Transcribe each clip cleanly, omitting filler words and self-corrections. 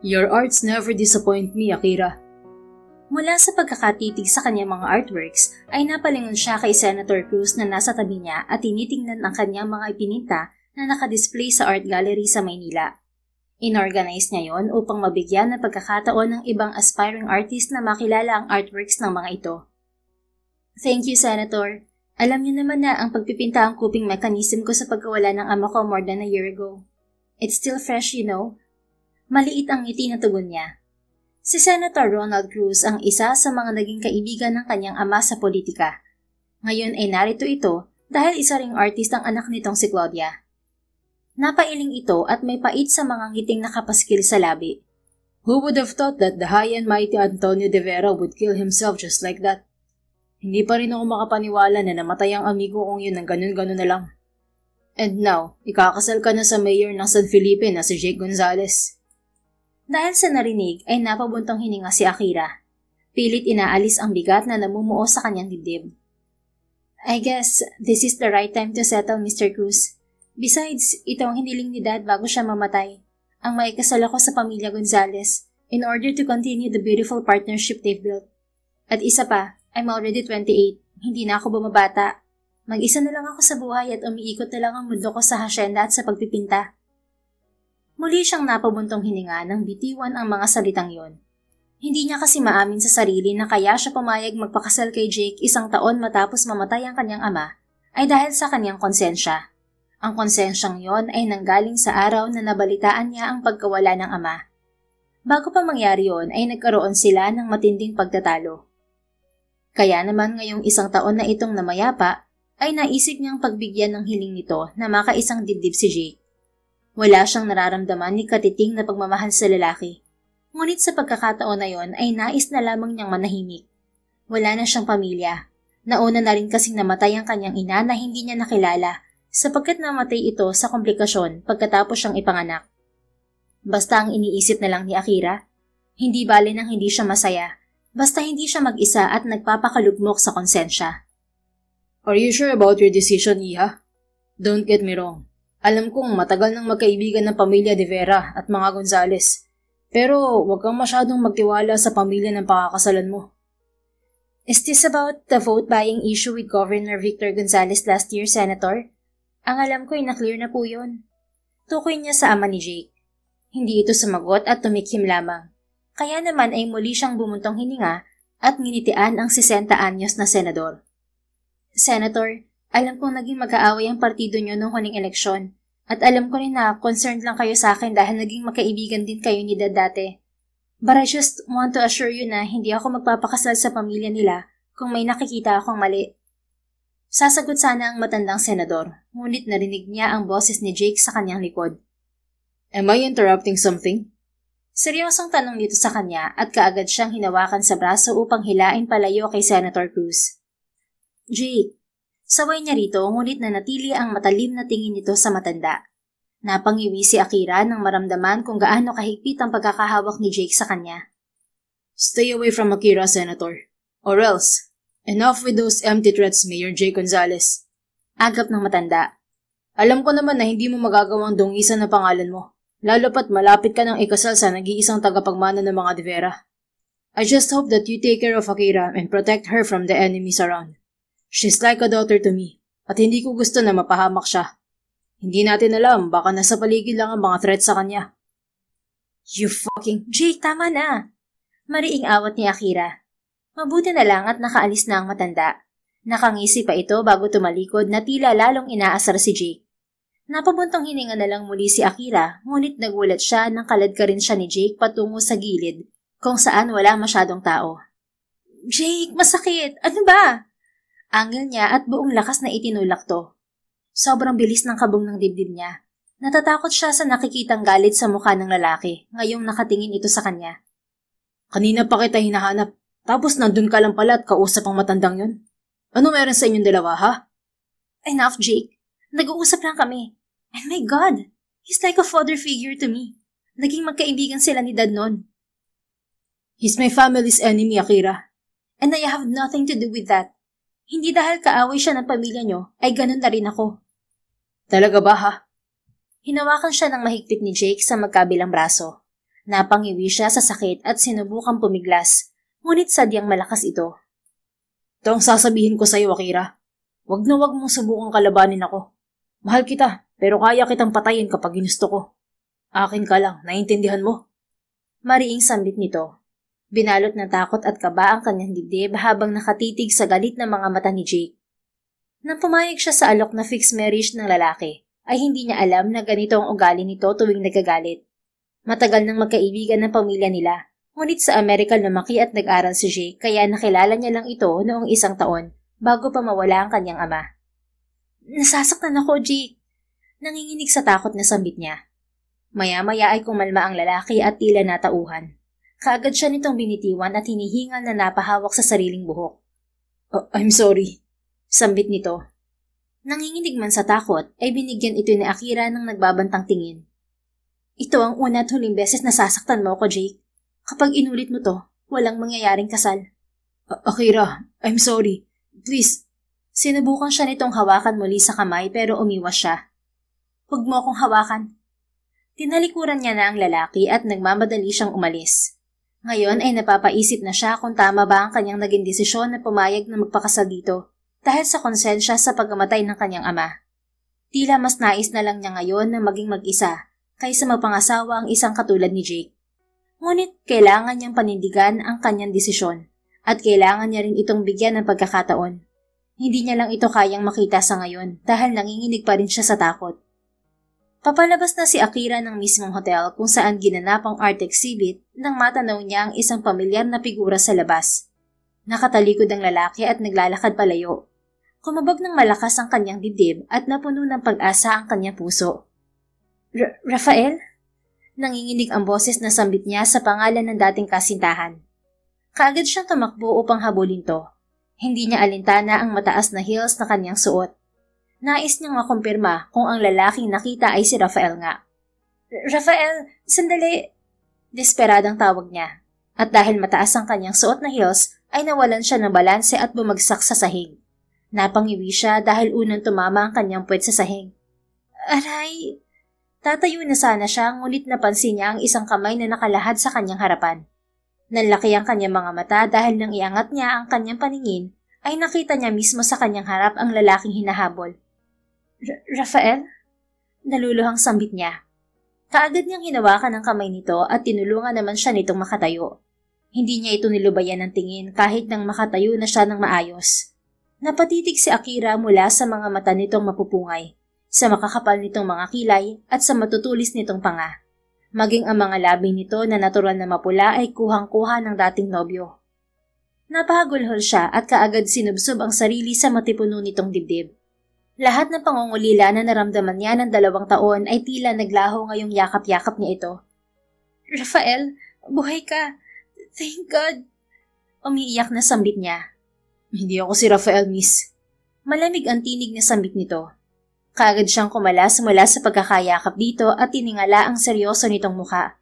Your arts never disappoint me, Akira. Mula sa pagkakatitig sa kanyang mga artworks ay napalingon siya kay Senator Cruz na nasa tabi niya at tinitingnan ang kanyang mga ipininta na nakadisplay sa art gallery sa Maynila. Inorganize niya yon upang mabigyan ng pagkakataon ng ibang aspiring artist na makilala ang artworks ng mga ito. Thank you, Senator. Alam niyo naman na ang pagpipinta ang coping mechanism ko sa pagkawala ng ama ko more than a year ago. It's still fresh, you know. Maliit ang ngiti na tugon niya. Si Senator Ronald Cruz ang isa sa mga naging kaibigan ng kanyang ama sa politika. Ngayon ay narito ito dahil isa ring artist ang anak nitong si Claudia. Napailing ito at may pait sa mga ngiting nakapaskil sa labi. Who would have thought that the high and mighty Antonio de Vera would kill himself just like that? Hindi pa rin ako makapaniwala na namatay ang amigo kong yun ng ganun-ganun na lang. And now, ikakasal ka na sa mayor ng San Felipe na si Jake Gonzalez. Dahil sa narinig ay napabuntong hininga si Akira. Pilit inaalis ang bigat na namumuo sa kanyang dibdib. I guess this is the right time to settle, Mr. Cruz. Besides, ito ang hiniling ni Dad bago siya mamatay. Ang maikasal ako sa pamilya Gonzalez in order to continue the beautiful partnership they've built. At isa pa, I'm already 28. Hindi na ako bumabata. Mag-isa na lang ako sa buhay at umiikot na lang ang mundo ko sa hasyenda at sa pagpipinta. Muli siyang napabuntong hininga nang bitiwan ang mga salitang yon. Hindi niya kasi maamin sa sarili na kaya siya pumayag magpakasal kay Jake 1 taon matapos mamatay ang kanyang ama ay dahil sa kanyang konsensya. Ang konsensyang yon ay nanggaling sa araw na nabalitaan niya ang pagkawala ng ama. Bago pa mangyari yon ay nagkaroon sila ng matinding pagtatalo. Kaya naman ngayong 1 taon na itong namayapa ay naisip niyang pagbigyan ng hiling nito na makaisang dibdib si Jake. Wala siyang nararamdaman ni katiting na pagmamahal sa lalaki. Ngunit sa pagkakataon na yon ay nais na lamang niyang manahimik. Wala na siyang pamilya. Nauna na rin kasing namatay ang kanyang ina na hindi niya nakilala sapagkat namatay ito sa komplikasyon pagkatapos siyang ipanganak. Basta ang iniisip na lang ni Akira, hindi bale nang hindi siya masaya, basta hindi siya mag-isa at nagpapakalugmok sa konsensya. Are you sure about your decision, Iha? Don't get me wrong. Alam kong matagal nang magkaibigan ng pamilya de Vera at mga Gonzalez. Pero huwag kang masyadong magtiwala sa pamilya ng pakakasalan mo. Is this about the vote-buying issue with Governor Victor Gonzalez last year, Senator? Ang alam ko ay na-clear na po yun. Tukoy niya sa ama ni Jake. Hindi ito sumagot at tumikim lamang. Kaya naman ay muli siyang bumuntong hininga at nginitian ang 60 anyos na senador. Senator, alam kong naging mag-aaway ang partido niyo noong huling eleksyon. At alam ko rin na concerned lang kayo sa akin dahil naging magkaibigan din kayo ni Dad dati. But I just want to assure you na hindi ako magpapakasal sa pamilya nila kung may nakikita akong mali. Sasagot sana ang matandang senador, ngunit narinig niya ang boses ni Jake sa kanyang likod. Am I interrupting something? Seryosong tanong nito sa kanya at kaagad siyang hinawakan sa braso upang hilain palayo kay Senator Cruz. Jake, saway niya rito ngunit nanatili ang matalim na tingin nito sa matanda. Napangiwi si Akira nang maramdaman kung gaano kahigpit ang pagkakahawak ni Jake sa kanya. Stay away from Akira, Senator. Or else, enough with those empty threats, Mayor Jake Gonzalez. Agap ng matanda. Alam ko naman na hindi mo magagawang dungisan na pangalan mo, lalo pat malapit ka ng ikasal sa nag-iisang tagapagmana ng mga De Vera. I just hope that you take care of Akira and protect her from the enemies around. She's like a daughter to me, at hindi ko gusto na mapahamak siya. Hindi natin alam, baka nasa paligid lang ang mga threats sa kanya. You fucking... Jake, tama na! Mariing awat ni Akira. Mabuti na lang at nakaalis na ang matanda. Nakangisi pa ito bago tumalikod na tila lalong inaasar si Jake. Napabuntong hininga na lang muli si Akira, ngunit nagulat siya nang kaladka rin siya ni Jake patungo sa gilid, kung saan wala masyadong tao. Jake, masakit! Ano ba? Angil niya at buong lakas na itinulak to. Sobrang bilis ng kabog ng dibdib niya. Natatakot siya sa nakikitang galit sa mukha ng lalaki, ngayong nakatingin ito sa kanya. Kanina pa kita hinahanap, tapos nandun ka lang pala at kausap ang matandang yun. Ano meron sa inyong dalawa, ha? Enough, Jake. Nag-uusap lang kami. And my God, he's like a father figure to me. Naging magkaibigan sila ni Dad noon. He's my family's enemy, Akira. And I have nothing to do with that. Hindi dahil kaaway siya ng pamilya niyo, ay ganun na rin ako. Talaga ba, ha? Hinawakan siya ng mahigpit ni Jake sa magkabilang braso. Napangiwi siya sa sakit at sinubukang pumiglas, ngunit sadyang malakas ito. Ito ang sasabihin ko sa'yo, Akira. Wag na wag mong subukang kalabanin ako. Mahal kita, pero kaya kitang patayin kapag ginusto ko. Akin ka lang, naiintindihan mo? Mariing sambit nito. Binalot ng takot at kaba ang kanyang dibdib habang nakatitig sa galit ng mga mata ni Jake. Nang pumayag siya sa alok na fixed marriage ng lalaki, ay hindi niya alam na ganito ang ugali nito tuwing nagagalit. Matagal nang magkaibigan ng pamilya nila, ngunit sa Amerika lumaki at nag-aral si Jake kaya nakilala niya lang ito noong 1 taon bago pa mawala ang kanyang ama. Nasasaktan ako, Jake. Nanginginig sa takot na sambit niya. Maya-maya ay kumalma ang lalaki at tila natauhan. Kaagad siya nitong binitiwan at hinihingal na napahawak sa sariling buhok. I'm sorry. Sambit nito. Nanginginig man sa takot ay binigyan ito ni Akira ng nagbabantang tingin. Ito ang una at huling beses na sasaktan mo ako, Jake. Kapag inulit mo to, walang mangyayaring kasal. Akira, I'm sorry. Please. Sinubukan siya nitong hawakan muli sa kamay pero umiwas siya. Huwag mo akong hawakan. Tinalikuran niya na ang lalaki at nagmamadali siyang umalis. Ngayon ay napapaisip na siya kung tama ba ang kanyang naging desisyon na pumayag na magpakasal dito dahil sa konsensya sa pagkamatay ng kanyang ama. Tila mas nais na lang niya ngayon na maging mag-isa kaysa magpangasawa ang isang katulad ni Jake. Ngunit kailangan niyang panindigan ang kanyang desisyon at kailangan niya rin itong bigyan ng pagkakataon. Hindi niya lang ito kayang makita sa ngayon dahil nanginginig pa rin siya sa takot. Papalabas na si Akira ng mismong hotel kung saan ginanap ang art exhibit nang matanaw niya ang isang pamilyar na figura sa labas. Nakatalikod ang lalaki at naglalakad palayo. Kumabog ng malakas ang kanyang dibdib at napuno ng pag-asa ang kanyang puso. Rafael? Nanginginig ang boses na sambit niya sa pangalan ng dating kasintahan. Kaagad siyang tumakbo upang habulin to. Hindi niya alintana ang mataas na heels na kanyang suot. Nais niyang makumpirma kung ang lalaking nakita ay si Rafael nga. Rafael, sandali! Desperadang tawag niya. At dahil mataas ang kanyang suot na heels, ay nawalan siya ng balanse at bumagsak sa sahig. Napangiwi siya dahil unang tumama ang kanyang puwet sa sahig. Aray! Tatayo na sana siya ngunit napansin niya ang isang kamay na nakalahad sa kanyang harapan. Nanlaki ang kanyang mga mata dahil nang iangat niya ang kanyang paningin ay nakita niya mismo sa kanyang harap ang lalaking hinahabol. Rafael? Naluluhang sambit niya. Kaagad niyang hinawakan ang kamay nito at tinulungan naman siya nitong makatayo. Hindi niya ito nilubayan ng tingin kahit nang makatayo na siya ng maayos. Napatitig si Akira mula sa mga mata nitong mapupungay, sa makakapal nitong mga kilay at sa matutulis nitong panga. Maging ang mga labi nito na natural na mapula ay kuhang-kuha ng dating nobyo. Napahagulhol siya at kaagad sinubsob ang sarili sa matipuno nitong dibdib. Lahat ng pangungulila na naramdaman niya ng 2 taon ay tila naglaho ngayong yakap-yakap niya ito. Rafael, buhay ka! Thank God! Umiiyak na sambit niya. Hindi ako si Rafael, miss. Malamig ang tinig na sambit nito. Kaagad siyang kumalas mula sa pagkakayakap dito at tiningala ang seryoso nitong mukha.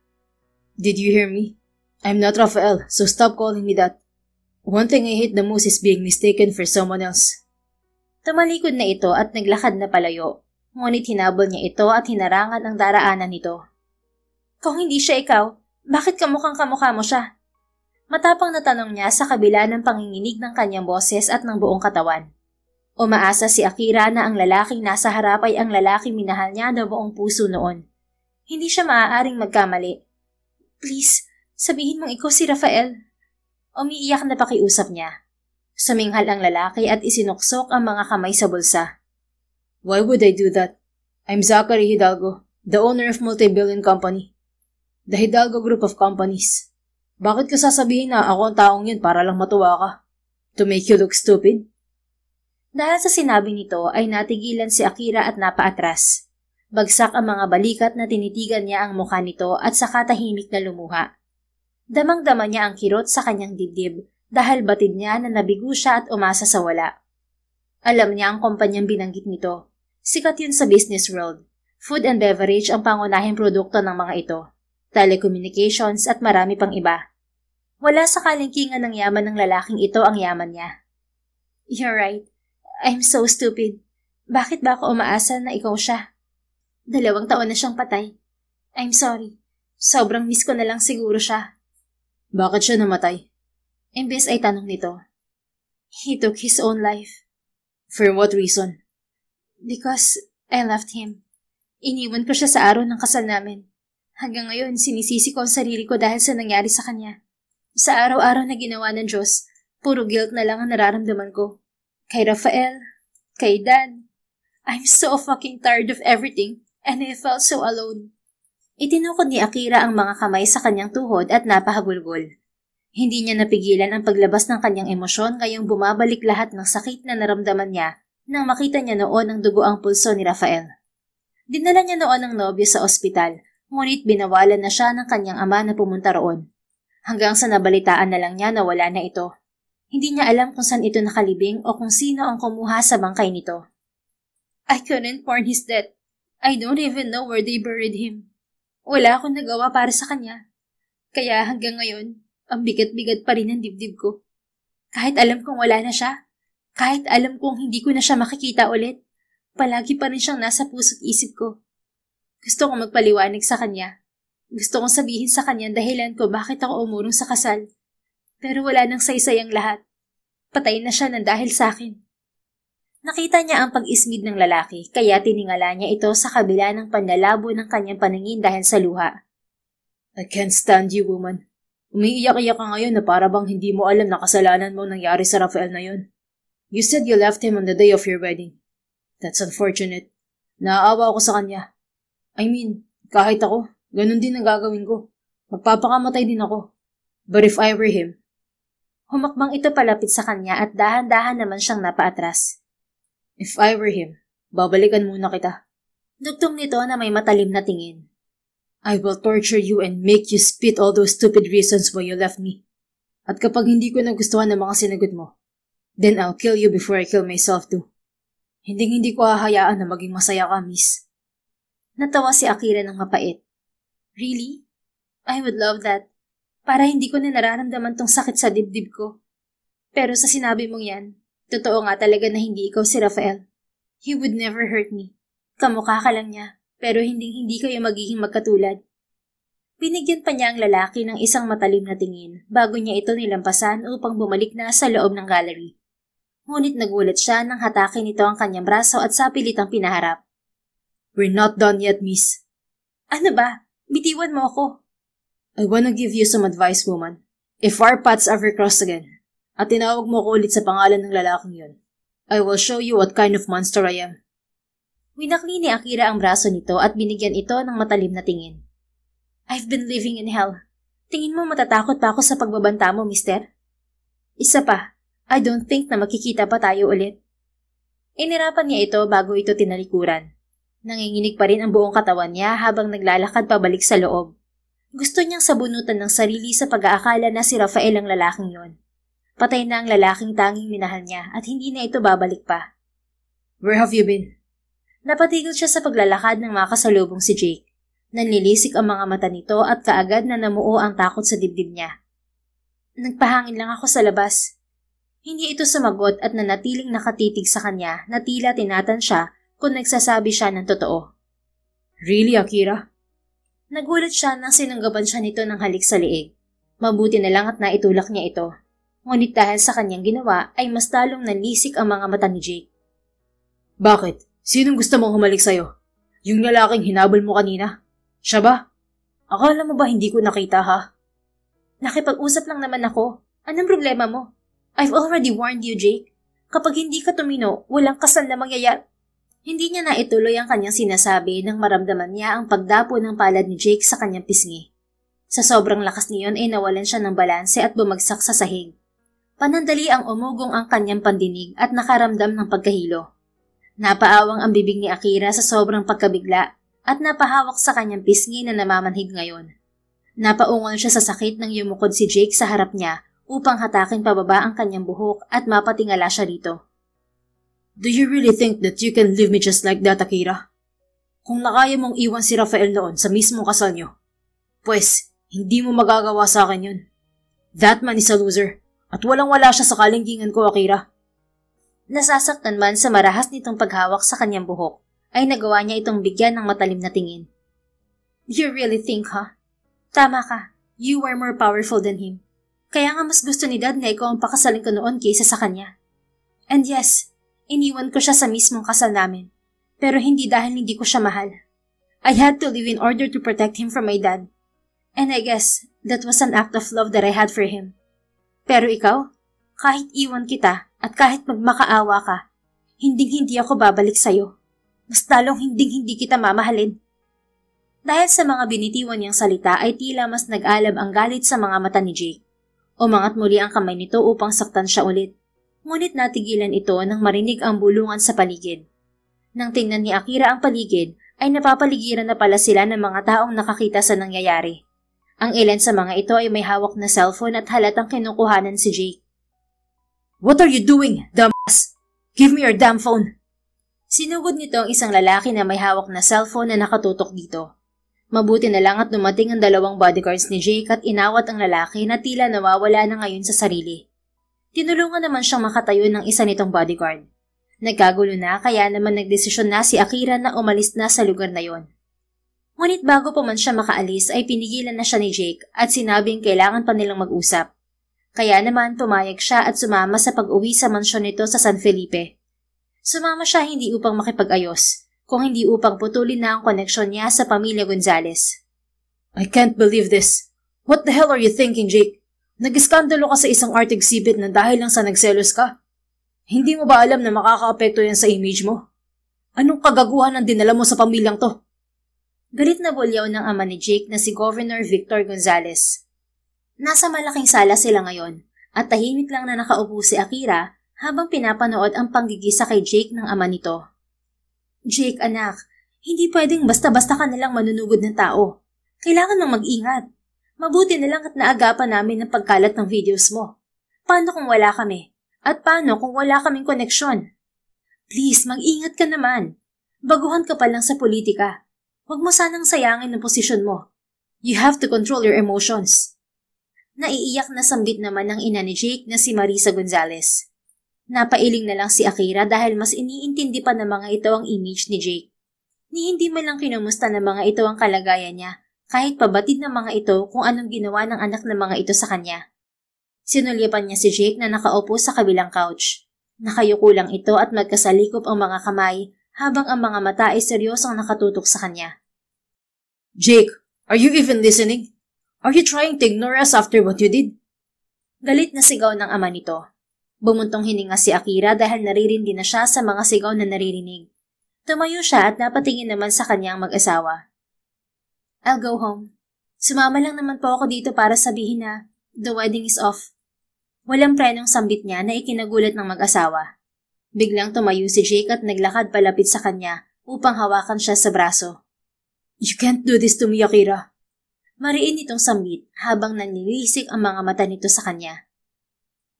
Did you hear me? I'm not Rafael, so stop calling me that. One thing I hate the most is being mistaken for someone else. Tumalikod na ito at naglakad na palayo, ngunit hinabol niya ito at hinarangan ang daraanan nito. Kung hindi siya ikaw, bakit kamukhang kamukha mo siya? Matapang na tanong niya sa kabila ng panginginig ng kanyang boses at ng buong katawan. Umaasa si Akira na ang lalaking nasa harap ay ang lalaking minahal niya na buong puso noon. Hindi siya maaaring magkamali. Please, sabihin mong ikaw si Rafael. Umiiyak na pakiusap niya. Suminghal ang lalaki at isinuksok ang mga kamay sa bulsa. Why would I do that? I'm Zachary Hidalgo, the owner of multi-billion company. The Hidalgo Group of Companies. Bakit ka sasabihin na ako ang taong yun para lang matuwa ka? To make you look stupid? Dahil sa sinabi nito ay natigilan si Akira at napaatras. Bagsak ang mga balikat na tinitigan niya ang mukha nito at saka tahimik na lumuha. Damang-dama niya ang kirot sa kanyang dibdib dahil batid niya na nabigo siya at umasa sa wala. Alam niya ang kumpanyang binanggit nito. Sikat yun sa business world. Food and beverage ang pangunahing produkto ng mga ito. Telecommunications at marami pang iba. Wala sa kalingkingan ng yaman ng lalaking ito ang yaman niya. You're right. I'm so stupid. Bakit ba ako umaasa na ikaw siya? 2 taon na siyang patay. I'm sorry. Sobrang miss ko na lang siguro siya. Bakit siya namatay? Imbes ay tanong nito. He took his own life. For what reason? Because I left him. Iniwan ko siya sa araw ng kasal namin. Hanggang ngayon, sinisisi ko ang sarili ko dahil sa nangyari sa kanya. Sa araw-araw na ginawa ng Diyos, puro guilt na lang ang nararamdaman ko. Kay Rafael, kay Dan. I'm so fucking tired of everything and I felt so alone. Itinukod ni Akira ang mga kamay sa kanyang tuhod at napahagulgol. Hindi niya napigilan ang paglabas ng kanyang emosyon ngayong bumabalik lahat ng sakit na naramdaman niya nang makita niya noon ang dugo ang pulso ni Rafael. Dinala niya noon ang nobyo sa ospital, ngunit binawalan na siya ng kanyang ama na pumunta roon. Hanggang sa nabalitaan na lang niya na wala na ito. Hindi niya alam kung saan ito nakalibing o kung sino ang kumuha sa bangkay nito. I couldn't mourn his death. I don't even know where they buried him. Wala akong nagawa para sa kanya. Kaya hanggang ngayon, ang bigat-bigat pa rin ang dibdib ko. Kahit alam kong wala na siya, kahit alam kong hindi ko na siya makikita ulit, palagi pa rin siyang nasa puso't isip ko. Gusto kong magpaliwanag sa kanya. Gusto kong sabihin sa kanya dahilan ko bakit ako umurong sa kasal. Pero wala nang saysay ang lahat. Patay na siya ng dahil sa akin. Nakita niya ang pag-ismid ng lalaki, kaya tiningala niya ito sa kabila ng panlalabo ng kanyang paningin dahil sa luha. I can't stand you, woman. Umiiyak-iyak ka ngayon na para bang hindi mo alam na kasalanan mo nangyari sa Rafael na yun. You said you left him on the day of your wedding. That's unfortunate. Naaawa ako sa kanya. I mean, kahit ako, ganun din ang gagawin ko. Magpapakamatay din ako. But if I were him... Humakbang ito palapit sa kanya at dahan-dahan naman siyang napaatras. If I were him, babalikan muna kita. Dugtong nito na may matalim na tingin. I will torture you and make you spit all those stupid reasons why you left me. At kapag hindi ko nagustuhan ng mga sinagot mo, then I'll kill you before I kill myself too. Hindi ko hahayaan na maging masaya ka, miss. Natawa si Akira ng mapait. Really? I would love that. Para hindi ko na nararamdaman tong sakit sa dibdib ko. Pero sa sinabi mong yan, totoo nga talaga na hindi ikaw si Rafael. He would never hurt me. Kamukha ka lang niya, pero hindi kayo magiging magkatulad. Binigyan pa niya ang lalaki ng isang matalim na tingin bago niya ito nilampasan upang bumalik na sa loob ng gallery. Ngunit nagulat siya nang hatakin nito ang kanyang braso at sapilitang pinaharap. We're not done yet, miss. Ano ba? Bitiwan mo ako. I wanna give you some advice, woman. If our paths ever cross again, at tinawag mo ko ulit sa pangalan ng lalaking yun, I will show you what kind of monster I am. Winakli ni Akira ang braso nito at binigyan ito ng matalim na tingin. I've been living in hell. Tingin mo matatakot pa ako sa pagbabanta mo, mister? Isa pa, I don't think na makikita pa tayo ulit. Inirapan niya ito bago ito tinalikuran. Nanginginig pa rin ang buong katawan niya habang naglalakad pabalik sa loob. Gusto niyang sabunutan ng sarili sa pag-aakala na si Rafael ang lalaking yon. Patay na ang lalaking tanging minahal niya at hindi na ito babalik pa. Where have you been? Napatigil siya sa paglalakad ng makasalubong si Jake. Nanlilisik ang mga mata nito at kaagad na namuo ang takot sa dibdib niya. Nagpahangin lang ako sa labas. Hindi ito sumagot at nanatiling nakatitig sa kanya na tila tinatan siya kung nagsasabi siya ng totoo. Really, Akira? Nagulat siya nang sinunggaban siya nito ng halik sa liig. Mabuti na lang at naitulak niya ito. Ngunit dahil sa kanyang ginawa ay mas talong nanlisik ang mga mata ni Jake. Bakit? Sinong gusto mong humalik sa'yo? Yung lalaking hinabol mo kanina? Siya ba? Akala mo ba hindi ko nakita, ha? Nakipag-usap lang naman ako. Anong problema mo? I've already warned you, Jake. Kapag hindi ka tumino, walang kasal na mangyayari. Hindi niya na ituloy ang kanyang sinasabi nang maramdaman niya ang pagdapo ng palad ni Jake sa kanyang pisngi. Sa sobrang lakas niyon ay nawalan siya ng balanse at bumagsak sa sahig. Panandali ang umugong ang kanyang pandinig at nakaramdam ng pagkahilo. Napaawang ang bibig ni Akira sa sobrang pagkabigla at napahawak sa kanyang pisngi na namamanhid ngayon. Napaungon siya sa sakit nang yumukod si Jake sa harap niya upang hatakin pababa ang kanyang buhok at mapatingala siya rito. Do you really think that you can leave me just like that, Akira? Kung nakaya mong iwan si Rafael noon sa mismong kasal niyo, pues, hindi mo magagawa sa akin yun. That man is a loser, at walang-wala siya sa kalingkingan ko, Akira. Nasasaktan man sa marahas nitong paghawak sa kanyang buhok, ay nagawa niya itong bigyan ng matalim na tingin. You really think, huh? Tama ka. You were more powerful than him. Kaya nga mas gusto ni Dad na ikaw ang pakasalin ko noon kaysa sa kanya. And yes, iniwan ko siya sa mismong kasal namin. Pero hindi dahil hindi ko siya mahal. I had to leave in order to protect him from my dad. And I guess that was an act of love that I had for him. Pero ikaw, kahit iwan kita at kahit magmakaawa ka, hindi ako babalik sa'yo. Mas lalong hindi kita mamahalin. Dahil sa mga binitiwan niyang salita ay tila mas nag-alab ang galit sa mga mata ni Jake. Umangat muli ang kamay nito upang saktan siya ulit. Ngunit natigilan ito nang marinig ang bulungan sa paligid. Nang tingnan ni Akira ang paligid, ay napapaligiran na pala sila ng mga taong nakakita sa nangyayari. Ang ilan sa mga ito ay may hawak na cellphone at halatang kinukuhanan si Jake. What are you doing, dumbass? Give me your damn phone! Sinugod nito ang isang lalaki na may hawak na cellphone na nakatutok dito. Mabuti na lang at dumating ang dalawang bodyguards ni Jake at inawat ang lalaki na tila nawawala na ngayon sa sarili. Tinulungan naman siyang makatayo ng isa nitong bodyguard. Nagkagulo na kaya naman nagdesisyon na si Akira na umalis na sa lugar na yon. Ngunit bago pa man siya makaalis ay pinigilan na siya ni Jake at sinabing kailangan pa nilang mag-usap. Kaya naman pumayag siya at sumama sa pag-uwi sa mansyon nito sa San Felipe. Sumama siya hindi upang makipag-ayos, kung hindi upang putulin na ang koneksyon niya sa pamilya Gonzales. I can't believe this. What the hell are you thinking, Jake? Nag-iskandalo ka sa isang art exhibit na dahil lang sa nagselos ka? Hindi mo ba alam na makaka-apekto yan sa image mo? Anong kagaguhan ang dinala mo sa pamilyang to? Galit na bulyaw ng ama ni Jake na si Governor Victor Gonzales. Nasa malaking sala sila ngayon at tahimik lang na nakaupo si Akira habang pinapanood ang panggigisa kay Jake ng ama nito. Jake, anak, hindi pwedeng basta-basta ka nalang manunugod ng tao. Kailangan mong mag-ingat. Mabuti na lang at naagapan namin ang pagkalat ng videos mo. Paano kung wala kami? At paano kung wala kaming koneksyon? Please, mag-ingat ka naman. Baguhan ka pa lang sa politika. Huwag mo sanang sayangin ang posisyon mo. You have to control your emotions. Naiiyak na sambit naman ng ina ni Jake na si Marisa Gonzales. Napailing na lang si Akira dahil mas iniintindi pa ng mga ito ang image ni Jake. Ni hindi man lang kinumusta ng mga ito ang kalagayan niya, kahit pabatid ng mga ito kung anong ginawa ng anak ng mga ito sa kanya. Sinulyapan niya si Jake na nakaupo sa kabilang couch. Nakayuko lang ito at magkasalikop ang mga kamay habang ang mga mata ay seryosong nakatutok sa kanya. Jake, are you even listening? Are you trying to ignore us after what you did? Galit na sigaw ng ama nito. Bumuntong hininga si Akira dahil naririndi na siya sa mga sigaw na naririnig. Tumayo siya at napatingin naman sa kanyang mag-asawa. I'll go home. Sumama lang naman po ako dito para sabihin na the wedding is off. Walang prenong sambit niya na ikinagulat ng mag-asawa. Biglang tumayo si Jake at naglakad palapit sa kanya upang hawakan siya sa braso. You can't do this to me, Akira. Mariin itong sambit habang nanlilisik ang mga mata nito sa kanya.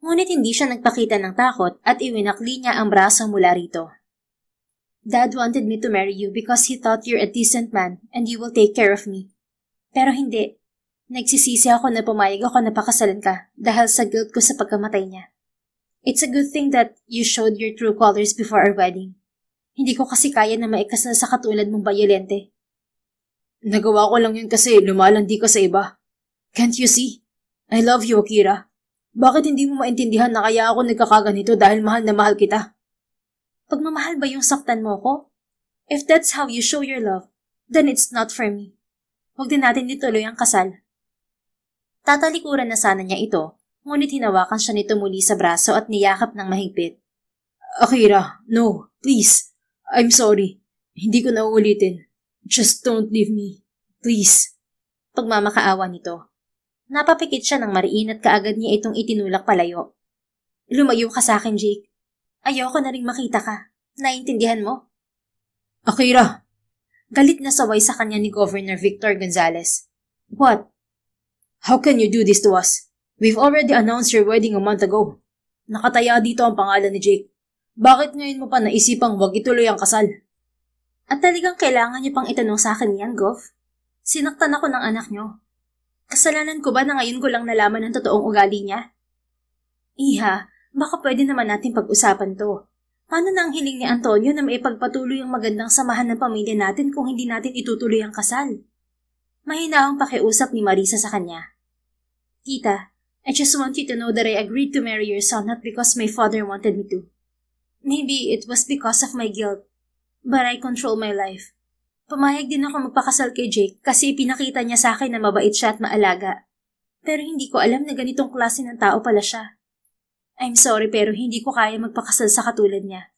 Ngunit hindi siya nagpakita ng takot at iwinakli niya ang braso mula rito. Dad wanted me to marry you because he thought you're a decent man and you will take care of me. Pero hindi. Nagsisisi ako na pumayag ako na pakasalan ka dahil sa guilt ko sa pagkamatay niya. It's a good thing that you showed your true colors before our wedding. Hindi ko kasi kaya na maikasal sa katulad mong bayolente. Nagawa ko lang yun kasi lumalandi ka sa iba. Can't you see? I love you, Akira. Bakit hindi mo maintindihan na kaya ako nagkakaganito dahil mahal na mahal kita? Pagmamahal ba yung saktan mo ko? If that's how you show your love, then it's not for me. Huwag din natin ituloy ang kasal. Tatalikuran na sana niya ito, ngunit hinawakan siya nito muli sa braso at niyakap ng mahigpit. Akira, no, please. I'm sorry. Hindi ko na uulitin. Just don't leave me. Please. Pagmamakaawa nito. Napapikit siya ng mariin at kaagad niya itong itinulak palayo. Lumayo ka sa akin, Jake. Ayoko na ring makita ka. Naiintindihan mo? Akira! Galit na saway sa kanya ni Governor Victor Gonzales. What? How can you do this to us? We've already announced your wedding a month ago. Nakataya dito ang pangalan ni Jake. Bakit ngayon mo pa naisipang wag ituloy ang kasal? At talagang kailangan niyo pang itanong sa akin yan, Gov? Sinaktan ako ng anak niyo. Kasalanan ko ba na ngayon ko lang nalaman ang totoong ugali niya? Iha, baka pwede naman natin pag-usapan to. Paano na ang hiling ni Antonio na maipagpatuloy ang magandang samahan ng pamilya natin kung hindi natin itutuloy ang kasal? Mahinahong pakiusap ni Marisa sa kanya. Tita, I just want you to know that I agreed to marry your son not because my father wanted me to. Maybe it was because of my guilt, but I control my life. Pumayag din ako magpakasal kay Jake kasi ipinakita niya sa akin na mabait siya at maalaga. Pero hindi ko alam na ganitong klase ng tao pala siya. I'm sorry pero hindi ko kaya magpakasal sa katulad niya.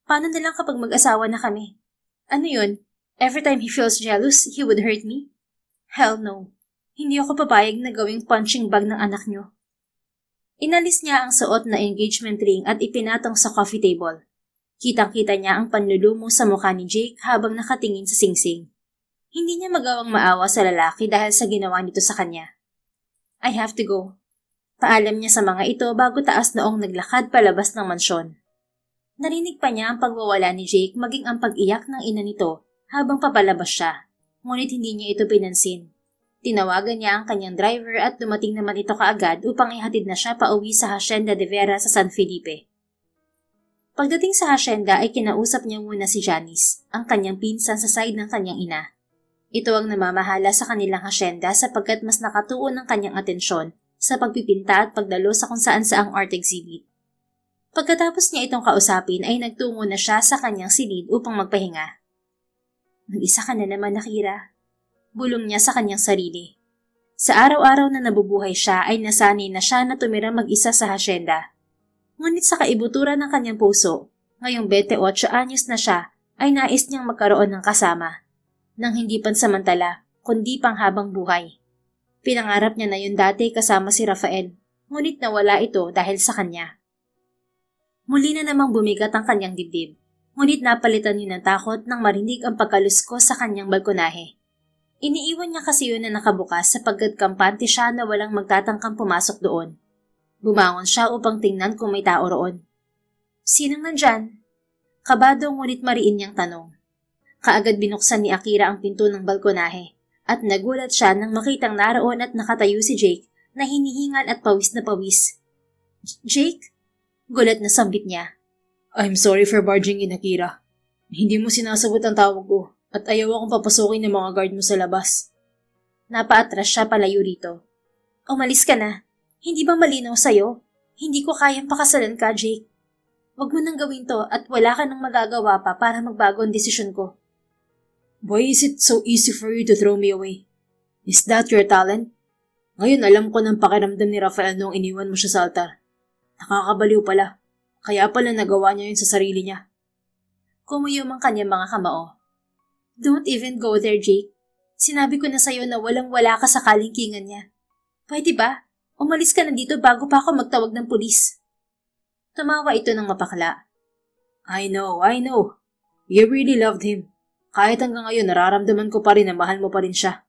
Paano na lang kapag mag-asawa na kami? Ano yun? Every time he feels jealous, he would hurt me? Hell no. Hindi ako papayag na gawing punching bag ng anak niyo. Inalis niya ang suot na engagement ring at ipinatong sa coffee table. Kitang-kita niya ang panlulumo sa mukha ni Jake habang nakatingin sa singsing. Hindi niya magawang maawa sa lalaki dahil sa ginawa nito sa kanya. I have to go. Paalam niya sa mga ito bago taas noong naglakad palabas ng mansyon. Narinig pa niya ang pagwawala ni Jake maging ang pag-iyak ng ina nito habang papalabas siya. Ngunit hindi niya ito pinansin. Tinawagan niya ang kanyang driver at dumating naman ito kaagad upang ihatid na siya pauwi sa Hacienda de Vera sa San Felipe. Pagdating sa hacienda ay kinausap niya muna si Janice, ang kanyang pinsan sa side ng kanyang ina. Ito ang namamahala sa kanilang hacienda sapagkat mas nakatuon ang kanyang atensyon sa pagpipinta at pagdalo sa kung saan-saang art exhibit. Pagkatapos niya itong kausapin ay nagtungo na siya sa kanyang silid upang magpahinga. Mag-isa ka na naman, Akira. Bulong niya sa kanyang sarili. Sa araw-araw na nabubuhay siya ay nasanay na siya na tumira mag-isa sa hacienda. Ngunit sa kaibuturan ng kanyang puso, ngayong 28 anyos na siya ay nais niyang magkaroon ng kasama. Nang hindi pansamantala, kundi panghabang buhay. Pinangarap niya na yun dati kasama si Rafael, ngunit nawala ito dahil sa kanya. Muli na namang bumigat ang kanyang dibdib, ngunit napalitan niya ng takot nang marinig ang pagkalusko sa kanyang balkonahe. Iniiwan niya kasi yun na nakabukas sapagkat kampante siya na walang magtatangkang pumasok doon. Bumangon siya upang tingnan kung may tao roon. Sinong nandyan? Kabado ngunit mariin niyang tanong. Kaagad binuksan ni Akira ang pinto ng balkonahe at nagulat siya nang makitang naroon at nakatayo si Jake na hinihingal at pawis na pawis. Jake? Gulat na sambit niya. I'm sorry for barging in, Akira. Hindi mo sinasagot ang tawag ko at ayaw akong papasukin ng mga guard mo sa labas. Napaatras siya palayo rito. Umalis ka na. Hindi ba malinaw sa'yo? Hindi ko kayang pakasalan ka, Jake. Huwag mo nang gawin to at wala ka nang magagawa pa para magbago ang desisyon ko. Why is it so easy for you to throw me away? Is that your talent? Ngayon alam ko ng pakiramdam ni Rafael noong iniwan mo siya sa altar. Nakakabaliw pala. Kaya pala nagawa niya yun sa sarili niya. Kumuyom ang kanyang mga kamao. Don't even go there, Jake. Sinabi ko na sa'yo na walang-wala ka sa kalingkingan niya. Pwede ba? Umalis ka na dito bago pa ako magtawag ng pulis. Tumawa ito ng mapakla. I know. You really loved him. Kahit hanggang ngayon nararamdaman ko pa rin na mahal mo pa rin siya.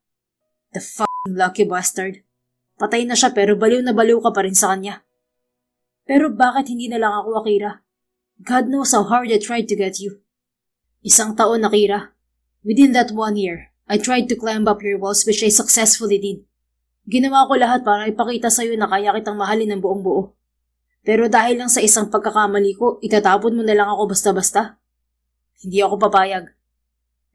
The fucking lucky bastard. Patay na siya pero baliw na baliw ka pa rin sa kanya. Pero bakit hindi na lang ako, Akira? God knows how hard I tried to get you. 1 taon, Akira. Within that 1 year, I tried to climb up your walls which I successfully did. Ginawa ko lahat para ipakita sa'yo na kaya kitang mahalin ng buong buo. Pero dahil lang sa isang pagkakamali ko, itatapon mo na lang ako basta-basta. Hindi ako papayag.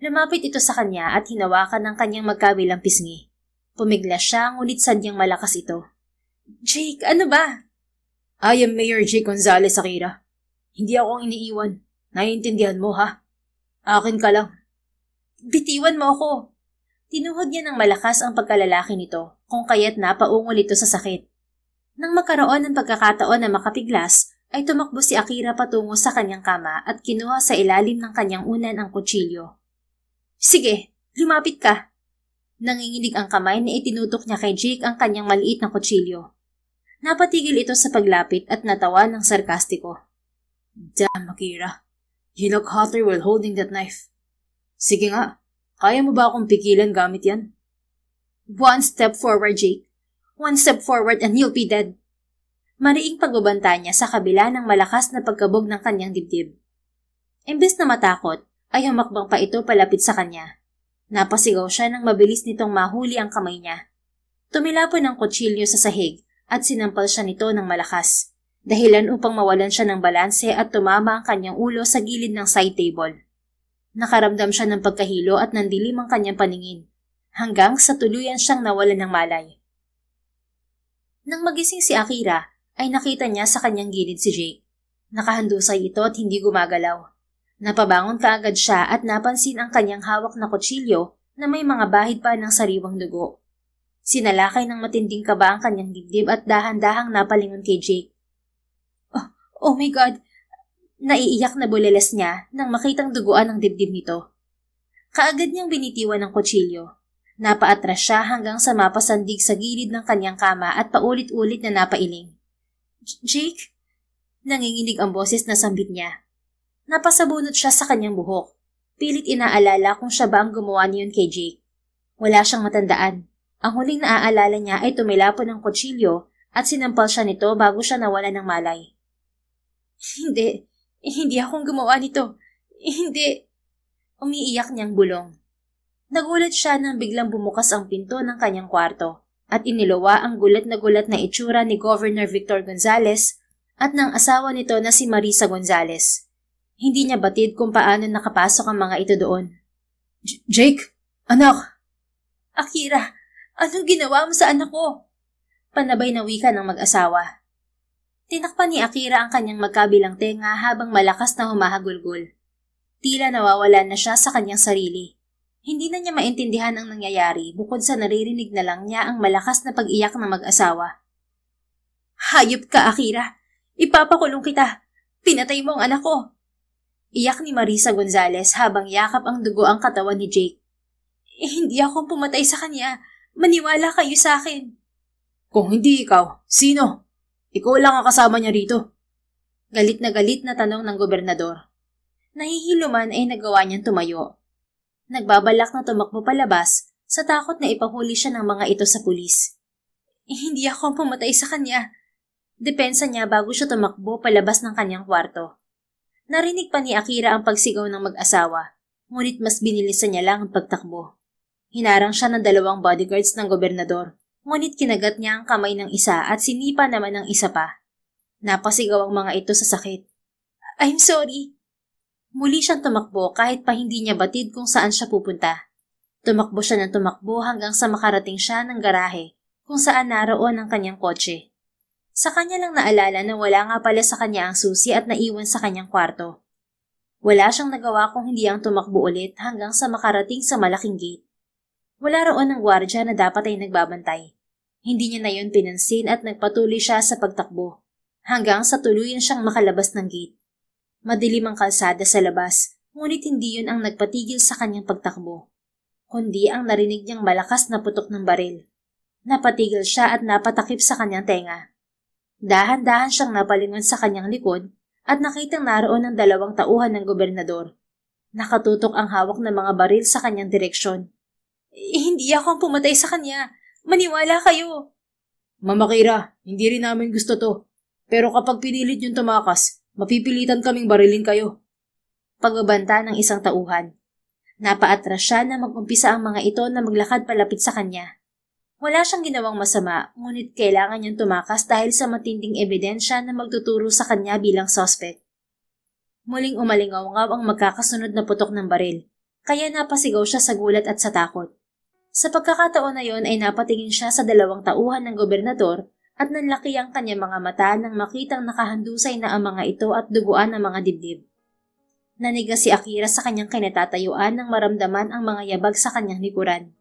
Lumapit ito sa kanya at hinawakan ng kanyang magkabilang pisngi. Pumiglas siya ngunit sadyang malakas ito. Jake, ano ba? I am Mayor Jake Gonzalez, Akira. Hindi ako ang iniiwan. Naiintindihan mo, ha? Akin ka lang. Bitiwan mo ako. Tinuhod niya ng malakas ang pagkalalaki nito, kung kaya't napaungol ito sa sakit. Nang magkaroon ng pagkakataon na makapiglas, ay tumakbo si Akira patungo sa kanyang kama at kinuha sa ilalim ng kanyang unan ang kutsilyo. Sige, lumapit ka. Nanginginig ang kamay na itinutok niya kay Jake ang kanyang maliit na kutsilyo. Napatigil ito sa paglapit at natawa ng sarkastiko. Damn, Akira. You look hotter while holding that knife. Sige nga, kaya mo ba akong pigilan gamit yan? 1 step forward, Jake. 1 step forward and you'll be dead. Mariing pagbabanta niya sa kabila ng malakas na pagkabog ng kanyang dibdib. Imbes na matakot, ay humakbang pa ito palapit sa kanya. Napasigaw siya nang mabilis nitong mahuli ang kamay niya. Tumilapon ang kutsilyo sa sahig at sinampal siya nito ng malakas, dahilan upang mawalan siya ng balanse at tumama ang kanyang ulo sa gilid ng side table. Nakaramdam siya ng pagkahilo at nandilim ang kanyang paningin, hanggang sa tuluyan siyang nawalan ng malay. Nang magising si Akira, ay nakita niya sa kanyang gilid si Jake. Nakahandusay ito at hindi gumagalaw. Napabangon kaagad siya at napansin ang kanyang hawak na kutsilyo na may mga bahid pa ng sariwang dugo. Sinalakay ng matinding kaba ang kanyang dibdib at dahan-dahang napalingon kay Jake. Oh my God! Naiiyak na buleles niya nang makitang duguan ang dibdib nito. Kaagad niyang binitiwan ng kutsilyo. Napaatras siya hanggang sa mapasandig sa gilid ng kanyang kama at paulit-ulit na napailing. Jake? Nanginginig ang boses na sambit niya. Napasabunot siya sa kanyang buhok. Pilit inaalala kung siya ba ang gumawa niyon kay Jake. Wala siyang matandaan. Ang huling naaalala niya ay tumilapon ng kutsilyo at sinampal siya nito bago siya nawala ng malay. Hindi akong gumawa nito. Hindi. Umiiyak niyang bulong. Nagulat siya nang biglang bumukas ang pinto ng kanyang kwarto at iniluwa ang gulat na itsura ni Governor Victor Gonzales at ng asawa nito na si Marisa Gonzales. Hindi niya batid kung paano nakapasok ang mga ito doon. Jake! Anak! Akira! Anong ginawa mo sa anak ko? Panabay na wika ng mag-asawa. Tinakpan ni Akira ang kanyang magkabilang tenga habang malakas na humahagulgol. Tila nawawalan na siya sa kanyang sarili. Hindi na niya maintindihan ang nangyayari bukod sa naririnig na lang niya ang malakas na pag-iyak ng mag-asawa. Hayop ka, Akira! Ipapakulong kita! Pinatay mo ang anak ko! Iyak ni Marisa Gonzales habang yakap ang dugo ang katawan ni Jake. Hindi ako pumatay sa kanya. Maniwala kayo sa akin. Kung hindi ikaw, sino? Ikaw lang ang kasama niya rito. Galit na tanong ng gobernador. Nahihilo man ay nagawa niyang tumayo. Nagbabalak na tumakbo palabas sa takot na ipahuli siya ng mga ito sa pulis. Hindi ako ang pumatay sa kanya. Depensa niya bago siya tumakbo palabas ng kanyang kwarto. Narinig pa ni Akira ang pagsigaw ng mag-asawa, ngunit mas binilisan niya lang ang pagtakbo. Hinarang siya ng 2 bodyguards ng gobernador, ngunit kinagat niya ang kamay ng isa at sinipa naman ng isa pa. Napasigaw ang mga ito sa sakit. I'm sorry. Muli siyang tumakbo kahit pa hindi niya batid kung saan siya pupunta. Tumakbo siya ng tumakbo hanggang sa makarating siya ng garahe kung saan naroon ang kanyang kotse. Sa kanya lang naalala na wala nga pala sa kanya ang susi at naiwan sa kanyang kwarto. Wala siyang nagawa kung hindi ang tumakbo ulit hanggang sa makarating sa malaking gate. Wala roon ng gwardya na dapat ay nagbabantay. Hindi niya na yun pinansin at nagpatuloy siya sa pagtakbo hanggang sa tuluyan siyang makalabas ng gate. Madilim ang kalsada sa labas, ngunit hindi yun ang nagpatigil sa kanyang pagtakbo, kundi ang narinig niyang malakas na putok ng baril. Napatigil siya at napatakip sa kanyang tenga. Dahan-dahan siyang napalingon sa kanyang likod at nakitang naroon ang 2 tauhan ng gobernador. Nakatutok ang hawak ng mga baril sa kanyang direksyon. Hindi ako ang pumatay sa kanya. Maniwala kayo. Mama Kira, hindi rin namin gusto to. Pero kapag pinilit yung tumakas, mapipilitan kaming barilin kayo. Pagbabanta ng isang tauhan. Napaatras siya na mag-umpisa ang mga ito na maglakad palapit sa kanya. Wala siyang ginawang masama, ngunit kailangan niyang tumakas dahil sa matinding ebidensya na magtuturo sa kanya bilang suspect. Muling umalingaw-ngaw ang magkakasunod na putok ng baril, kaya napasigaw siya sa gulat at sa takot. Sa pagkakataon na yon ay napatingin siya sa 2 tauhan ng gobernador at nanlaki ang kanyang mga mata nang makitang nakahandusay na ang mga ito at duguan ang mga dibdib. Nanigas si Akira sa kanyang kinatatayuan nang maramdaman ang mga yabag sa kanyang likuran.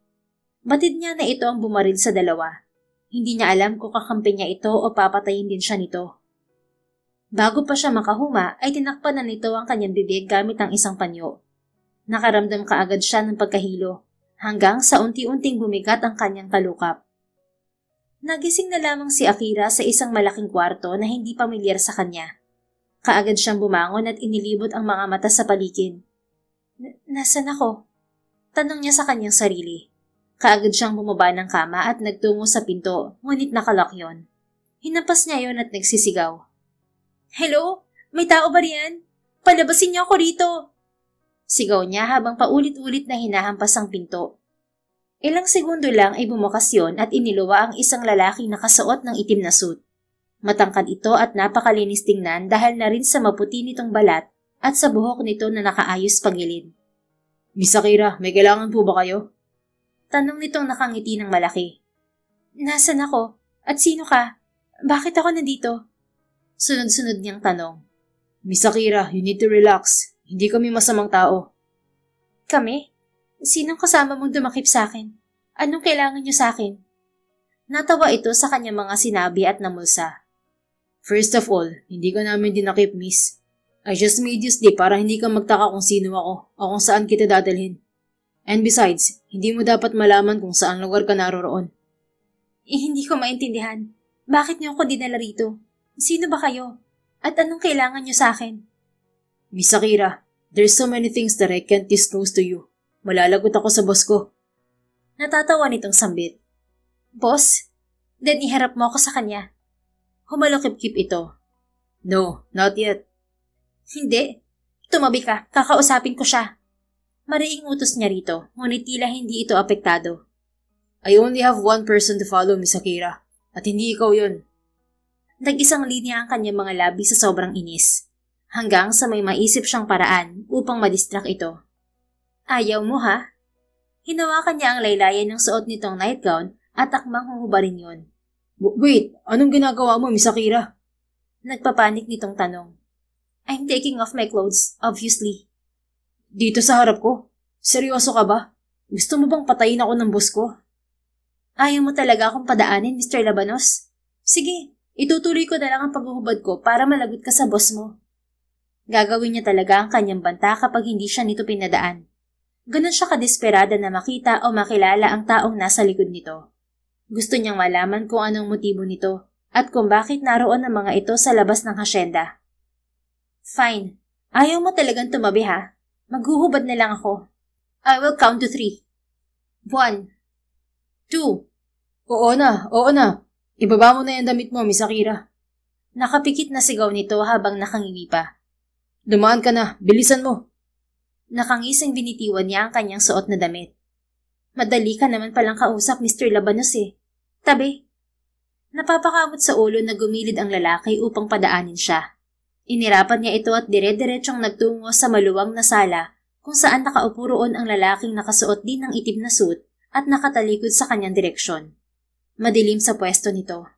Batid niya na ito ang bumaril sa 2. Hindi niya alam kung kakampi niya ito o papatayin din siya nito. Bago pa siya makahuma ay tinakpan na nito ang kanyang bibig gamit ang isang panyo. Nakaramdam kaagad siya ng pagkahilo hanggang sa unti-unting bumigat ang kanyang talukap. Nagising na lamang si Akira sa isang malaking kwarto na hindi pamilyar sa kanya. Kaagad siyang bumangon at inilibot ang mga mata sa paligid. Nasaan ako? Tanong niya sa kanyang sarili. Kaagad siyang bumaba ng kama at nagtungo sa pinto, ngunit nakalock yon. Hinampas niya yon at nagsisigaw. Hello? May tao ba riyan? Palabasin niyo ako rito! Sigaw niya habang paulit-ulit na hinahampas ang pinto. Ilang segundo lang ay bumukas yon at iniluwa ang isang lalaking nakasuot ng itim na suit. Matangkad ito at napakalinis tingnan dahil na rin sa maputi nitong balat at sa buhok nito na nakaayos pagilid. Miss Akira, may kailangan po ba kayo? Tanong nitong nakangiti ng malaki. Nasaan ako? At sino ka? Bakit ako nandito? Sunod-sunod niyang tanong. Miss Akira, you need to relax. Hindi kami masamang tao. Kami? Sinong kasama mong dumakip sa akin? Anong kailangan niyo sa akin? Natawa ito sa kanyang mga sinabi at namulsa. First of all, hindi ka namin dinakip, miss. I just made you stay para hindi ka magtaka kung sino ako o kung saan kita dadalhin. And besides, hindi mo dapat malaman kung saan lugar ka naroroon. Hindi ko maintindihan. Bakit niyo ako dinala rito? Sino ba kayo? At anong kailangan niyo sa akin? Miss Akira, there's so many things that I can't disclose to you. Malalagot ako sa boss ko. Natatawa nitong sambit. Boss? Then iharap mo ako sa kanya. Humalukip-kip ito. No, not yet. Hindi. Tumabi ka. Kakausapin ko siya. Mariing utos niya rito, ngunit tila hindi ito apektado. I only have one person to follow, Miss Akira. At hindi ikaw yun. Nag-isang linya ang kanyang mga labi sa sobrang inis. Hanggang sa may maisip siyang paraan upang madistract ito. Ayaw mo ha? Hinawakan niya ang laylayan ng suot nitong nightgown at akmang huhubarin yun. Wait, anong ginagawa mo, Miss Akira? Nagpapanik nitong tanong. I'm taking off my clothes, obviously. Dito sa harap ko? Seryoso ka ba? Gusto mo bang patayin ako ng boss ko? Ayaw mo talaga akong padaanin, Mr. Labanos? Sige, itutuloy ko na lang ang paghuhubad ko para malagot ka sa boss mo. Gagawin niya talaga ang kanyang banta kapag hindi siya nito pinadaan. Ganon siya kadesperada na makita o makilala ang taong nasa likod nito. Gusto niyang malaman kung anong motibo nito at kung bakit naroon ang mga ito sa labas ng hasyenda. Fine. Ayaw mo talagang tumabi ha? Maghuhubad na lang ako. I will count to 3. 1, 2. Oo na. Ibaba mo na yung damit mo, Miss Akira. Nakapikit na sigaw nito habang nakangiwi pa. Dumaan ka na, bilisan mo. Nakangising binitiwan niya ang kanyang suot na damit. Madali ka naman palang kausap, Mr. Labanos eh. Tabi. Napapakamot sa ulo na gumilid ang lalaki upang padaanin siya. Inirapan niya ito at dire-diretsyong nagtungo sa maluwang na sala kung saan nakaupo roon ang lalaking nakasuot din ng itim na suit at nakatalikod sa kanyang direksyon. Madilim sa pwesto nito.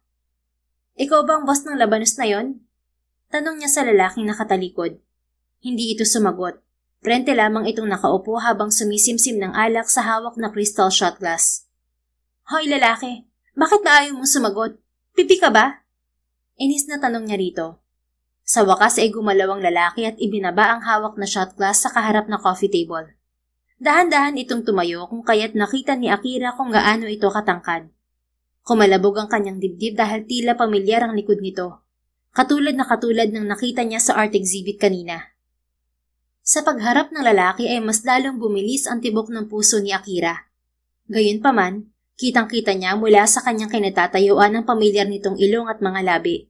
Ikaw bang boss ng Labanos na yon? Tanong niya sa lalaking nakatalikod. Hindi ito sumagot. Prente lamang itong nakaupo habang sumisimsim ng alak sa hawak na crystal shot glass. Hoy lalaki, bakit ba ayaw mong sumagot? Pipi ka ba? Inis na tanong niya rito. Sa wakas ay gumalaw ang lalaki at ibinaba ang hawak na shot glass sa kaharap na coffee table. Dahan-dahan itong tumayo kung kaya't nakita ni Akira kung gaano ito katangkad. Kumalabog ang kanyang dibdib dahil tila pamilyar ang likod nito. Katulad ng nakita niya sa art exhibit kanina. Sa pagharap ng lalaki ay mas lalong bumilis ang tibok ng puso ni Akira. Gayunpaman, kitang-kita niya mula sa kanyang kinatatayuan ang pamilyar nitong ilong at mga labi.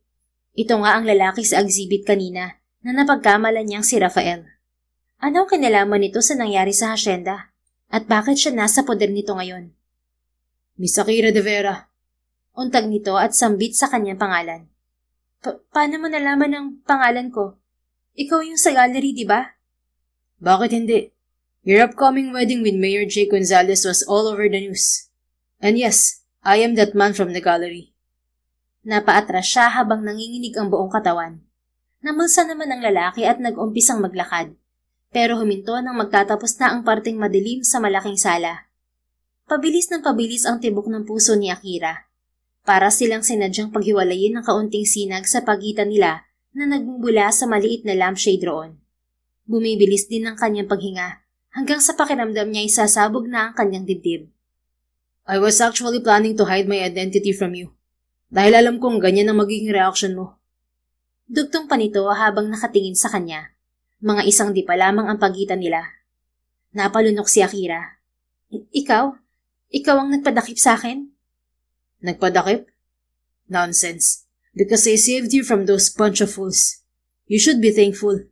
Ito nga ang lalaki sa exhibit kanina na napagkamalan niyang si Rafael. Anong kinalaman nito sa nangyari sa hasyenda? At bakit siya nasa poder nito ngayon? Miss Akira de Vera. Untag nito at sambit sa kanyang pangalan. Paano mo nalaman ang pangalan ko? Ikaw yung sa gallery, di ba? Bakit hindi? Your upcoming wedding with Mayor J. Gonzalez was all over the news. And yes, I am that man from the gallery. Napaatras siya habang nanginginig ang buong katawan. Namulsa naman ang lalaki at nag-umpisang maglakad. Pero huminto nang magtatapos na ang parteng madilim sa malaking sala. Pabilis ng pabilis ang tibok ng puso ni Akira. Para silang sinadyang paghiwalayin ng kaunting sinag sa pagitan nila na nagmumula sa maliit na lampshade roon. Bumibilis din ang kanyang paghinga hanggang sa pakiramdam niya isasabog na ang kanyang dibdib. I was actually planning to hide my identity from you. Dahil alam kong ganyan ang magiging reaction mo. Dugtong pa nito habang nakatingin sa kanya. Mga isang di pa lamang ang pagitan nila. Napalunok si Akira. Ikaw? Ikaw ang nagpadakip sa akin? Nagpadakip? Nonsense. Because I saved you from those bunch of fools. You should be thankful.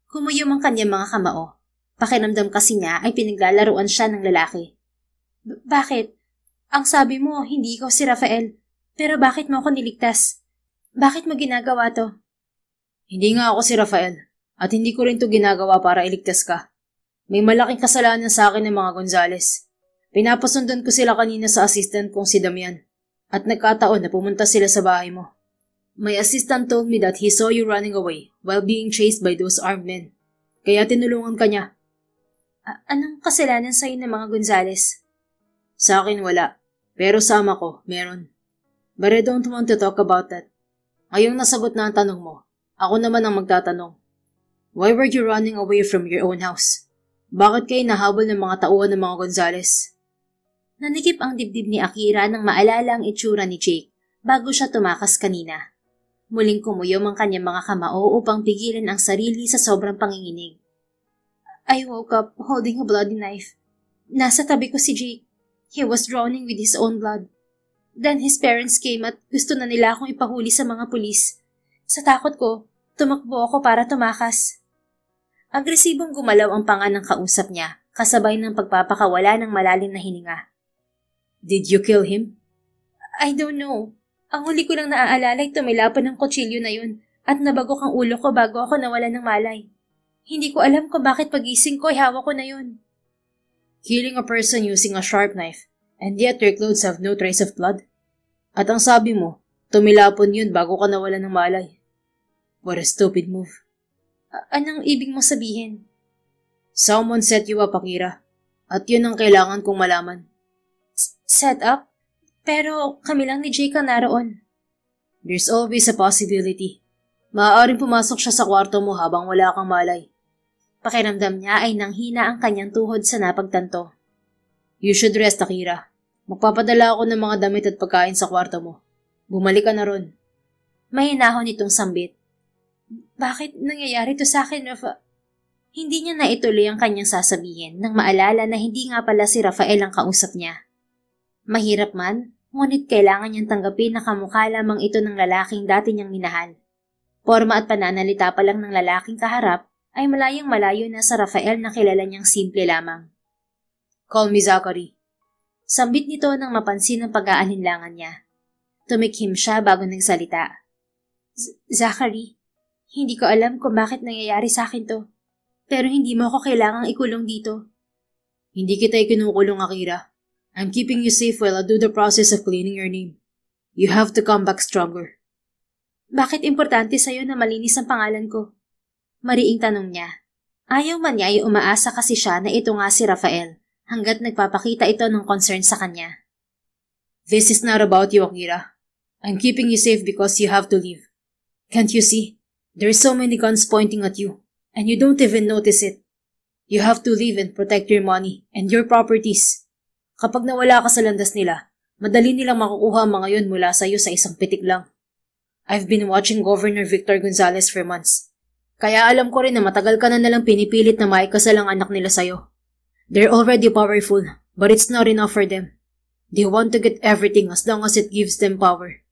Kumuyom ang kanyang mga kamao. Pakiramdam kasi niya ay pinaglalaruan siya ng lalaki. Bakit? Ang sabi mo, hindi ikaw si Rafael. Pero bakit mo ako niligtas? Bakit mo ginagawa to? Hindi nga ako si Rafael. At hindi ko rin to ginagawa para iligtas ka. May malaking kasalanan sa akin ng mga Gonzales. Pinapasundan ko sila kanina sa assistant kong si Damian. At nagkataon na pumunta sila sa bahay mo. My assistant told me that he saw you running away while being chased by those armed men. Kaya tinulungan ka niya. Anong kasalanan sa'yo ng mga Gonzales? Sa akin wala. Pero sa ama ko, meron. But I don't want to talk about that. Ngayong nasagot na ang tanong mo, ako naman ang magtatanong. Why were you running away from your own house? Bakit kayo nahabol ng mga tauhan ng mga Gonzales? Nanikip ang dibdib ni Akira nang maalala ang itsura ni Jake bago siya tumakas kanina. Muling kumuyom ang kanyang mga kamao upang pigilan ang sarili sa sobrang panginginig. I woke up holding a bloody knife. Nasa tabi ko si Jake. He was drowning with his own blood. Then his parents came at gusto na nila akong ipahuli sa mga pulis. Sa takot ko, tumakbo ako para tumakas. Agresibong gumalaw ang panga ng kausap niya, kasabay ng pagpapakawala ng malalim na hininga. Did you kill him? I don't know. Ang huli ko lang naaalala ay tumilapan ng kutsilyo na yun at nabagok ang ulo ko bago ako nawala ng malay. Hindi ko alam kung bakit pagising ko ay hawak ko na yun. Killing a person using a sharp knife, and yet your clothes have no trace of blood? At ang sabi mo, tumilapon yun bago ka nawala ng malay. What a stupid move. Anong ibig mo sabihin? Someone set you up, Akira. At yun ang kailangan kong malaman. Set up? Pero kami lang ni Jake ang naroon. There's always a possibility. Maaaring pumasok siya sa kwarto mo habang wala kang malay. Pakiramdam niya ay nanghina ang kanyang tuhod sa napagtanto. You should rest, Akira. Magpapadala ako ng mga damit at pagkain sa kwarto mo. Bumalik ka na ron. May hinahon itong sambit. Bakit nangyayari to sa akin, Rafa? Hindi niya naituloy ang kanyang sasabihin nang maalala na hindi nga pala si Rafael ang kausap niya. Mahirap man, ngunit kailangan niyang tanggapin na kamukha lamang ito ng lalaking dati niyang minahal. Porma at pananalita pa lang ng lalaking kaharap ay malayang malayo na sa Rafael na kilala niyang simple lamang. Call me Zachary. Sambit nito nang mapansin ang pag-aalinlangan niya. Tumikhim siya bago nagsalita. Zachary, hindi ko alam kung bakit nangyayari sa akin to. Pero hindi mo ako kailangang ikulong dito. Hindi kita ikinukulong, Akira. I'm keeping you safe while I do the process of cleaning your name. You have to come back stronger. Bakit importante sa'yo na malinis ang pangalan ko? Mariing tanong niya. Ayaw man niya ay umaasa kasi siya na ito nga si Rafael hanggat nagpapakita ito ng concern sa kanya. This is not about you, Akira. I'm keeping you safe because you have to leave. Can't you see? There are so many guns pointing at you, and you don't even notice it. You have to leave and protect your money and your properties. Kapag nawala ka sa landas nila, madali nilang makukuha ang mga yun mula sa iyo sa isang pitik lang. I've been watching Governor Victor Gonzales for months. Kaya alam ko rin na matagal ka na nalang pinipilit na maikasal ang anak nila sa'yo. They're already powerful, but it's not enough for them. They want to get everything as long as it gives them power.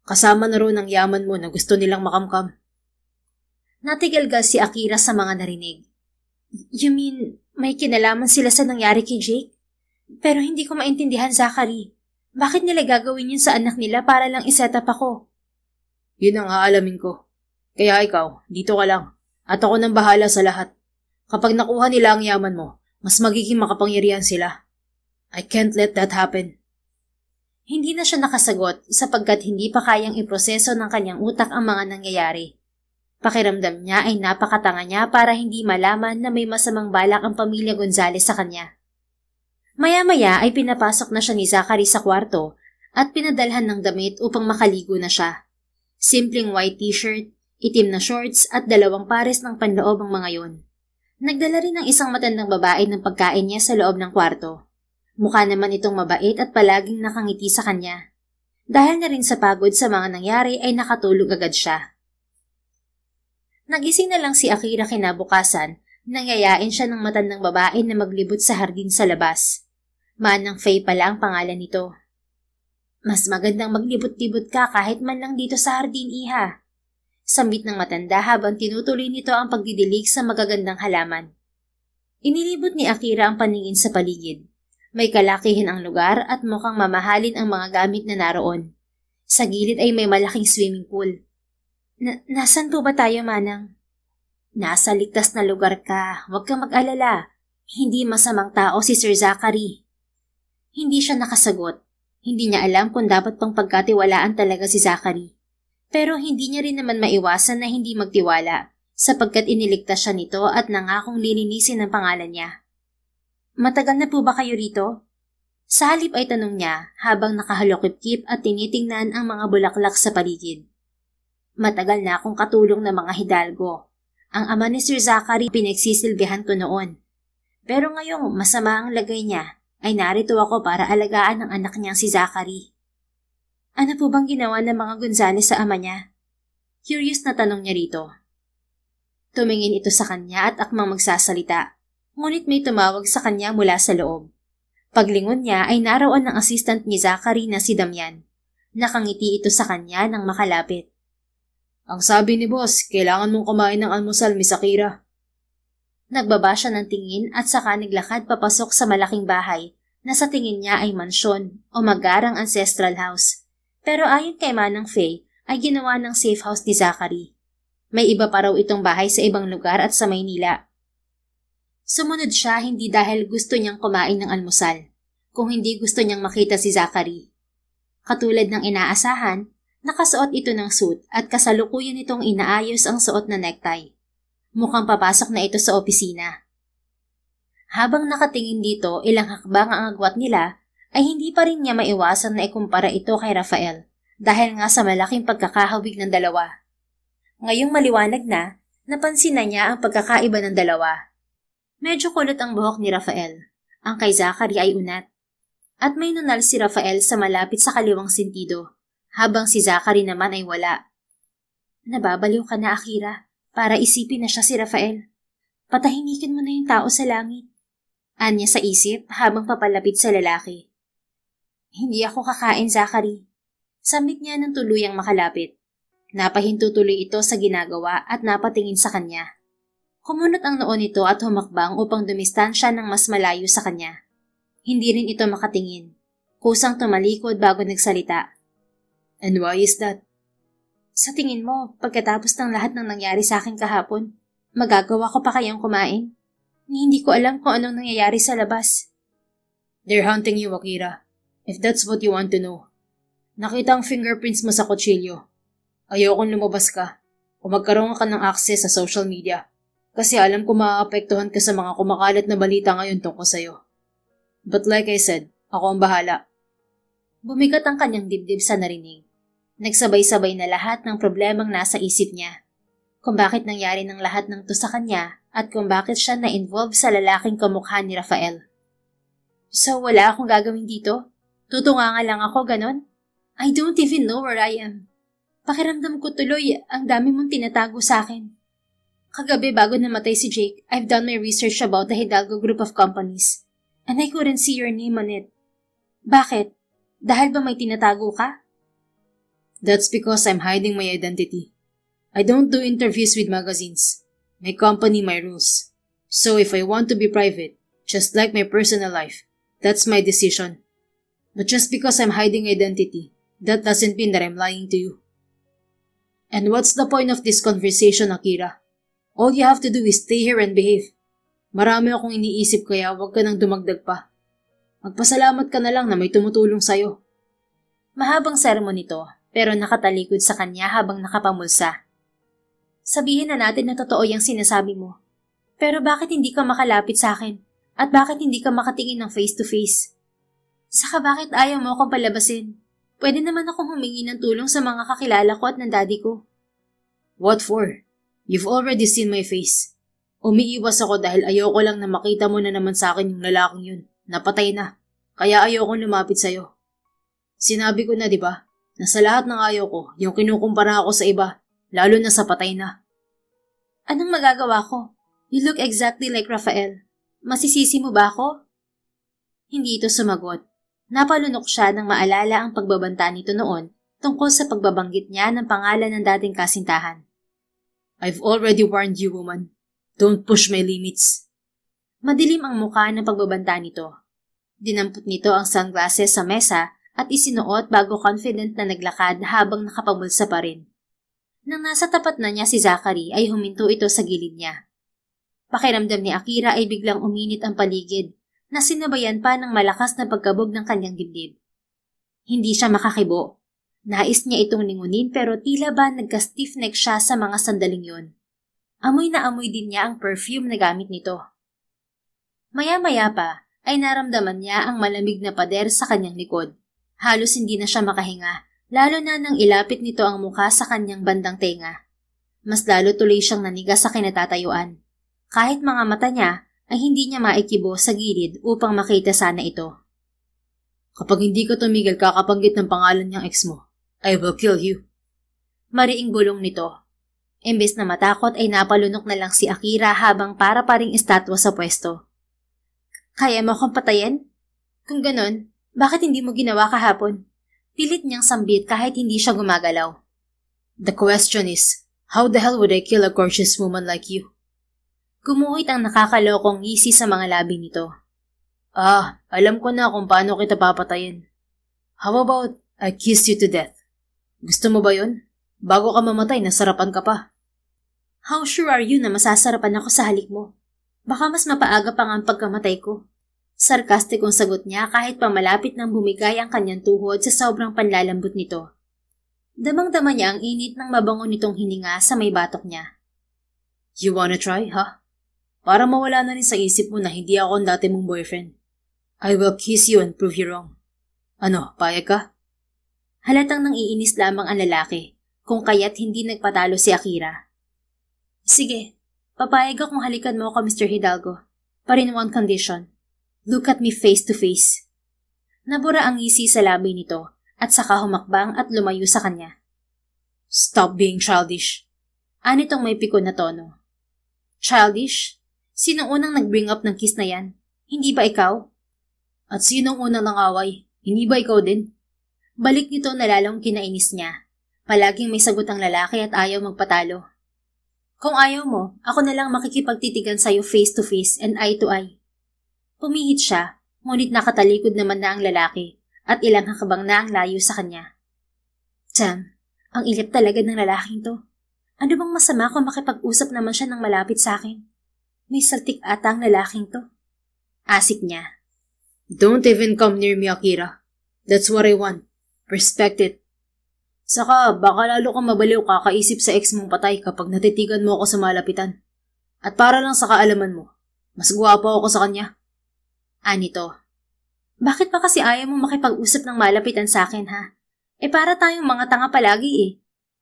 Kasama na roon ang yaman mo na gusto nilang makamkam. Natigalgal si Akira sa mga narinig. You mean, may kinalaman sila sa nangyari kay Jake? Pero hindi ko maintindihan, Zachary. Bakit nila gagawin yun sa anak nila para lang iset up ako? Yun ang aalamin ko. Kaya ikaw, dito ka lang. At ako nang bahala sa lahat. Kapag nakuha nila ang yaman mo, mas magiging makapangyarihan sila. I can't let that happen. Hindi na siya nakasagot sapagkat hindi pa kayang iproseso ng kanyang utak ang mga nangyayari. Pakiramdam niya ay napakatanga niya para hindi malaman na may masamang balak ang pamilya Gonzales sa kanya. Maya-maya ay pinapasok na siya ni Zachary sa kwarto at pinadalhan ng damit upang makaligo na siya. Simpleng white t-shirt, itim na shorts at 2 pares ng panloob ang mga yon. Nagdala rin ng isang matandang babae ng pagkain niya sa loob ng kwarto. Mukha naman itong mabait at palaging nakangiti sa kanya. Dahil na rin sa pagod sa mga nangyari ay nakatulog agad siya. Nagising na lang si Akira kinabukasan, nangyayain siya ng matandang babae na maglibot sa hardin sa labas. Manang Faye pala ang pangalan nito. Mas magandang maglibot-libot ka kahit man lang dito sa hardin, iha. Sambit ng matanda habang tinutuloy nito ang pagdidilig sa magagandang halaman. Inilibot ni Akira ang paningin sa paligid. May kalakihin ang lugar at mukhang mamahalin ang mga gamit na naroon. Sa gilid ay may malaking swimming pool. Nasaan po ba tayo, Manang? Nasa ligtas na lugar ka. Huwag kang mag-alala. Hindi masamang tao si Sir Zachary. Hindi siya nakasagot. Hindi niya alam kung dapat pang pagkatiwalaan talaga si Zachary. Pero hindi niya rin naman maiwasan na hindi magtiwala sapagkat iniligtas siya nito at nangakong lilinisin ang pangalan niya. Matagal na po ba kayo rito? Sa halip ay tanong niya habang nakahalokip-kip at tinitingnan ang mga bulaklak sa paligid. Matagal na akong katulong ng mga hidalgo. Ang ama ni Sir Zachary pinagsisilbihan ko noon. Pero ngayong masama ang lagay niya, ay narito ako para alagaan ang anak niyang si Zachary. Ano po bang ginawa ng mga Gonzales sa ama niya? Curious na tanong niya rito. Tumingin ito sa kanya at akmang magsasalita, ngunit may tumawag sa kanya mula sa loob. Paglingon niya ay naroon ng assistant ni Zachary na si Damian. Nakangiti ito sa kanya nang makalapit. Ang sabi ni boss, kailangan mong kumain ng almusal, Miss Akira. Nagbaba siya ng tingin at saka naglakad papasok sa malaking bahay na sa tingin niya ay mansyon o magarang ancestral house. Pero ayon kay Manang Faye ay ginawa ng safe house ni Zachary. May iba pa raw itong bahay sa ibang lugar at sa Maynila. Sumunod siya hindi dahil gusto niyang kumain ng almusal, kung hindi gusto niyang makita si Zachary. Katulad ng inaasahan, nakasuot ito ng suit at kasalukuyan itong inaayos ang suot na necktie. Mukhang papasok na ito sa opisina. Habang nakatingin dito ilang hakbang ang agwat nila, ay hindi pa rin niya maiwasan na ikumpara ito kay Rafael dahil nga sa malaking pagkakahawig ng dalawa. Ngayong maliwanag na, napansin na niya ang pagkakaiba ng dalawa. Medyo kulot ang buhok ni Rafael. Ang kay Zachary ay unat. At may nunal si Rafael sa malapit sa kaliwang sentido, habang si Zachary naman ay wala. Nababaliw ka na, Akira, para isipin na siya si Rafael. Patahimikin mo na yung tao sa langit. Anya sa isip habang papalapit sa lalaki. Hindi ako kakain, Zachary. Sambit niya ng tuluyang makalapit. Napahinto tuloy ito sa ginagawa at napatingin sa kanya. Kumunot ang noo nito at humakbang upang dumistansya ng mas malayo sa kanya. Hindi rin ito makatingin. Kusang tumalikod bago nagsalita. And why is that? Sa tingin mo, pagkatapos ng lahat ng nangyari sa akin kahapon, magagawa ko pa kayang kumain? Hindi ko alam kung anong nangyayari sa labas. They're hunting you, Akira. If that's what you want to know. Nakita ang fingerprints mo sa kutsilyo. Ayokong lumabas ka o magkaroon ka ng access sa social media. Kasi alam ko maaapektuhan ka sa mga kumakalat na balita ngayon tungkol sa'yo. But like I said, ako ang bahala. Bumigat ang kanyang dibdib sa narinig. Nagsabay-sabay na lahat ng problemang nasa isip niya. Kung bakit nangyari ng lahat ng to sa kanya at kung bakit siya na-involve sa lalaking kamukha ni Rafael. So wala akong gagawin dito? Tutunga nga lang ako, ganon? I don't even know where I am. Pakiramdam ko tuloy ang dami mong tinatago sa akin. Kagabi bago namatay si Jake, I've done my research about the Hidalgo group of companies. And I couldn't see your name on it. Bakit? Dahil ba may tinatago ka? That's because I'm hiding my identity. I don't do interviews with magazines. My company, my rules. So if I want to be private, just like my personal life, that's my decision. But just because I'm hiding identity, that doesn't mean that I'm lying to you. And what's the point of this conversation, Akira? All you have to do is stay here and behave. Marami akong iniisip kaya huwag ka nang dumagdag pa. Magpasalamat ka na lang na may tumutulong sa'yo. Mahabang sermon ito, pero nakatalikod sa kanya habang nakapamulsa. Sabihin na natin na totoo yung sinasabi mo. Pero bakit hindi ka makalapit sa akin? At bakit hindi ka makatingin ng face to face? Saka bakit ayaw mo akong palabasin? Pwede naman akong humingi ng tulong sa mga kakilala ko at ng daddy ko. What for? You've already seen my face. Umiiwas ako dahil ayoko lang na makita mo na naman sa akin yung lalaking yun. Napatay na. Kaya ayokong lumapit sa'yo. Sinabi ko na, di ba? Na sa lahat ng ayaw ko, yung kinukumpara ako sa iba, lalo na sa patay na. Anong magagawa ko? You look exactly like Rafael. Masisisi mo ba ako? Hindi ito sumagot. Napalunok siya nang maalala ang pagbabanta nito noon tungkol sa pagbabanggit niya ng pangalan ng dating kasintahan. I've already warned you, woman. Don't push my limits. Madilim ang mukha ng pagbabanta nito. Dinampot nito ang sunglasses sa mesa at isinuot bago confident na naglakad habang nakapamulsa pa rin. Nang nasa tapat na niya si Zachary ay huminto ito sa gilid niya. Pakiramdam ni Akira ay biglang uminit ang paligid na sinabayan pa ng malakas na pagkabog ng kanyang dibdib. Hindi siya makakibo. Nais niya itong lingunin pero tila ba nagka-stiff neck siya sa mga sandaling yun. Amoy na amoy din niya ang perfume na gamit nito. Maya-maya pa ay naramdaman niya ang malamig na pader sa kanyang likod. Halos hindi na siya makahinga, lalo na nang ilapit nito ang mukha sa kanyang bandang tenga. Mas lalo tuloy siyang naniga sa kinatatayuan. Kahit mga mata niya ay hindi niya maikibo sa gilid upang makita sana ito. Kapag hindi ka tumigil kakabanggit ng pangalan niyang ex mo, I will kill you. Mariing bulong nito. Imbes na matakot ay napalunok na lang si Akira habang para pa ring estatwa sa pwesto. Kaya mo akong patayin? Kung ganon, bakit hindi mo ginawa kahapon? Pilit niyang sambit kahit hindi siya gumagalaw. The question is, how the hell would I kill a gorgeous woman like you? Gumuhit ang nakakalokong ngisi sa mga labi nito. Alam ko na kung paano kita papatayin. How about I kiss you to death? Gusto mo ba yun? Bago ka mamatay, nasarapan ka pa. How sure are you na masasarapan ako sa halik mo? Baka mas mapaaga pa nga ang pagkamatay ko. Sarkastikong sagot niya kahit pamalapit nang bumigay ang kanyang tuhod sa sobrang panlalambot nito. Damang-dama niya ang init ng mabango nitong hininga sa may batok niya. You wanna try, ha? Para mawala na rin sa isip mo na hindi ako ang dati mong boyfriend. I will kiss you and prove you wrong. Ano, payag ka? Halatang nang iinis lamang ang lalaki, kung kaya't hindi nagpatalo si Akira. Sige, papayag akong halikan mo ako, Mr. Hidalgo. But in one condition. Look at me face to face. Nabura ang ngisi sa labi nito at saka humakbang at lumayo sa kanya. Stop being childish. Anitong may pikon na tono. Childish? Sinong unang nag-bring up ng kiss na yan? Hindi ba ikaw? At sinong unang nangaway? Hindi ba ikaw din? Balik nito na lalong kinainis niya. Palaging may sagot ang lalaki at ayaw magpatalo. Kung ayaw mo, ako na lang makikipagtitigan sa'yo face to face and eye to eye. Pumihit siya, ngunit nakatalikod naman na ang lalaki at ilang hakbang na ang layo sa kanya. Damn, ang ilip talaga ng lalaking to. Ano bang masama kung makipag-usap naman siya ng malapit sa akin? May saltik ata ang lalaking to. Asik niya. Don't even come near me, Akira. That's what I want. Respect it. Saka, baka lalo kang mabaliw kakaisip sa ex mong patay kapag natitigan mo ako sa malapitan. At para lang sa kaalaman mo, mas gwapo ako sa kanya. Anito. Bakit pa kasi ayaw mo makipag-usap ng malapitan sa akin, ha? Para tayong mga tanga palagi eh.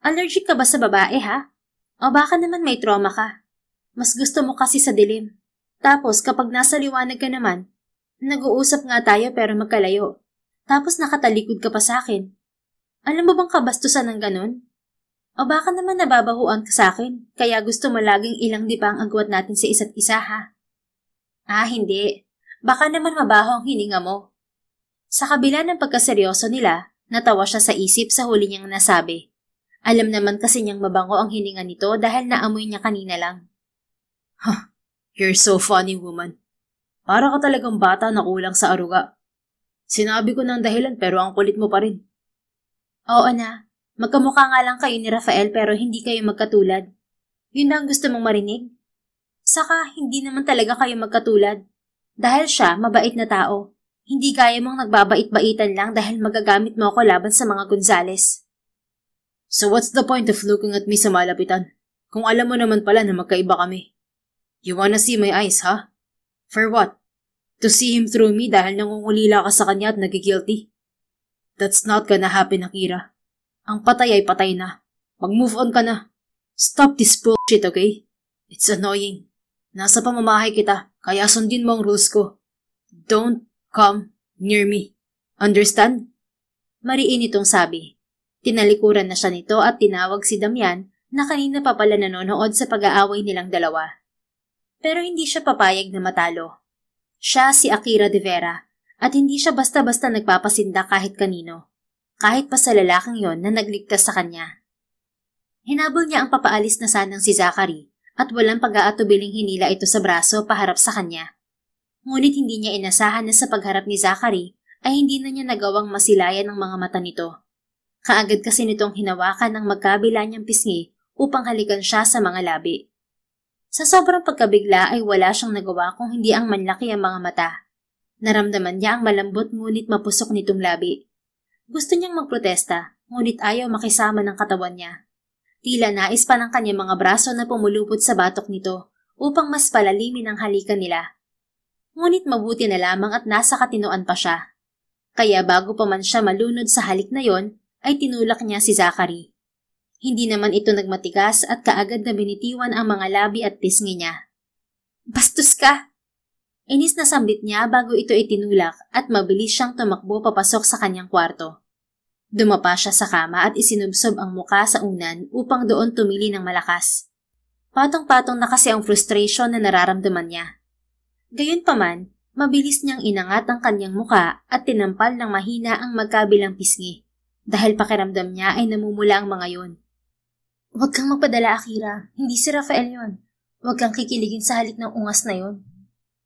Allergic ka ba sa babae, ha? O baka naman may trauma ka? Mas gusto mo kasi sa dilim. Tapos kapag nasa liwanag ka naman, nag-uusap nga tayo pero magkalayo. Tapos nakatalikod ka pa sa akin. Alam mo bang kabastusan ng ganun? O baka naman nababahuan ka sa akin, kaya gusto mo laging ilang di pa ang agwat natin sa isa't isa, ha? Hindi. Baka naman mabaho ang hininga mo. Sa kabila ng pagkaseryoso nila, natawa siya sa isip sa huli niyang nasabi. Alam naman kasi niyang mabango ang hininga nito dahil naamoy niya kanina lang. You're so funny, woman. Para ka talagang bata na kulang sa aruga. Sinabi ko ng dahilan pero ang kulit mo pa rin. Oo na, magkamukha nga lang kayo ni Rafael pero hindi kayo magkatulad. Yun na ang gusto mong marinig? Saka hindi naman talaga kayo magkatulad. Dahil siya, mabait na tao. Hindi gaya mong nagbabait-baitan lang dahil magagamit mo ako laban sa mga Gonzales. So what's the point of looking at me sa malapitan? Kung alam mo naman pala na magkaiba kami. You wanna see my eyes, ha? For what? To see him through me dahil nangungulila ka sa kanya at nagigilty? That's not gonna happen, Akira. Ang patay ay patay na. Mag-move on ka na. Stop this bullshit, okay? It's annoying. Nasa pamamahay kita, kaya sundin mo ang rules ko. Don't come near me. Understand? Mariin itong sabi. Tinalikuran na siya nito at tinawag si Damian na kanina pa pala nanonood sa pag-aaway nilang dalawa. Pero hindi siya papayag na matalo. Siya si Akira de Vera at hindi siya basta-basta nagpapasinda kahit kanino. Kahit pa sa lalaking yon na nagligtas sa kanya. Hinabol niya ang papaalis na sanang si Zachary at walang pag-aatubiling hinila ito sa braso paharap sa kanya. Ngunit hindi niya inasahan na sa pagharap ni Zachary ay hindi na niya nagawang masilayan ang mga mata nito. Kaagad kasi nitong hinawakan ng magkabila niyang pisngi upang halikan siya sa mga labi. Sa sobrang pagkabigla ay wala siyang nagawa kung hindi ang manlaki ang mga mata. Naramdaman niya ang malambot ngunit mapusok nitong labi. Gusto niyang magprotesta, ngunit ayaw makisama ng katawan niya. Tila nais pa ng kanyang mga braso na pumulupot sa batok nito upang mas palalimin ang halikan nila. Ngunit mabuti na lamang at nasa katinoan pa siya. Kaya bago pa man siya malunod sa halik na yon, ay tinulak niya si Zachary. Hindi naman ito nagmatigas at kaagad na binitiwan ang mga labi at pisngi niya. "Bastos ka!" Inis na sambit niya bago ito itinulak at mabilis siyang tumakbo papasok sa kanyang kwarto. Dumapa siya sa kama at isinubsob ang muka sa unan upang doon tumili ng malakas. Patong-patong na kasi ang frustration na nararamdaman niya. Gayunpaman, mabilis niyang inangat ang kanyang muka at tinampal ng mahina ang magkabilang pisngi dahil pakiramdam niya ay namumula ang mga yon. "Huwag kang magpadala, Akira. Hindi si Rafael yon. Huwag kang kikiligin sa halik ng ungas na yon.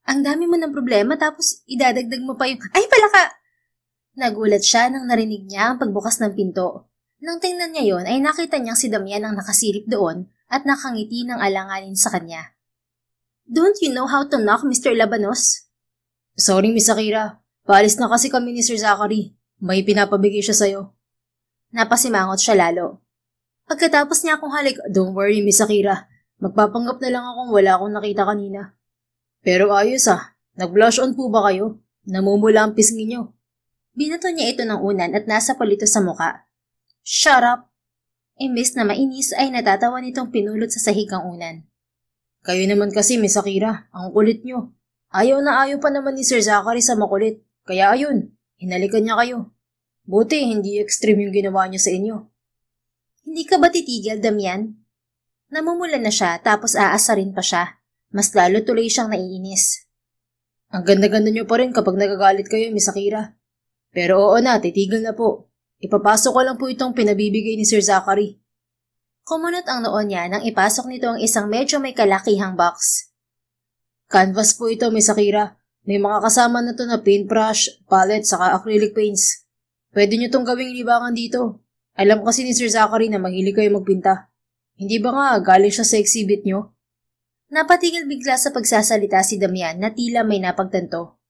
Ang dami mo ng problema tapos idadagdag mo pa yung... Ay, palaka!" Nagulat siya nang narinig niya ang pagbukas ng pinto. Nang tingnan niya yon ay nakita niyang si Damian ang nakasilip doon at nakangiti ng alanganin sa kanya. "Don't you know how to knock, Mr. Labanos?" "Sorry, Miss Akira. Paalis na kasi kami ni Sir Zachary. May pinapabigay siya sa'yo." Napasimangot siya lalo. Pagkatapos niya akong halik, "Don't worry, Miss Akira. Magpapanggap na lang akong wala akong nakita kanina. Pero ayos nag-blush on po ba kayo? Namumula ang pisngi niyo." Binato niya ito ng unan at nasa palito sa muka. "Shut up!" Imbes na mainis ay natatawa nitong pinulot sa sahig ang unan. "Kayo naman kasi, Miss Akira. Ang kulit niyo. Ayaw na ayaw pa naman ni Sir Zachary sa makulit. Kaya ayun, hinalikan niya kayo. Buti hindi extreme yung ginawa niya sa inyo." "Hindi ka ba titigil, Damian?" Namumula na siya tapos aasarin pa siya. Mas lalo tuloy siyang naiinis. "Ang ganda-ganda niyo pa rin kapag nagagalit kayo, Miss Akira. Pero oo na, titigil na po. Ipapasok ko lang po itong pinabibigay ni Sir Zachary." Kumunot ang noon niya nang ipasok nito ang isang medyo may kalakihang box. "Canvas po ito, Miss Akira. May mga kasama na to na paintbrush, palette, saka acrylic paints. Pwede niyo tong gawing libangan dito. Alam kasi ni Sir Zachary na mahilig kayo magpinta. Hindi ba nga galing siya sa exhibit niyo?" Napatigil bigla sa pagsasalita si Damian na tila may napagtanto.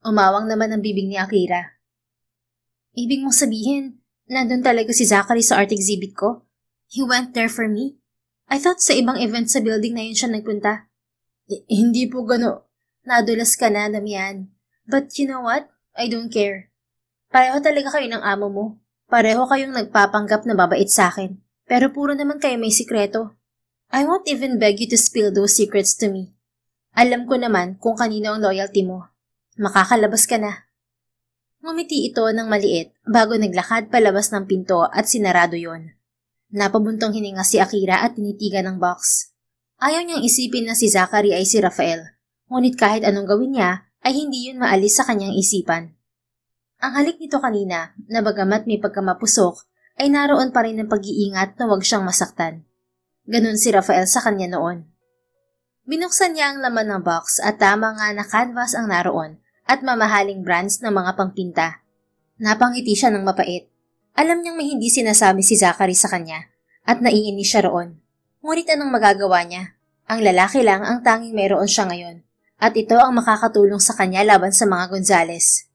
Umawang naman ang bibig ni Akira. "Ibig mong sabihin, nandun talaga si Zachary sa art exhibit ko? He went there for me? I thought sa ibang event sa building na yun siya nagpunta." Hindi po gano." Nadulas ka na, Damian. But you know what? I don't care. Pareho talaga kayo ng amo mo. Pareho kayong nagpapanggap na babait sa akin. Pero puro naman kayo may sikreto. I won't even beg you to spill those secrets to me. Alam ko naman kung kanino ang loyalty mo. Makakalabas ka na." Ngumiti ito ng maliit bago naglakad palabas ng pinto at sinarado yon. Napabuntong hininga si Akira at tinitigan ng box. Ayaw niyang isipin na si Zachary ay si Rafael. Ngunit kahit anong gawin niya, ay hindi yun maalis sa kanyang isipan. Ang halik nito kanina, na bagamat may pagkamapusok, ay naroon pa rin ng pag-iingat na huwag siyang masaktan. Ganun si Rafael sa kanya noon. Binuksan niya ang laman ng box at tama nga na canvas ang naroon at mamahaling brands ng mga pangpinta. Napangiti siya ng mapait. Alam niyang may hindi sinasabi si Zachary sa kanya at naiinis siya roon. Ngunit anong magagawa niya? Ang lalaki lang ang tanging mayroon siya ngayon at ito ang makakatulong sa kanya laban sa mga Gonzales.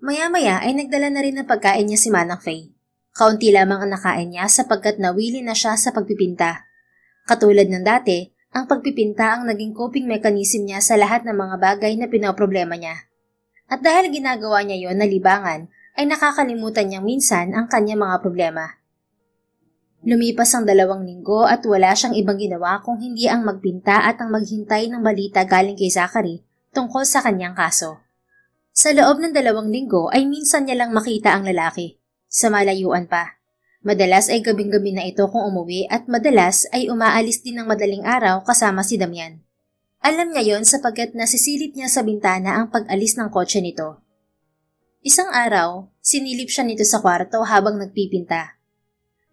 Maya-maya ay nagdala na rin ng pagkain niya si Manang Faye. Kaunti lamang ang nakain niya sapagkat nawili na siya sa pagpipinta. Katulad ng dati, ang pagpipinta ang naging coping mechanism niya sa lahat ng mga bagay na pinoproblema niya. At dahil ginagawa niya yon na libangan, ay nakakalimutan niyang minsan ang kanyang mga problema. Lumipas ang 2 linggo at wala siyang ibang ginawa kung hindi ang magpinta at ang maghintay ng balita galing kay Zachary tungkol sa kanyang kaso. Sa loob ng 2 linggo ay minsan niya lang makita ang lalaki. Sa malayuan pa. Madalas ay gabing-gabi na ito kung umuwi at madalas ay umaalis din ng madaling araw kasama si Damian. Alam niya yon sapagkat nasisilip niya sa bintana ang pag-alis ng kotse nito. Isang araw, sinilip siya nito sa kwarto habang nagpipinta.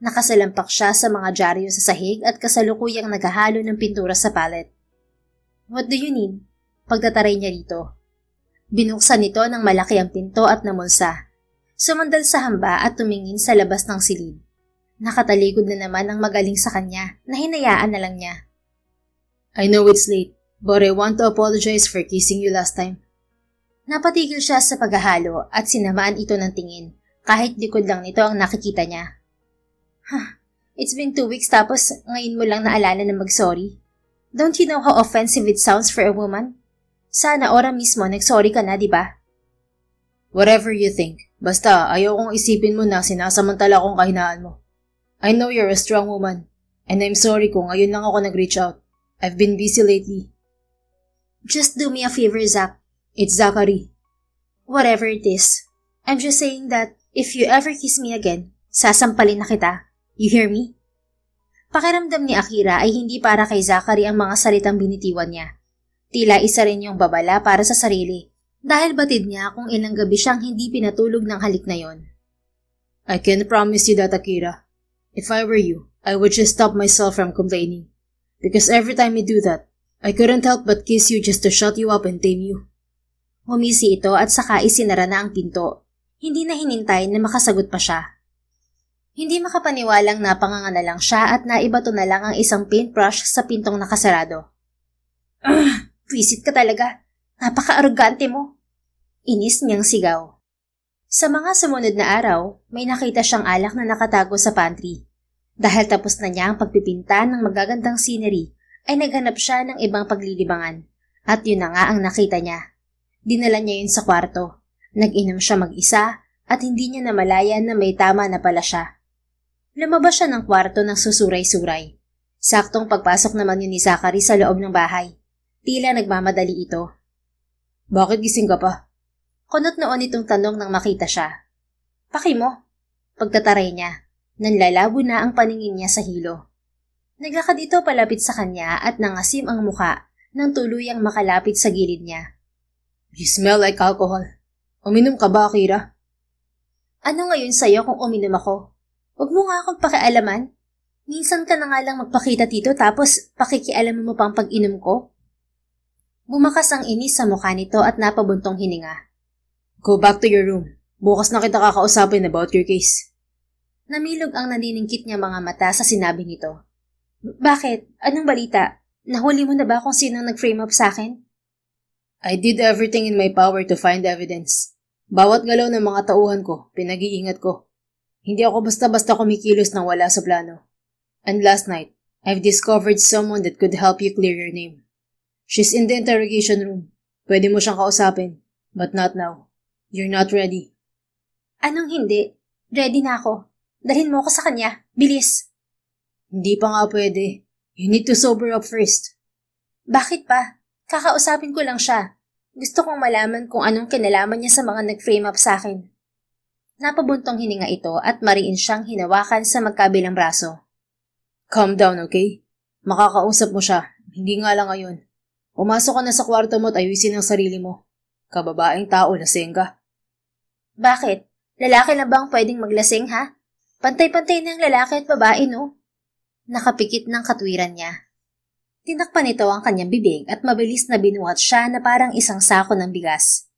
Nakasalampak siya sa mga dyaryo sa sahig at kasalukuyang naghahalo ng pintura sa palette. "What do you need?" Pagtataray niya rito. Binuksan nito ng malaki ang pinto at namulsa. Sumandal sa hamba at tumingin sa labas ng silid. Nakatalikod na naman ang magaling sa kanya na hinayaan na lang niya. "I know it's late, but I want to apologize for kissing you last time." Napatigil siya sa paghahalo at sinamaan ito ng tingin, kahit likod lang nito ang nakikita niya. It's been 2 weeks tapos ngayon mo lang naalala na mag-sorry. Don't you know how offensive it sounds for a woman? Sana ora mismo nag-sorry ka na, di ba? Whatever you think. Basta ayaw kong isipin mo na sinasamantala kong kahinaan mo. I know you're a strong woman, and I'm sorry kung ngayon lang ako nag-reach out. I've been busy lately. Just do me a favor, Zach. It's Zachary. Whatever it is. I'm just saying that if you ever kiss me again, sasampalin na kita. You hear me? Pakiramdam ni Akira ay hindi para kay Zachary ang mga salitang binitiwan niya. Tila isa rin yung babala para sa sarili, dahil batid niya kung ilang gabi siyang hindi pinatulog ng halik na yon. I can promise you that, Akira. If I were you, I would just stop myself from complaining. Because every time you do that, I couldn't help but kiss you just to shut you up and tame you. Humisi ito at saka isinara na ang pinto. Hindi na hinintay na makasagot pa siya. Hindi makapaniwalang napanganga na lang siya at naibato na lang ang isang paintbrush sa pintong nakasarado. Visit ka talaga. Napaka-arrogante mo. Inis niyang sigaw. Sa mga sumunod na araw, may nakita siyang alak na nakatago sa pantry. Dahil tapos na niya ang pagpipinta ng magagandang scenery, ay naghanap siya ng ibang paglilibangan. At yun na nga ang nakita niya. Dinala niya yun sa kwarto. Nag-inom siya mag-isa at hindi niya namalayan na may tama na pala siya. Lumabas siya ng kwarto ng susuray-suray. Saktong pagpasok naman yun ni Zachary sa loob ng bahay. Tila nagmamadali ito. Bakit gising ka pa? Kunot noon itong tanong nang makita siya. Paki mo. Pagtataray niya, nanlalabo na ang paningin niya sa hilo. Naglakad ito palapit sa kanya at nangasim ang muka nang tuluyang makalapit sa gilid niya. You smell like alcohol. Uminom ka ba, Akira? Ano ngayon sa'yo kung uminom ako? Huwag mo nga akong pakialaman. Minsan ka na nga lang magpakita dito tapos pakikialaman mo pang pag-inom ko? Bumakas ang inis sa mukha nito at napabuntong hininga. Go back to your room. Bukas na kita kakausapin about your case. Namilog ang naniningkit niya mga mata sa sinabi nito. Bakit? Anong balita? Nahuli mo na ba kung sinong nag-frame up sa akin? I did everything in my power to find evidence. Bawat galaw ng mga tauhan ko, pinag-iingat ko. Hindi ako basta-basta kumikilos nang wala sa plano. And last night, I've discovered someone that could help you clear your name. She's in the interrogation room. Pwede mo siyang kausapin, but not now. You're not ready. Anong hindi? Ready na ako. Dalhin mo ako sa kanya. Bilis. Hindi pa nga pwede. You need to sober up first. Bakit pa? Kakausapin ko lang siya. Gusto kong malaman kung anong kinalaman niya sa mga nag-frame up sa akin. Napabuntong hininga ito at mariin siyang hinawakan sa magkabilang braso. Calm down, okay? Makakausap mo siya. Hindi nga lang ngayon. Pumasok ka na sa kwarto mo at ayusin ang sarili mo. Kababaeng tao, lasing ka. Bakit? Lalaki lang bang pwedeng maglasing, ha? Pantay-pantay na ang lalaki at babae, no? Nakapikit ng katwiran niya. Tinakpan nito ang kanyang bibig at mabilis na binuhat siya na parang isang sako ng bigas.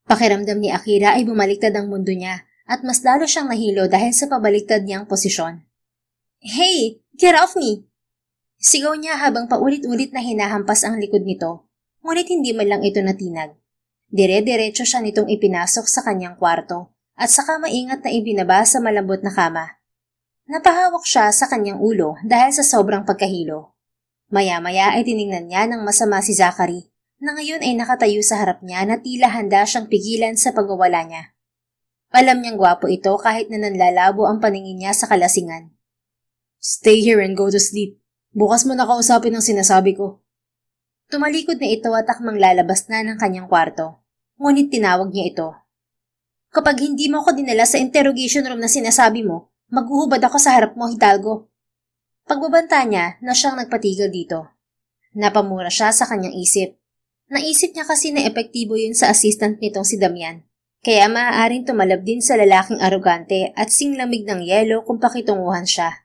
Pakiramdam ni Akira ay bumaliktad ang mundo niya at mas lalo siyang nahilo dahil sa pabaliktad niyang posisyon. Hey! Get off me! Sigaw niya habang paulit-ulit na hinahampas ang likod nito, ngunit hindi man lang ito natinag. Dire-diretso siya nitong ipinasok sa kanyang kwarto at saka maingat na ibinaba sa malambot na kama. Napahawak siya sa kanyang ulo dahil sa sobrang pagkahilo. Maya-maya ay tiningnan niya ng masama si Zachary na ngayon ay nakatayo sa harap niya na tila handa siyang pigilan sa pagwawala niya. Alam niyang gwapo ito kahit na nanlalabo ang paningin niya sa kalasingan. Stay here and go to sleep. Bukas mo nakausapin ang sinasabi ko. Tumalikod na ito at akmang lalabas na ng kanyang kwarto. Ngunit tinawag niya ito. Kapag hindi mo ako dinala sa interrogation room na sinasabi mo, maghuhubad ako sa harap mo, Hidalgo. Pagbabanta niya na siyang nagpatigil dito. Napamura siya sa kanyang isip. Naisip niya kasi na epektibo yun sa assistant nitong si Damian. Kaya maaaring tumalab din sa lalaking arogante at singlamig ng yelo kung pakitunguhan siya.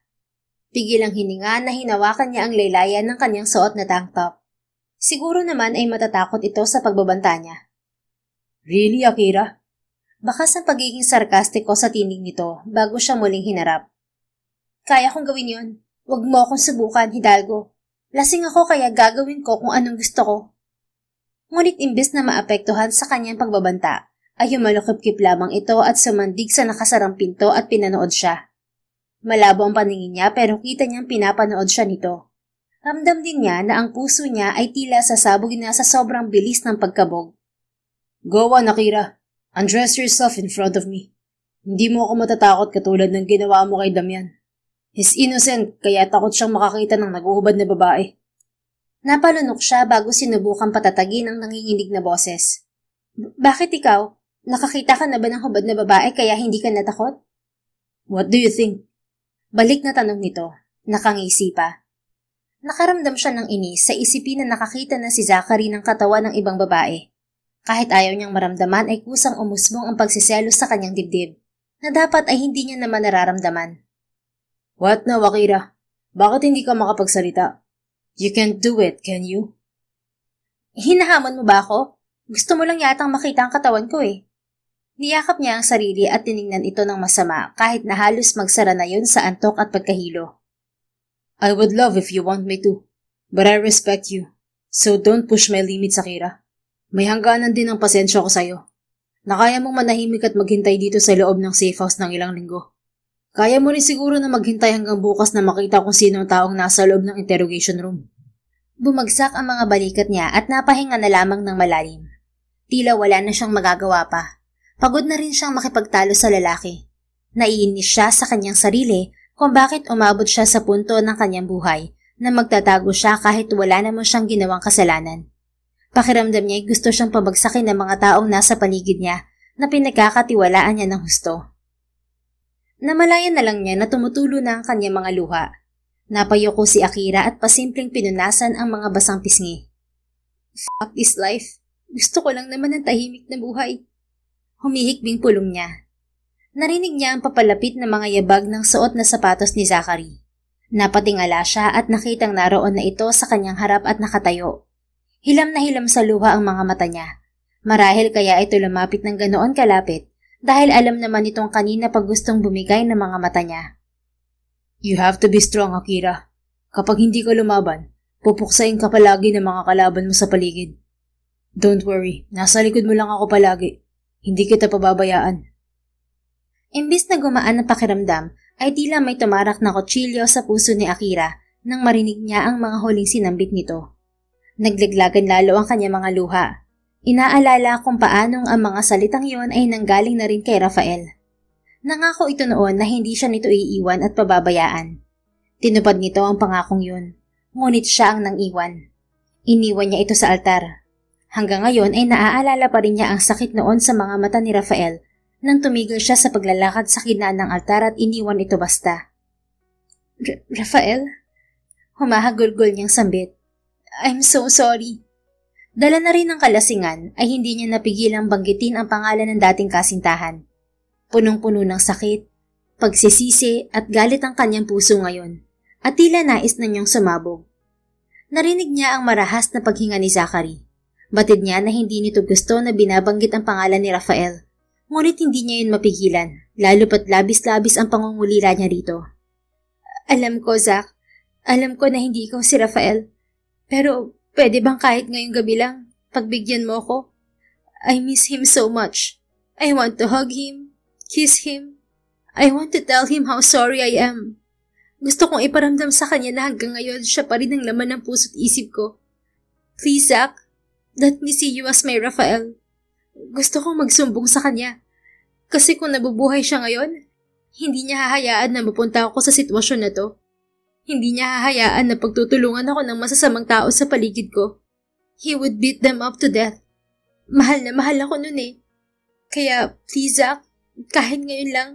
Pigil ang hininga na hinawakan niya ang laylayan ng kanyang suot na tank top. Siguro naman ay matatakot ito sa pagbabanta niya. Really, Akira? Bakas ang pagiging sarkastiko sa tinig nito bago siya muling hinarap. Kaya kong gawin yon. Huwag mo akong subukan, Hidalgo. Lasing ako kaya gagawin ko kung anong gusto ko. Ngunit imbes na maapektuhan sa kanyang pagbabanta, ay humalukip-kip lamang ito at sumandig sa nakasarang pinto at pinanood siya. Malabo ang paningin niya pero kita niyang pinapanood siya nito. Ramdam din niya na ang puso niya ay tila sasabog na sa sobrang bilis ng pagkabog. Go on, Akira. Undress yourself in front of me. Hindi mo ako matatakot katulad ng ginawa mo kay Damian. He's innocent kaya takot siyang makakita ng naguhubad na babae. Napalunok siya bago sinubukang patatagin ang nanginginig na boses. Bakit ikaw? Nakakita ka na ba ng hubad na babae kaya hindi ka natakot? What do you think? Balik na tanong nito. Nakangisi pa. Nakaramdam siya ng inis sa isipin na nakakita na si Zachary ng katawan ng ibang babae. Kahit ayaw niyang maramdaman ay kusang umusbong ang pagsiselos sa kanyang dibdib, na dapat ay hindi niya naman nararamdaman. What now, Akira? Bakit hindi ka makapagsalita? You can't do it, can you? Hinahamon mo ba ako? Gusto mo lang yatang makita ang katawan ko eh. Niyakap niya ang sarili at tiningnan ito ng masama kahit na halos magsara na yun sa antok at pagkahilo. I would love if you want me to, but I respect you, so don't push my limits, Akira. May hangganan din ang pasensya ko sa'yo. Nakaya mong manahimik at maghintay dito sa loob ng safe house ng ilang linggo. Kaya mo rin siguro na maghintay hanggang bukas na makita kung sino ang taong nasa loob ng interrogation room. Bumagsak ang mga balikat niya at napahinga na lamang ng malalim. Tila wala na siyang magagawa pa. Pagod na rin siyang makipagtalo sa lalaki. Naiinis siya sa kanyang sarili kung bakit umabot siya sa punto ng kanyang buhay na magtatago siya kahit wala naman siyang ginawang kasalanan. Pakiramdam niya ay gusto siyang pabagsakin ng mga taong nasa paligid niya na pinagkakatiwalaan niya ng husto. Namalayan na lang niya na tumutulo na ang kanyang mga luha. Napayoko si Akira at pasimpleng pinunasan ang mga basang pisngi. Fuck this life. Gusto ko lang naman ng tahimik na buhay. Humihikbing pulong niya. Narinig niya ang papalapit na mga yabag ng suot na sapatos ni Zachary. Napatingala siya at nakitang naroon na ito sa kanyang harap at nakatayo. Hilam na hilam sa luha ang mga mata niya. Marahil kaya ito lumapit ng ganoon kalapit dahil alam naman itong kanina pag gustong bumigay ng mga mata niya. You have to be strong, Akira. Kapag hindi ka lumaban, pupuksain ka palagi ng mga kalaban mo sa paligid. Don't worry, nasa likod mo lang ako palagi. Hindi kita pababayaan. Imbis na gumaan ang pakiramdam, ay tila may tumarak na kutsilyo sa puso ni Akira nang marinig niya ang mga huling sinambit nito. Naglaglagan lalo ang kanyang mga luha. Inaalala kung paanong ang mga salitang yon ay nanggaling na rin kay Rafael. Nangako ito noon na hindi siya nito iiwan at pababayaan. Tinupad nito ang pangakong yun, ngunit siya ang nang-iwan. Iniwan niya ito sa altar. Hanggang ngayon ay naaalala pa rin niya ang sakit noon sa mga mata ni Rafael nang tumigil siya sa paglalakad sa kinaan ng altar at iniwan ito basta. Rafael? Humahagulgol niyang sambit. I'm so sorry. Dala na rin ng kalasingan ay hindi niya napigilang banggitin ang pangalan ng dating kasintahan. Punong-puno ng sakit, pagsisisi at galit ang kanyang puso ngayon at tila nais na niyang sumabog. Narinig niya ang marahas na paghinga ni Zachary. Batid niya na hindi nito gusto na binabanggit ang pangalan ni Rafael. Ngunit hindi niya yun mapigilan, lalo pat labis-labis ang pangungulila niya rito. Alam ko, Zach. Alam ko na hindi ikaw si Rafael. Pero pwede bang kahit ngayong gabi lang, pagbigyan mo ko? I miss him so much. I want to hug him, kiss him. I want to tell him how sorry I am. Gusto kong iparamdam sa kanya na hanggang ngayon siya pa rin ang laman ng puso't isip ko. Please, Zach, let me see you as my Rafael. Gusto kong magsumbong sa kanya. Kasi kung nabubuhay siya ngayon, hindi niya hahayaan na mapunta ako sa sitwasyon na to. Hindi niya hahayaan na pagtutulungan ako ng masasamang tao sa paligid ko. He would beat them up to death. Mahal na mahal ako nun eh. Kaya please Zach, kahit ngayon lang.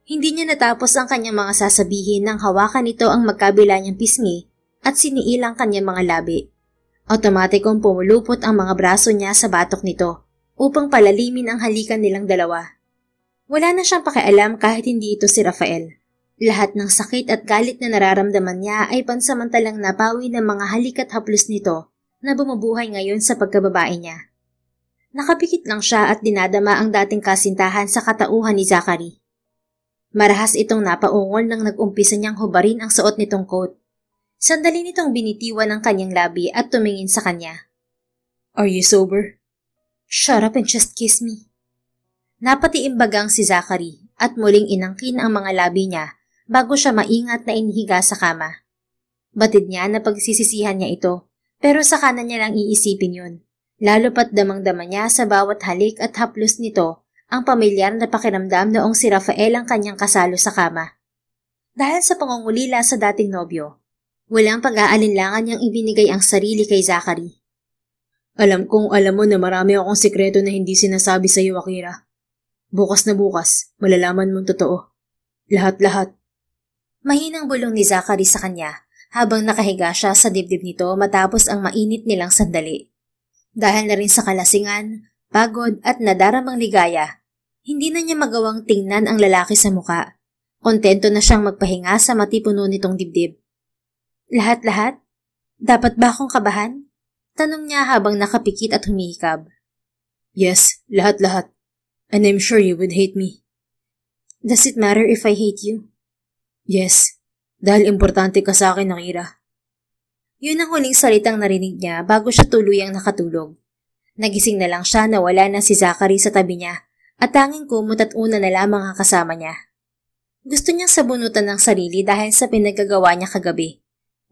Hindi niya natapos ang kanyang mga sasabihin nang hawakan nito ang magkabila niyang pisngi at siniilang kanyang mga labi. Automatikong pumulupot ang mga braso niya sa batok nito upang palalimin ang halikan nilang dalawa. Wala na siyang pakialam kahit hindi ito si Rafael. Lahat ng sakit at galit na nararamdaman niya ay pansamantalang napawi ng mga halik at haplos nito na bumubuhay ngayon sa pagkababae niya. Nakapikit lang siya at dinadama ang dating kasintahan sa katauhan ni Zachary. Marahas itong napaungol nang nag-umpisa niyang hubarin ang suot nitong coat. Sandali nitong binitiwan ang kanyang labi at tumingin sa kanya. Are you sober? Shut up and just kiss me. Napatiimbagang si Zachary at muling inangkin ang mga labi niya bago siya maingat na inihiga sa kama. Batid niya na pagsisisihan niya ito, pero sa kanan niya lang iisipin yun. Lalo pat damang-dama niya sa bawat halik at haplos nito ang pamilyar na pakiramdam noong si Rafael ang kanyang kasalo sa kama. Dahil sa pangungulila sa dating nobyo, walang pag-aalinlangan niyang ibinigay ang sarili kay Zachary. Alam mo na marami akong sikreto na hindi sinasabi sa iyo, Akira. Bukas na bukas, malalaman mong totoo. Lahat-lahat. Mahinang bulong ni Zachary sa kanya habang nakahiga siya sa dibdib nito matapos ang mainit nilang sandali. Dahil na rin sa kalasingan, pagod at nadaramang ligaya, hindi na niya magawang tingnan ang lalaki sa muka. Kontento na siyang magpahinga sa matipuno nitong dibdib. Lahat-lahat? Dapat ba akong kabahan? Tanong niya habang nakapikit at humihikab. Yes, lahat-lahat. And I'm sure you would hate me. Does it matter if I hate you? Yes, dahil importante ka sa akin, Akira. Yun ang huling salitang narinig niya bago siya tuluyang nakatulog. Nagising na lang siya na wala na si Zachary sa tabi niya at tanging kumot at una na lamang ang kasama niya. Gusto niyang sabunutan ng sarili dahil sa pinagagawa niya kagabi.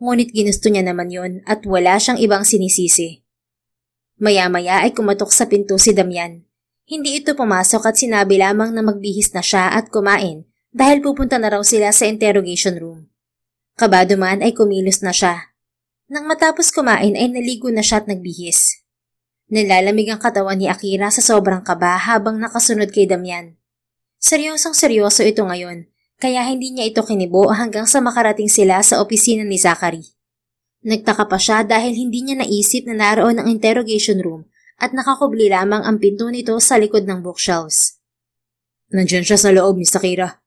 Ngunit ginusto niya naman yon at wala siyang ibang sinisisi. Maya-maya ay kumatok sa pinto si Damian. Hindi ito pumasok at sinabi lamang na magbihis na siya at kumain dahil pupunta na raw sila sa interrogation room. Kabado man ay kumilos na siya. Nang matapos kumain ay naligo na siya at nagbihis. Nalalamig ang katawan ni Akira sa sobrang kaba habang nakasunod kay Damian. Seryosong-seryoso ito ngayon. Kaya hindi niya ito kinibo hanggang sa makarating sila sa opisina ni Zachary. Nagtaka pa siya dahil hindi niya naisip na naroon ang interrogation room at nakakubli lamang ang pinto nito sa likod ng bookshelves. Nandiyan siya sa loob, Miss Akira.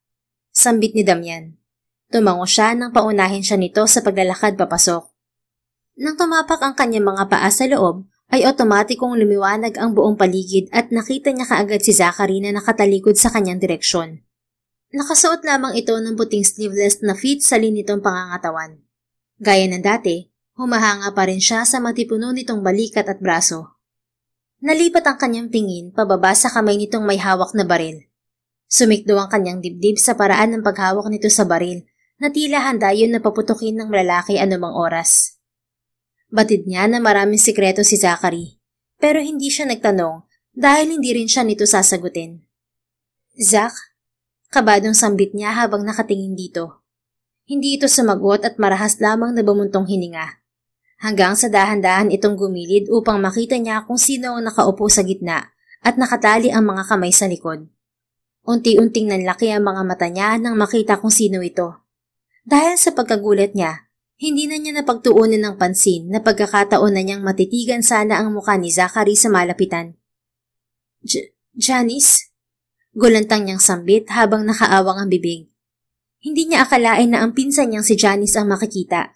Sambit ni Damian. Tumango siya nang paunahin siya nito sa paglalakad papasok. Nang tumapak ang kanyang mga paa sa loob, ay otomatikong lumiwanag ang buong paligid at nakita niya kaagad si Zachary na nakatalikod sa kanyang direksyon. Nakasuot lamang ito ng puting sleeveless na fit sa linitong pangangatawan. Gaya ng dati, humahanga pa rin siya sa matipuno nitong balikat at braso. Nalipat ang kanyang tingin pababa sa kamay nitong may hawak na baril. Sumikdo ang kanyang dibdib sa paraan ng paghawak nito sa baril na tila handa yun na paputukin ng lalaki anumang oras. Batid niya na maraming sikreto si Zachary, pero hindi siya nagtanong dahil hindi rin siya nito sasagutin. Zach? Kabadong sambit niya habang nakatingin dito. Hindi ito sumagot at marahas lamang na bumuntong hininga. Hanggang sa dahan-dahan itong gumilid upang makita niya kung sino ang nakaupo sa gitna at nakatali ang mga kamay sa likod. Unti-unting nanlaki ang mga mata niya nang makita kung sino ito. Dahil sa pagkagulat niya, hindi na niya napagtuunan ng pansin na pagkakataon na niyang matitigan sana ang mukha ni Zachary sa malapitan. Janice? Gulantang niyang sambit habang nakaawang ang bibig. Hindi niya akalain na ang pinsan niyang si Janice ang makikita.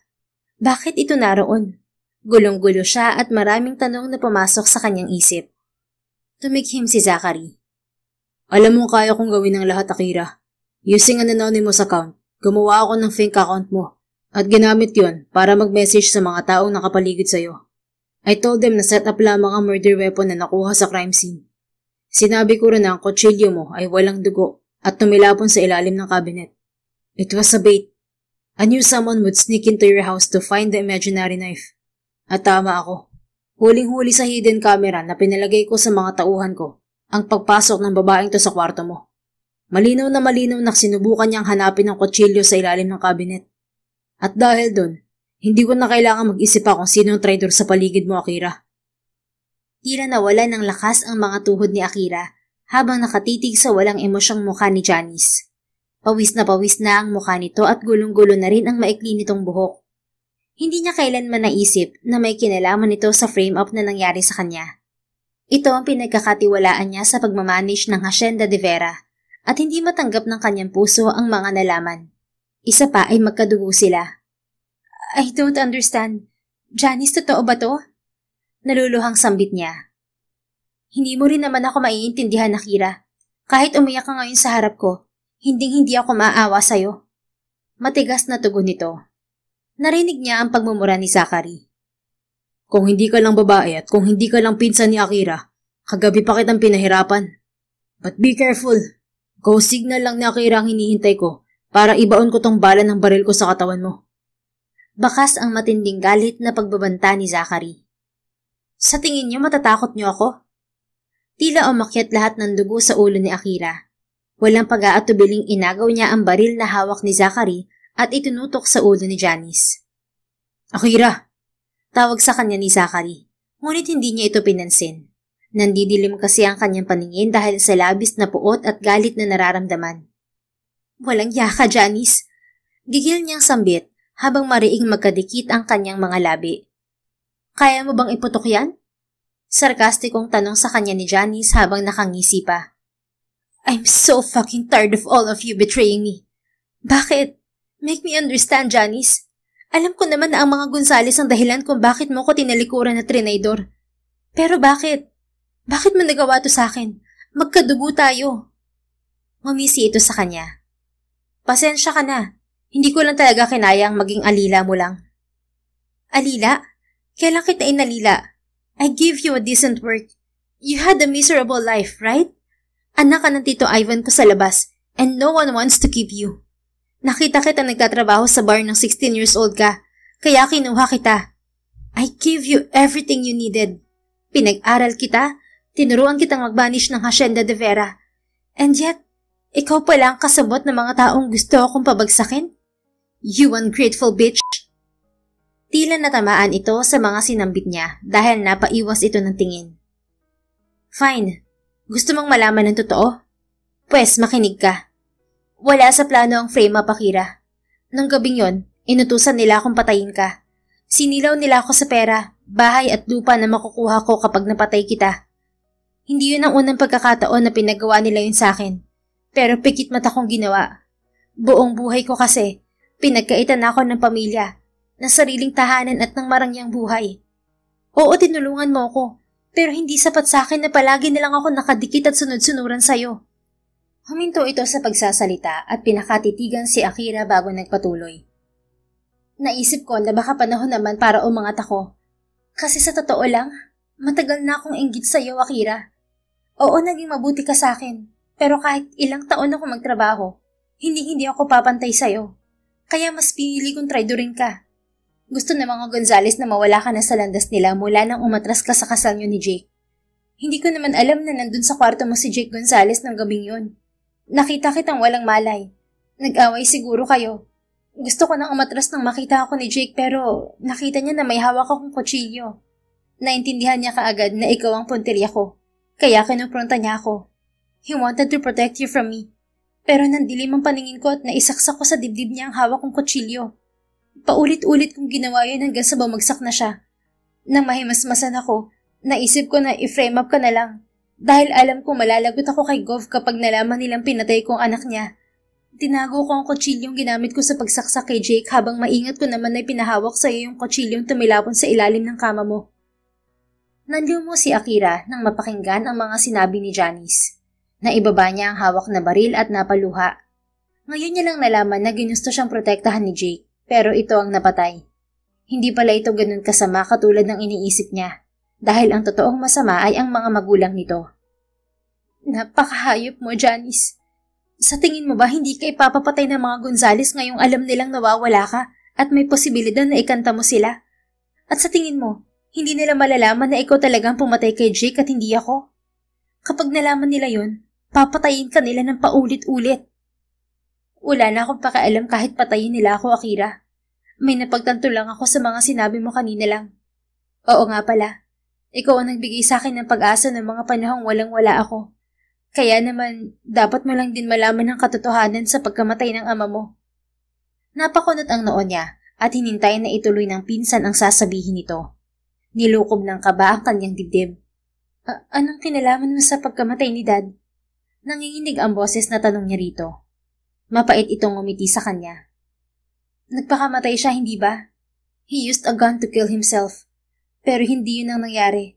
Bakit ito naroon? Gulong-gulo siya at maraming tanong na pumasok sa kanyang isip. Tumikhim si Zachary. Alam mo kaya kong gawin ang lahat, Akira. Using an anonymous account, gumawa ako ng fake account mo at ginamit yon para mag-message sa mga taong nakapaligid sa'yo. I told them na set up lamang ang murder weapon na nakuha sa crime scene. Sinabi ko rin na ang kutsilyo mo ay walang dugo at tumilapon sa ilalim ng cabinet. It was a bait. I knew someone would sneak into your house to find the imaginary knife. At tama ako. Huling-huli sa hidden camera na pinalagay ko sa mga tauhan ko ang pagpasok ng babaeng to sa kwarto mo. Malinaw na sinubukan niyang hanapin ang kutsilyo sa ilalim ng cabinet. At dahil doon, hindi ko na kailangan mag-isip pa kung sino ang traitor sa paligid mo, Akira. Tila nawala ng lakas ang mga tuhod ni Akira habang nakatitig sa walang emosyong mukha ni Janice. Pawis na ang mukha nito at gulong-gulo na rin ang maikli nitong buhok. Hindi niya kailanman naisip na may kinalaman nito sa frame-up na nangyari sa kanya. Ito ang pinagkakatiwalaan niya sa pagmamanage ng Hacienda de Vera at hindi matanggap ng kanyang puso ang mga nalaman. Isa pa ay magkadugo sila. I don't understand. Janice, totoo ba to? Naluluhang sambit niya. Hindi mo rin naman ako maiintindihan, Akira. Kahit umiyak ka ngayon sa harap ko, hindi ako maaawa sa'yo. Matigas na tugon nito. Narinig niya ang pagmumura ni Zachary. Kung hindi ka lang babae at kung hindi ka lang pinsan ni Akira, kagabi pa kitang pinahirapan. But be careful. Go signal lang ni Akira ang hinihintay ko para ibaon ko tong bala ng baril ko sa katawan mo. Bakas ang matinding galit na pagbabanta ni Zachary. Sa tingin niyo matatakot niyo ako? Tila umakyat lahat ng dugo sa ulo ni Akira. Walang pag-aatubiling inagaw niya ang baril na hawak ni Zachary at itinutok sa ulo ni Janice. Akira! Tawag sa kanya ni Zachary, ngunit hindi niya ito pinansin. Nandidilim kasi ang kanyang paningin dahil sa labis na puot at galit na nararamdaman. Walang yaka, Janice. Gigil niyang sambit habang mariing magkadikit ang kanyang mga labi. Kaya mo bang iputok yan? Sarkastikong tanong sa kanya ni Janice habang nakangisi pa. I'm so fucking tired of all of you betraying me. Bakit? Make me understand, Janice. Alam ko naman na ang mga Gonzales ang dahilan kung bakit mo ko tinalikuran na trinidor. Pero bakit? Bakit mo nagawa to sa akin? Magkadugo tayo. Ngumisi ito sa kanya. Pasensya ka na. Hindi ko lang talaga kinayang maging alila mo lang. Alila? Kailan kita inalila? I give you a decent work. You had a miserable life, right? Anak ka ng Tito Ivan ko sa labas and no one wants to keep you. Nakita kita nagtatrabaho sa bar ng 16 years old ka, kaya kinuha kita. I gave you everything you needed. Pinag-aral kita, tinuruan kitang mag-banish ng Hacienda de Vera. And yet, ikaw pala ang kasabot ng mga taong gusto akong pabagsakin? You ungrateful bitch! Tila natamaan ito sa mga sinambit niya dahil napaiwas ito ng tingin. Fine. Gusto mong malaman ng totoo? Pwes, makinig ka. Wala sa plano ang frame-up, Akira. Nung gabing yon, inutusan nila akong patayin ka. Sinilaw nila ako sa pera, bahay at lupa na makukuha ko kapag napatay kita. Hindi yun ang unang pagkakataon na pinagawa nila yun sa akin. Pero pikit mata kong ginawa. Buong buhay ko kasi, pinagkaitan ako ng pamilya, ng sariling tahanan at ng marangyang buhay. Oo, tinulungan mo ako, pero hindi sapat sa akin na palagi nilang ako nakadikit at sunod-sunuran sa'yo. Huminto ito sa pagsasalita at pinakatitigan si Akira bago nagpatuloy. Naisip ko na baka panahon naman para umangat ako. Kasi sa totoo lang, matagal na akong inggit sa iyo, Akira. Oo, naging mabuti ka sa akin. Pero kahit ilang taon ako magtrabaho, hindi ako papantay sa iyo. Kaya mas pinili kong traidorin ka. Gusto ng mga Gonzales na mawala ka na sa landas nila mula nang umatras ka sa kasal niyo ni Jake. Hindi ko naman alam na nandun sa kwarto mo si Jake Gonzales ng gabing yun. Nakita kitang walang malay. Nag-away siguro kayo. Gusto ko nang umatras nang makita ako ni Jake pero nakita niya na may hawak akong kutsilyo. Naintindihan niya kaagad na ikaw ang punteriya ko. Kaya kinumpronta niya ako. He wanted to protect you from me. Pero nandilim ang paningin ko at naisaksak ko sa dibdib niya ang hawak kong kutsilyo. Paulit-ulit kong ginawa yun hanggang sa bumagsak na siya. Nang mahimasmasan ako, naisip ko na i-frame up ka na lang. Dahil alam ko malalagot ako kay Gov kapag nalaman nilang pinatay ko ang anak niya. Tinago ko ang kutsilyong ginamit ko sa pagsaksak kay Jake habang maingat ko naman na pinahawak sa iyo yung kutsilyong tumilapon sa ilalim ng kama mo. Nanliw mo si Akira nang mapakinggan ang mga sinabi ni Janice. Naibaba niya ang hawak na baril at napaluha. Ngayon niya lang nalaman na ginusto siyang protektahan ni Jake, pero ito ang napatay. Hindi pala ito ganun kasama katulad ng iniisip niya. Dahil ang totoong masama ay ang mga magulang nito. Napakahayop mo, Janice. Sa tingin mo ba hindi ka ipapapatay ng mga Gonzales ngayong alam nilang nawawala ka at may posibilidad na ikanta mo sila? At sa tingin mo, hindi nila malalaman na ikaw talagang pumatay kay Jake at hindi ako? Kapag nalaman nila yun, papatayin ka nila ng paulit-ulit. Wala na akong pakialam kahit patayin nila ako, Akira. May napagtanto lang ako sa mga sinabi mo kanina lang. Oo nga pala. Ikaw ang nagbigay sa akin ng pag-asa ng mga panahong walang-wala ako. Kaya naman, dapat mo lang din malaman ang katotohanan sa pagkamatay ng ama mo. Napakunot ang noo niya at hinintay na ituloy ng pinsan ang sasabihin nito. Nilukob ng kaba ang kanyang dibdib. Anong kinalaman mo sa pagkamatay ni Dad? Nanginginig ang boses na tanong niya rito. Mapait itong ngumiti sa kanya. Nagpakamatay siya, hindi ba? He used a gun to kill himself. Pero hindi yun ang nangyari.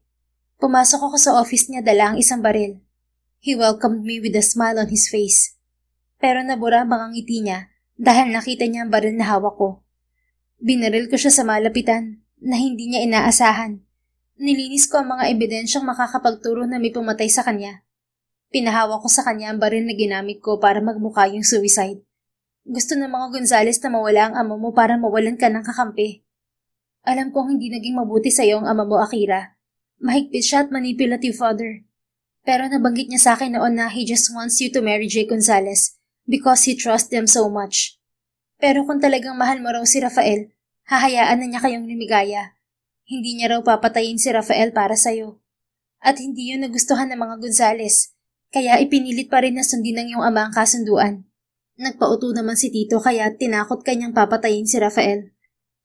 Pumasok ako sa office niya dala ang isang baril. He welcomed me with a smile on his face. Pero nabura ang ngiti niya dahil nakita niya ang baril na hawak ko. Binaril ko siya sa malapitan na hindi niya inaasahan. Nilinis ko ang mga ebidensyang makakapagturo na may pumatay sa kanya. Pinahawak ko sa kanya ang baril na ginamit ko para magmukha yung suicide. Gusto ng mga Gonzales na mawala ang ama mo para mawalan ka ng kakampi. Alam kong hindi naging mabuti sa iyo ang ama mo, Akira. Mahigpit siya at manipulative father. Pero nabanggit niya sa akin noon na he just wants you to marry Jay Gonzales because he trusts them so much. Pero kung talagang mahal mo raw si Rafael, hahayaan na niya kayong lumigaya. Hindi niya raw papatayin si Rafael para sa'yo. At hindi yun nagustuhan ng mga Gonzales, kaya ipinilit pa rin na sundin ng iyong ama ang kasunduan. Nagpauto naman si Tito kaya tinakot kanyang papatayin si Rafael.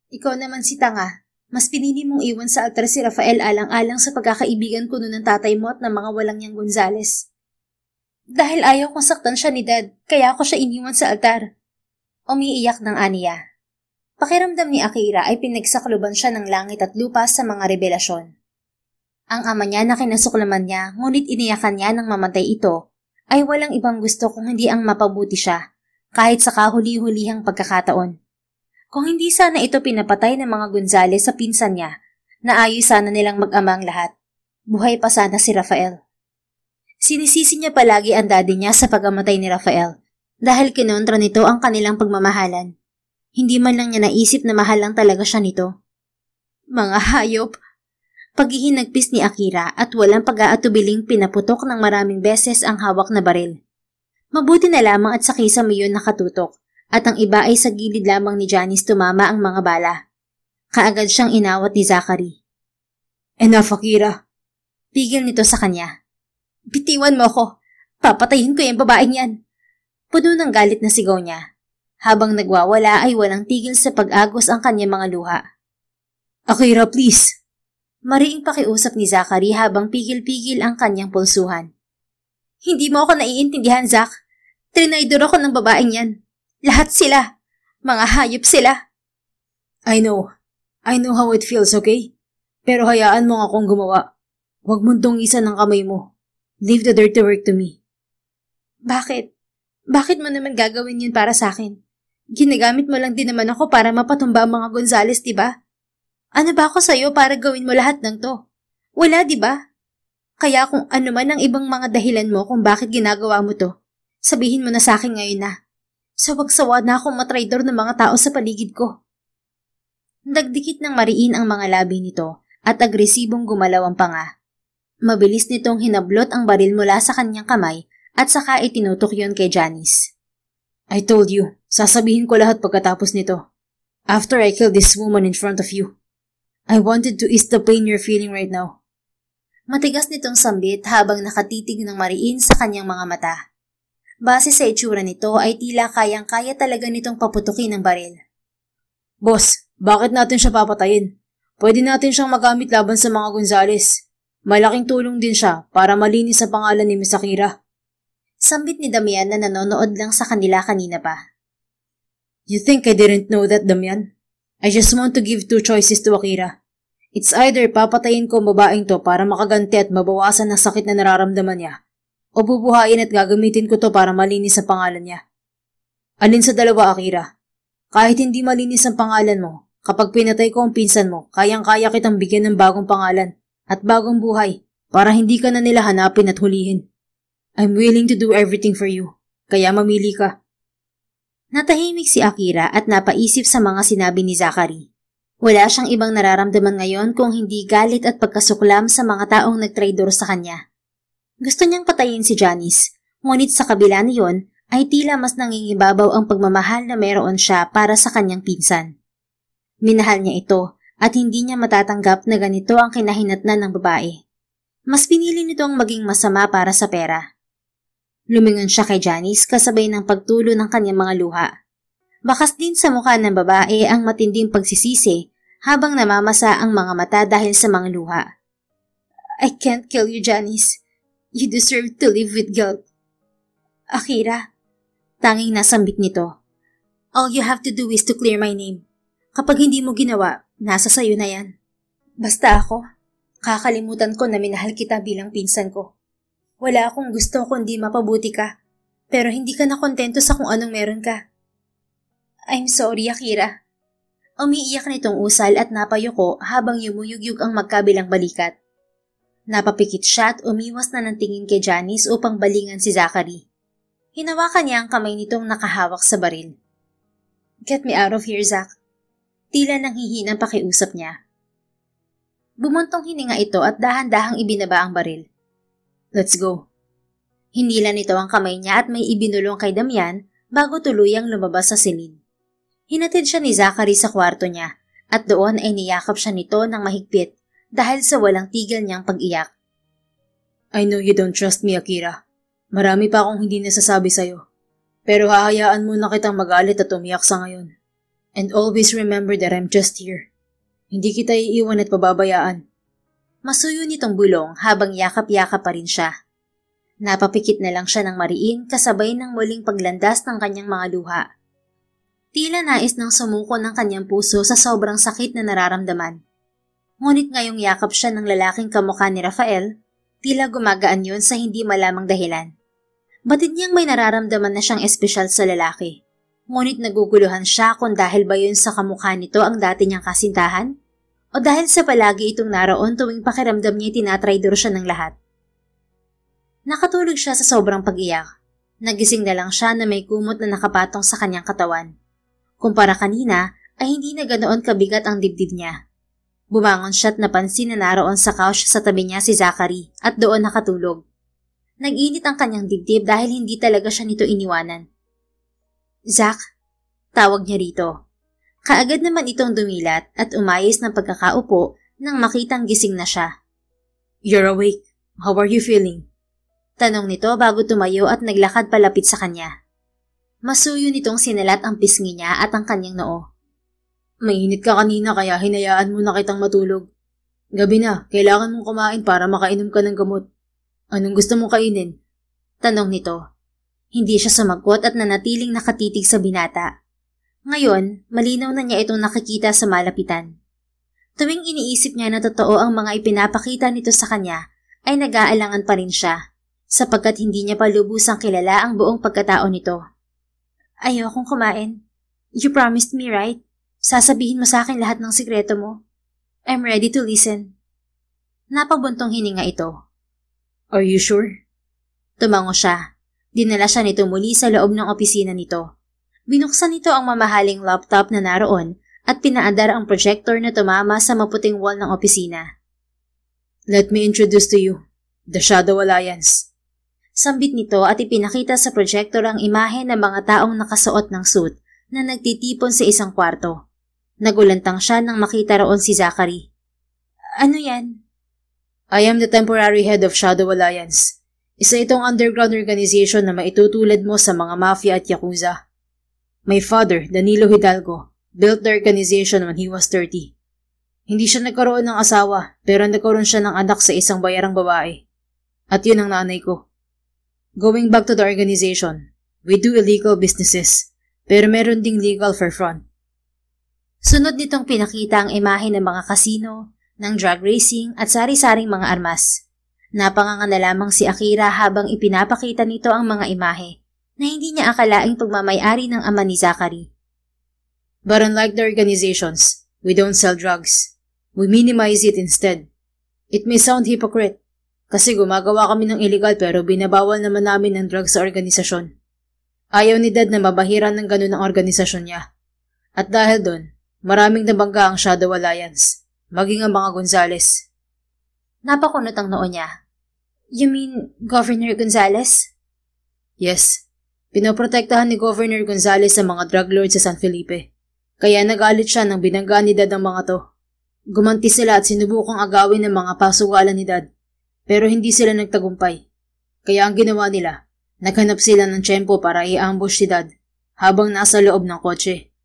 Ikaw naman si Tanga. Mas pinili mong iwan sa altar si Rafael alang-alang sa pagkakaibigan ko noon ng tatay mo at ng mga walang niyang Gonzales. Dahil ayaw kong saktan siya ni Dad, kaya ako siya iniwan sa altar. Umiiyak ng aniya. Pakiramdam ni Akira ay pinagsakluban siya ng langit at lupa sa mga revelasyon. Ang ama niya na kinasuklaman niya, ngunit iniyakan niya nang mamatay ito, ay walang ibang gusto kung hindi ang mapabuti siya, kahit sa kahuli-hulihang pagkakataon. Kung hindi sana ito pinapatay ng mga Gonzales sa pinsan niya, naayos sana nilang mag-ama ang lahat. Buhay pa sana si Rafael. Sinisisi niya palagi ang daddy niya sa pagamatay ni Rafael dahil kinontra nito ang kanilang pagmamahalan. Hindi man lang niya naisip na mahal lang talaga siya nito. Mga hayop! Paghihinagpis ni Akira at walang pag-aatubiling pinaputok ng maraming beses ang hawak na baril. Mabuti na lamang at sa kisame yun nakatutok. At ang iba ay sa gilid lamang ni Janice tumama ang mga bala. Kaagad siyang inawat ni Zachary. Enough, Akira. Pigil nito sa kanya. Bitiwan mo ko. Papatayin ko yung babaeng yan. Puno ng galit na sigaw niya. Habang nagwawala ay walang tigil sa pag-agos ang kanyang mga luha. Akira, please. Mariing pakiusap ni Zachary habang pigil-pigil ang kanyang pulsuhan. Hindi mo ako naiintindihan, Zach. Trinaydor ako ng babaeng yan. Lahat sila. Mga hayop sila. I know how it feels, okay? Pero hayaan mo akong gumawa. Huwag mong tungisan ng kamay mo. Leave the dirty work to me. Bakit? Bakit mo naman gagawin yun para sa akin? Ginagamit mo lang din naman ako para mapatumba ang mga Gonzales, diba? Ano ba ako sa'yo para gawin mo lahat ng to? Wala, diba? Kaya kung ano man ang ibang mga dahilan mo kung bakit ginagawa mo to, sabihin mo na sa akin ngayon na. Sawag-sawa na akong matraidor ng mga tao sa paligid ko. Nagdikit ng mariin ang mga labi nito at agresibong gumalaw ang panga. Mabilis nitong hinablot ang baril mula sa kanyang kamay at saka itinutok yon kay Janice. I told you, sasabihin ko lahat pagkatapos nito. After I killed this woman in front of you. I wanted to ease the pain you're feeling right now. Matigas nitong sambit habang nakatitig ng mariin sa kanyang mga mata. Base sa itsura nito ay tila kayang-kaya talaga nitong paputukin ng baril. Boss, bakit natin siya papatayin? Pwede natin siyang magamit laban sa mga Gonzales. Malaking tulong din siya para malinis sa pangalan ni Miss Akira. Sambit ni Damian na nanonood lang sa kanila kanina pa. You think I didn't know that, Damian? I just want to give two choices to Akira. It's either papatayin ko ang babaeng to para makaganti at mabawasan ang sakit na nararamdaman niya, o bubuhayin at gagamitin ko to para malinis ang pangalan niya. Alin sa dalawa, Akira? Kahit hindi malinis ang pangalan mo, kapag pinatay ko ang pinsan mo, kayang-kaya kitang bigyan ng bagong pangalan at bagong buhay para hindi ka na nila hanapin at hulihin. I'm willing to do everything for you, kaya mamili ka. Natahimik si Akira at napaisip sa mga sinabi ni Zachary. Wala siyang ibang nararamdaman ngayon kung hindi galit at pagkasuklam sa mga taong nagtraidor sa kanya. Gusto niyang patayin si Janice, ngunit sa kabila niyon ay tila mas nangingibabaw ang pagmamahal na meron siya para sa kanyang pinsan. Minahal niya ito at hindi niya matatanggap na ganito ang kinahinatnan ng babae. Mas pinili nitong maging masama para sa pera. Lumingon siya kay Janice kasabay ng pagtulo ng kanyang mga luha. Bakas din sa mukha ng babae ang matinding pagsisisi habang namamasa ang mga mata dahil sa mga luha. I can't kill you, Janice. You deserve to live with guilt. Akira, tanging nasambit nito. All you have to do is to clear my name. Kapag hindi mo ginawa, nasa sayo na yan. Basta ako, kakalimutan ko na minahal kita bilang pinsan ko. Wala akong gusto kundi mapabuti ka, pero hindi ka na kontento sa kung anong meron ka. I'm sorry, Akira. Umiiyak nitong usal at napayuko habang yumuyugyug ang magkabilang balikat. Napapikit siya at umiwas na ng tingin kay Janice upang balingan si Zachary. Hinawakan niya ang kamay nitong nakahawak sa baril. "Get me out of here, Zach." Tila nang hihinang pakiusap niya. Bumuntong hininga ito at dahan-dahang ibinaba ang baril. "Let's go." Hinila nito ang kamay niya at may ibinulong kay Damian bago tuluyang lumabas sa silid. Hinatid siya ni Zachary sa kwarto niya at doon ay niyakap siya nito ng mahigpit dahil sa walang tigil niyang pag-iyak. "I know you don't trust me, Akira. Marami pa akong hindi nasasabi sa'yo. Pero hahayaan mo na kitang magalit at umiyak sa ngayon. And always remember that I'm just here. Hindi kita iiwan at pababayaan." Masuyo nitong bulong habang yakap-yakap pa rin siya. Napapikit na lang siya ng mariin kasabay ng muling paglandas ng kanyang mga luha. Tila nais nang sumuko ng kanyang puso sa sobrang sakit na nararamdaman. Ngunit ngayong yakap siya ng lalaking kamukha ni Rafael, tila gumagaan yun sa hindi malamang dahilan. Batid niyang may nararamdaman na siyang espesyal sa lalaki. Ngunit naguguluhan siya kung dahil ba yun sa kamukha nito ang dati niyang kasintahan? O dahil sa palagi itong naroon tuwing pakiramdam niya tinatraidor siya ng lahat. Nakatulog siya sa sobrang pag-iyak. Nagising na lang siya na may kumot na nakapatong sa kanyang katawan. Kumpara kanina ay hindi na ganoon kabigat ang dibdib niya. Bumangon siya at napansin na naroon sa couch sa tabi niya si Zachary at doon nakatulog. Nag-init ang kanyang dibdib dahil hindi talaga siya nito iniwanan. "Zach," tawag niya rito. Kaagad naman itong dumilat at umayos ng pagkakaupo nang makitang gising na siya. "You're awake. How are you feeling?" Tanong nito bago tumayo at naglakad palapit sa kanya. Masuyo nitong sinalat ang pisngi niya at ang kanyang noo. "Mainit ka kanina kaya hinayaan mo na kitang matulog. Gabi na, kailangan mong kumain para makainom ka ng gamot. Anong gusto mong kainin?" Tanong nito. Hindi siya sumagot at nanatiling nakatitig sa binata. Ngayon, malinaw na niya itong nakikita sa malapitan. Tuwing iniisip niya na totoo ang mga ipinapakita nito sa kanya, ay nag-aalangan pa rin siya, sapagkat hindi niya pa lubusang kilala ang buong pagkatao nito. "Ayokong kumain. You promised me, right? Sasabihin mo sa akin lahat ng sikreto mo. I'm ready to listen." Napabuntong hininga ito. "Are you sure?" Tumango siya. Dinala siya nito muli sa loob ng opisina nito. Binuksan nito ang mamahaling laptop na naroon at pinaandar ang projector na tumama sa maputing wall ng opisina. "Let me introduce to you, the Shadow Alliance." Sambit nito at ipinakita sa projector ang imahe ng mga taong nakasuot ng suit na nagtitipon sa isang kwarto. Nagulantang siya nang makita roon si Zachary. "Ano yan?" "I am the temporary head of Shadow Alliance. Isa itong underground organization na maitutulad mo sa mga mafia at yakuza. My father, Danilo Hidalgo, built the organization when he was 30. Hindi siya nagkaroon ng asawa pero nagkaroon siya ng anak sa isang bayarang babae. At yun ang nanay ko. Going back to the organization, we do illegal businesses, pero meron ding legal for front." Sunod nitong pinakita ang imahe ng mga kasino, ng drag racing at sari-saring mga armas. Napanganga na lamang si Akira habang ipinapakita nito ang mga imahe na hindi niya akalaing pagmamay-ari ng ama ni Zachary. "But unlike the organizations, we don't sell drugs. We minimize it instead. It may sound hypocrite, kasi gumagawa kami ng illegal pero binabawal naman namin ng drugs sa organisasyon. Ayaw ni Dad na mabahiran ng ganun ang organisasyon niya. At dahil doon, maraming nabangga ang Shadow Alliance, maging ang mga Gonzales." Napakunot ang noo niya. "You mean Governor Gonzales?" "Yes. Pinoprotektahan ni Governor Gonzales sa mga drug lords sa San Felipe. Kaya nagalit siya nang binanggaan ni Dad ang mga to. Gumanti sila at sinubukang agawin ng mga pasugalan ni Dad. Pero hindi sila nagtagumpay. Kaya ang ginawa nila, naghanap sila ng tiyempo para i-ambush si Dad habang nasa loob ng kotse.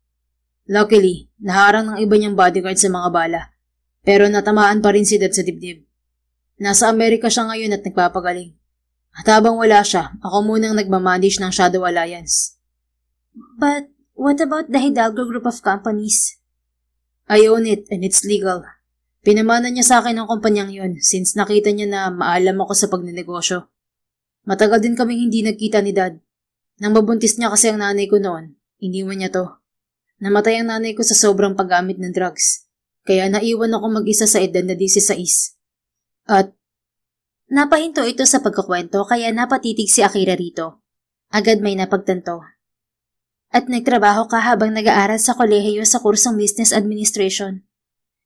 Luckily, naharang ng iba niyang bodyguard sa mga bala. Pero natamaan pa rin si Dad sa dibdib. Nasa Amerika siya ngayon at nagpapagaling. At habang wala siya, ako munang nagmamanage ng Shadow Alliance." "But what about the Hidalgo group of companies?" "I own it and it's legal. Pinamana niya sa akin ang kumpanyang yon since nakita niya na maalam ako sa pagnenegosyo. Matagal din kaming hindi nagkita ni Dad. Nang mabuntis niya kasi ang nanay ko noon, iniwan niya to. Namatay ang nanay ko sa sobrang paggamit ng drugs. Kaya naiwan ako mag-isa sa edad na 16. At napahinto ito sa pagkukwento kaya napatitig si Akira rito. Agad may napagtanto. At nagtrabaho ka habang nag-aaral sa kolehiyo sa kursong Business Administration.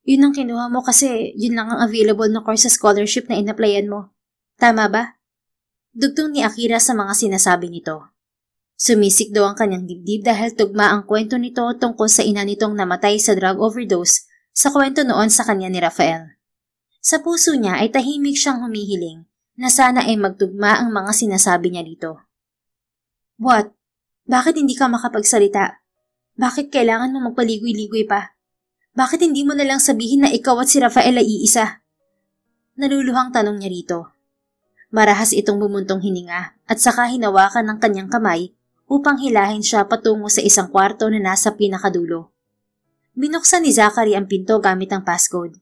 Yun ang kinuha mo kasi yun lang ang available na course sa scholarship na inaplayan mo. Tama ba? Dugtong ni Akira sa mga sinasabi nito. Sumisik daw ang kanyang dibdib dahil tugma ang kwento nito tungkol sa ina nitong namatay sa drug overdose sa kwento noon sa kanya ni Rafael. Sa puso niya ay tahimik siyang humihiling na sana ay magtugma ang mga sinasabi niya dito. What? Bakit hindi ka makapagsalita? Bakit kailangan mo magpaligoy-ligoy pa? Bakit hindi mo nalang sabihin na ikaw at si Rafael ay iisa? Naluluhang tanong niya rito. Marahas itong bumuntong hininga at saka hinawakan ng kanyang kamay upang hilahin siya patungo sa isang kwarto na nasa pinakadulo. Binuksan ni Zachary ang pinto gamit ang passcode.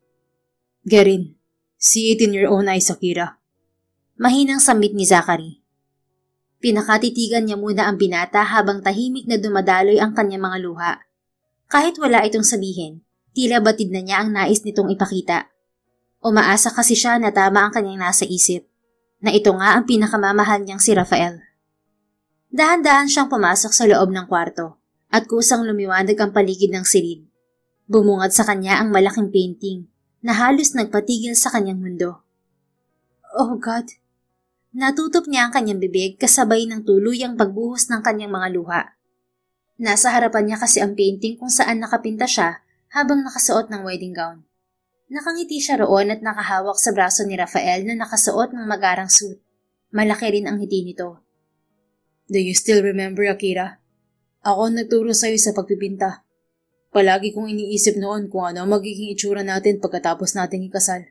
Get in. See it in your own eyes, Akira. Mahinang sambit ni Zachary. Pinakatitigan niya muna ang binata habang tahimik na dumadaloy ang kanyang mga luha. Kahit wala itong sabihin, tila batid na niya ang nais nitong ipakita. Umaasa kasi siya na tama ang kanyang nasa isip, na ito nga ang pinakamamahal niyang si Rafael. Dahan-dahan siyang pumasok sa loob ng kwarto at kusang lumiwanag ang paligid ng silid. Bumungad sa kanya ang malaking painting na halos nagpatigil sa kanyang mundo. Oh God! Natutup niya ang kanyang bibig kasabay ng tuluyang pagbuhos ng kanyang mga luha. Nasa harapan niya kasi ang painting kung saan nakapinta siya habang nakasuot ng wedding gown. Nakangiti siya roon at nakahawak sa braso ni Rafael na nakasuot ng magarang suit. Malaki rin ang ngiti nito. Do you still remember, Akira? Ako ang nagturo sa'yo sa pagpipinta. Palagi kong iniisip noon kung ano ang magiging itsura natin pagkatapos nating ikasal.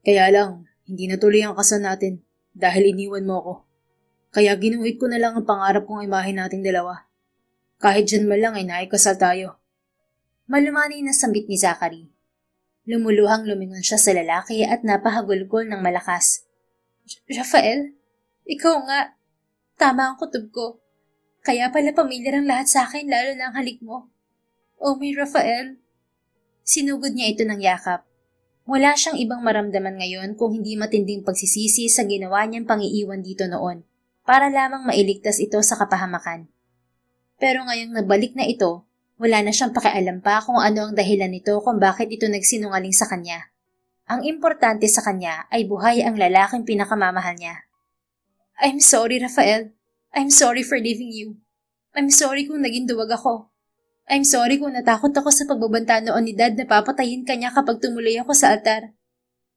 Kaya lang, hindi natuloy ang kasal natin dahil iniwan mo ako. Kaya ginuhit ko na lang ang pangarap kong imahe nating dalawa. Kahit dyan man lang ay naikasal tayo. Malumanay na sambit ni Zachary. Lumuluhang lumingon siya sa lalaki at napahagulgol ng malakas. Rafael, ikaw nga. Tama ang kutob ko. Kaya pala pamilyar ang lahat sa akin lalo na ang halik mo. Oh, may Rafael. Sinugod niya ito ng yakap. Wala siyang ibang maramdaman ngayon kung hindi matinding pagsisisi sa ginawa niyang pangiiwan dito noon para lamang mailigtas ito sa kapahamakan. Pero ngayong nabalik na ito, wala na siyang pakialam pa kung ano ang dahilan nito kung bakit ito nagsinungaling sa kanya. Ang importante sa kanya ay buhay ang lalaking pinakamamahal niya. I'm sorry, Rafael. I'm sorry for leaving you. I'm sorry kung naging duwag ako. I'm sorry kung natakot ako sa pagbabanta noon ni Dad na papatayin ka niya kapag tumuloy ako sa altar.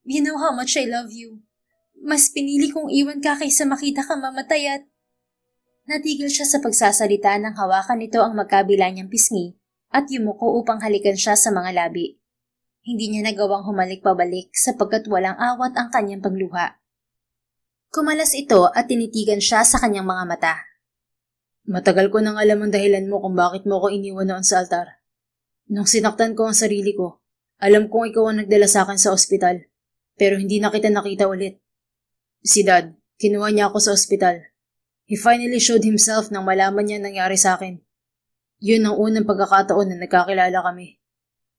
You know how much I love you. Mas pinili kong iwan ka kaysa makita kang mamatay at... Natigil siya sa pagsasalita nang hawakan nito ang magkabila niyang pisngi at yumuko upang halikan siya sa mga labi. Hindi niya nagawang humalik pabalik sapagkat walang awat ang kanyang pagluha. Kumalas ito at tinitigan siya sa kanyang mga mata. Matagal ko nang alam ang dahilan mo kung bakit mo ko iniwan noon sa altar. Nung sinaktan ko ang sarili ko, alam kong ikaw ang nagdala sa akin sa ospital, pero hindi na kita nakita ulit. Si Dad, kinuha niya ako sa ospital. He finally showed himself nang malaman niya nangyari sa akin. Yun ang unang pagkakataon na nagkakilala kami.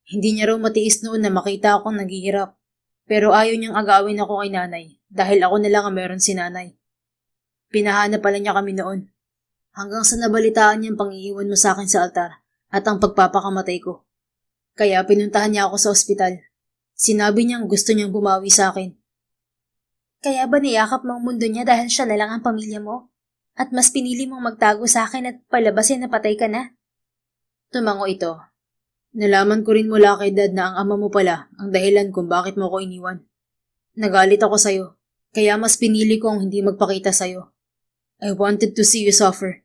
Hindi niya raw matiis noon na makita akong naghihirap, pero ayaw niyang agawin ako kay nanay dahil ako na lang ang meron si nanay. Pinahanap pala niya kami noon. Hanggang sa nabalitaan niyang pangiiwan mo sa akin sa altar at ang pagpapakamatay ko. Kaya pinuntahan niya ako sa ospital. Sinabi niyang gusto niyang bumawi sa akin. Kaya ba niyakap mo ang mundo niya dahil siya na lang ang pamilya mo? At mas pinili mong magtago sa akin at palabasin na patay ka na? Tumango ito. Nalaman ko rin mula kay Dad na ang ama mo pala ang dahilan kung bakit mo ko iniwan. Nagalit ako sa'yo, kaya mas pinili kong hindi magpakita sa'yo. I wanted to see you suffer.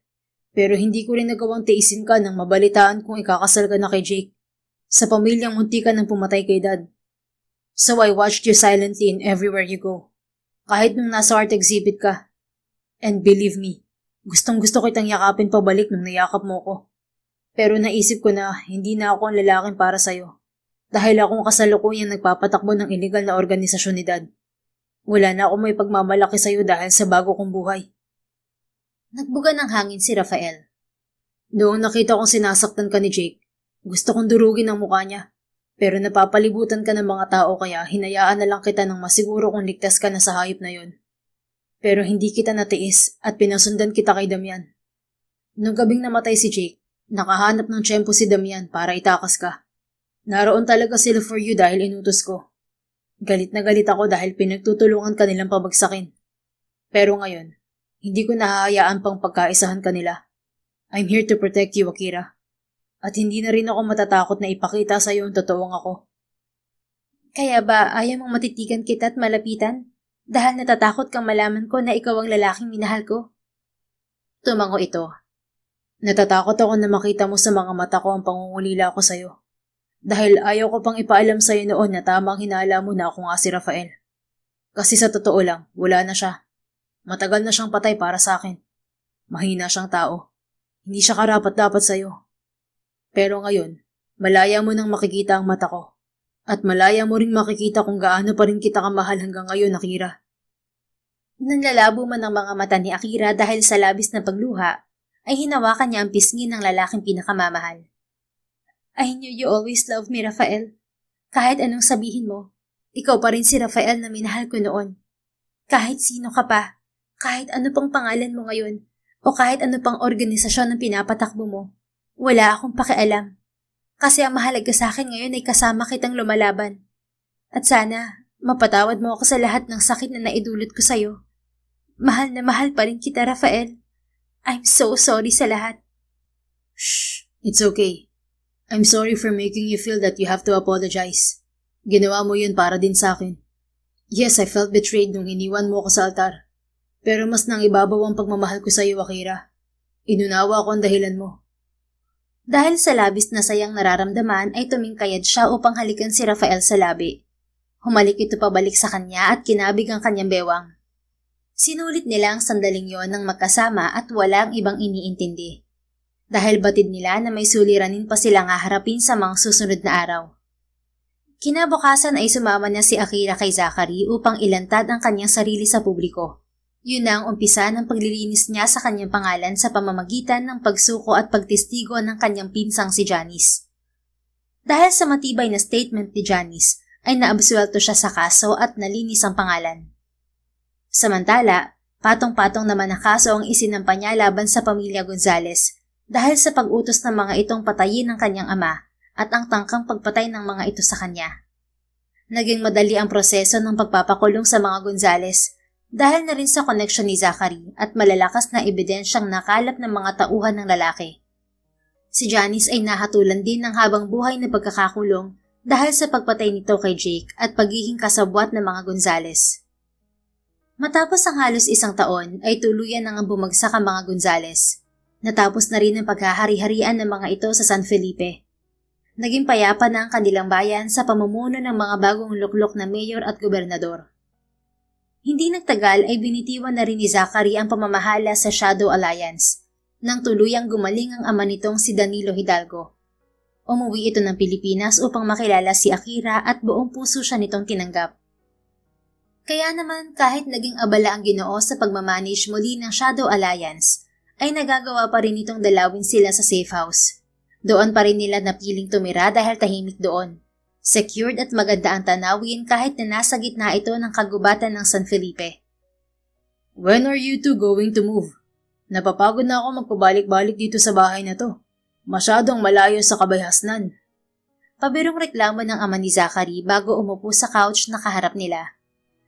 Pero hindi ko rin nagawang tiisin ka nang mabalitaan kung ikakasal ka na kay Jake. Sa pamilyang munti ka nang pumatay kay Dad. So I watched you silently in everywhere you go. Kahit nung nasa art exhibit ka. And believe me, gustong-gusto kitang yakapin pabalik nung nayakap mo ko. Pero naisip ko na hindi na ako ang lalaking para sa'yo. Dahil akong kasalukuyang nagpapatakbo ng illegal na organisasyon ni Dad. Wala na akong may pagmamalaki sa'yo dahil sa bago kong buhay. Nagbuga ng hangin si Rafael. Noong nakita kong sinasaktan ka ni Jake, Gusto kong durugin ang mukha niya. Pero napapalibutan ka ng mga tao kaya hinayaan na lang kita nang masiguro kung ligtas ka na sa hayop na yon. Pero hindi kita natiis at pinasundan kita kay Damian. Nung gabing namatay si Jake, nakahanap ng tiyempo si Damian para itakas ka. Naroon talaga sila for you dahil inutos ko. Galit na galit ako dahil pinagtutulungan ka nilang pabagsakin. Pero ngayon, hindi ko nahahayaan pang pagkaisahan kanila. I'm here to protect you, Akira. At hindi na rin ako matatakot na ipakita sa iyo ang totoong ako. Kaya ba ayaw mong matitigan kita at malapitan? Dahil natatakot kang malaman ko na ikaw ang lalaking minahal ko? Tumango ito. Natatakot ako na makita mo sa mga mata ko ang pangungulila ko sa iyo. Dahil ayaw ko pang ipaalam sa iyo noon na tamang hinala mo na ako nga si Rafael. Kasi sa totoo lang, wala na siya. Matagal na siyang patay para sa akin. Mahina siyang tao. Hindi siya karapat-dapat sa iyo. Pero ngayon, malaya mo nang makikita ang mata ko. At malaya mo ring makikita kung gaano pa rin kita kamahal hanggang ngayon, Akira. Nanlalabo man ang mga mata ni Akira dahil sa labis na pagluha, ay hinawakan niya ang pisngi ng lalaking pinakamamahal. I knew you always loved me, Rafael. Kahit anong sabihin mo, ikaw pa rin si Rafael na minahal ko noon. Kahit sino ka pa, kahit ano pang pangalan mo ngayon, o kahit ano pang organisasyon ang pinapatakbo mo, wala akong pakialam. Kasi ang mahalaga sa akin ngayon ay kasama kitang lumalaban. At sana, mapatawad mo ako sa lahat ng sakit na naidulot ko sa'yo. Mahal na mahal pa rin kita, Rafael. I'm so sorry sa lahat. Shh, it's okay. I'm sorry for making you feel that you have to apologize. Ginawa mo yun para din sa akin. Yes, I felt betrayed nung iniwan mo ako sa altar. Pero mas nang ibabaw ang pagmamahal ko sa iyo, Akira. Inunawa ko ang dahilan mo. Dahil sa labis na sayang nararamdaman ay tumingkayad siya upang halikan si Rafael sa labi. Humalik ito pabalik sa kanya at kinabig ang kanyang bewang. Sinulit nila ang sandaling yon ng magkasama at walang ibang iniintindi. Dahil batid nila na may suliranin pa silang haharapin sa mga susunod na araw. Kinabukasan ay sumama na si Akira kay Zachary upang ilantad ang kanyang sarili sa publiko. Yun na ang umpisa ng paglilinis niya sa kanyang pangalan sa pamamagitan ng pagsuko at pagtestigo ng kanyang pinsang si Janice. Dahil sa matibay na statement ni Janice, ay naabsuelto siya sa kaso at nalinis ang pangalan. Samantala, patong-patong naman na kaso ang isinampa niya laban sa pamilya Gonzales dahil sa pag-utos ng mga itong patayin ng kanyang ama at ang tangkang pagpatay ng mga ito sa kanya. Naging madali ang proseso ng pagpapakulong sa mga Gonzales dahil na rin sa koneksyon ni Zachary at malalakas na ebidensyang nakalap ng mga tauhan ng lalaki. Si Janice ay nahatulan din ng habang buhay na pagkakakulong dahil sa pagpatay nito kay Jake at pagiging kasabwat ng mga Gonzales. Matapos ang halos isang taon ay tuluyan nang bumagsak ang mga Gonzales. Natapos na rin ang paghahari-harian ng mga ito sa San Felipe. Naging payapa na ang kanilang bayan sa pamumuno ng mga bagong luklok na mayor at gobernador. Hindi nagtagal ay binitiwan na rin ni Zachary ang pamamahala sa Shadow Alliance nang tuluyang gumaling ang ama nitong si Danilo Hidalgo. Umuwi ito ng Pilipinas upang makilala si Akira at buong puso siya nitong tinanggap. Kaya naman kahit naging abala ang Ginoo sa pagmamanage muli ng Shadow Alliance, ay nagagawa pa rin itong dalawin sila sa safe house. Doon pa rin nila napiling tumira dahil tahimik doon. Secured at maganda ang tanawin kahit na nasa gitna ito ng kagubatan ng San Felipe. When are you two going to move? Napapagod na ako magpabalik-balik dito sa bahay na to. Masyadong malayo sa kabayhasnan. Pabirong reklamo ng ama ni Zachary bago umupo sa couch na kaharap nila.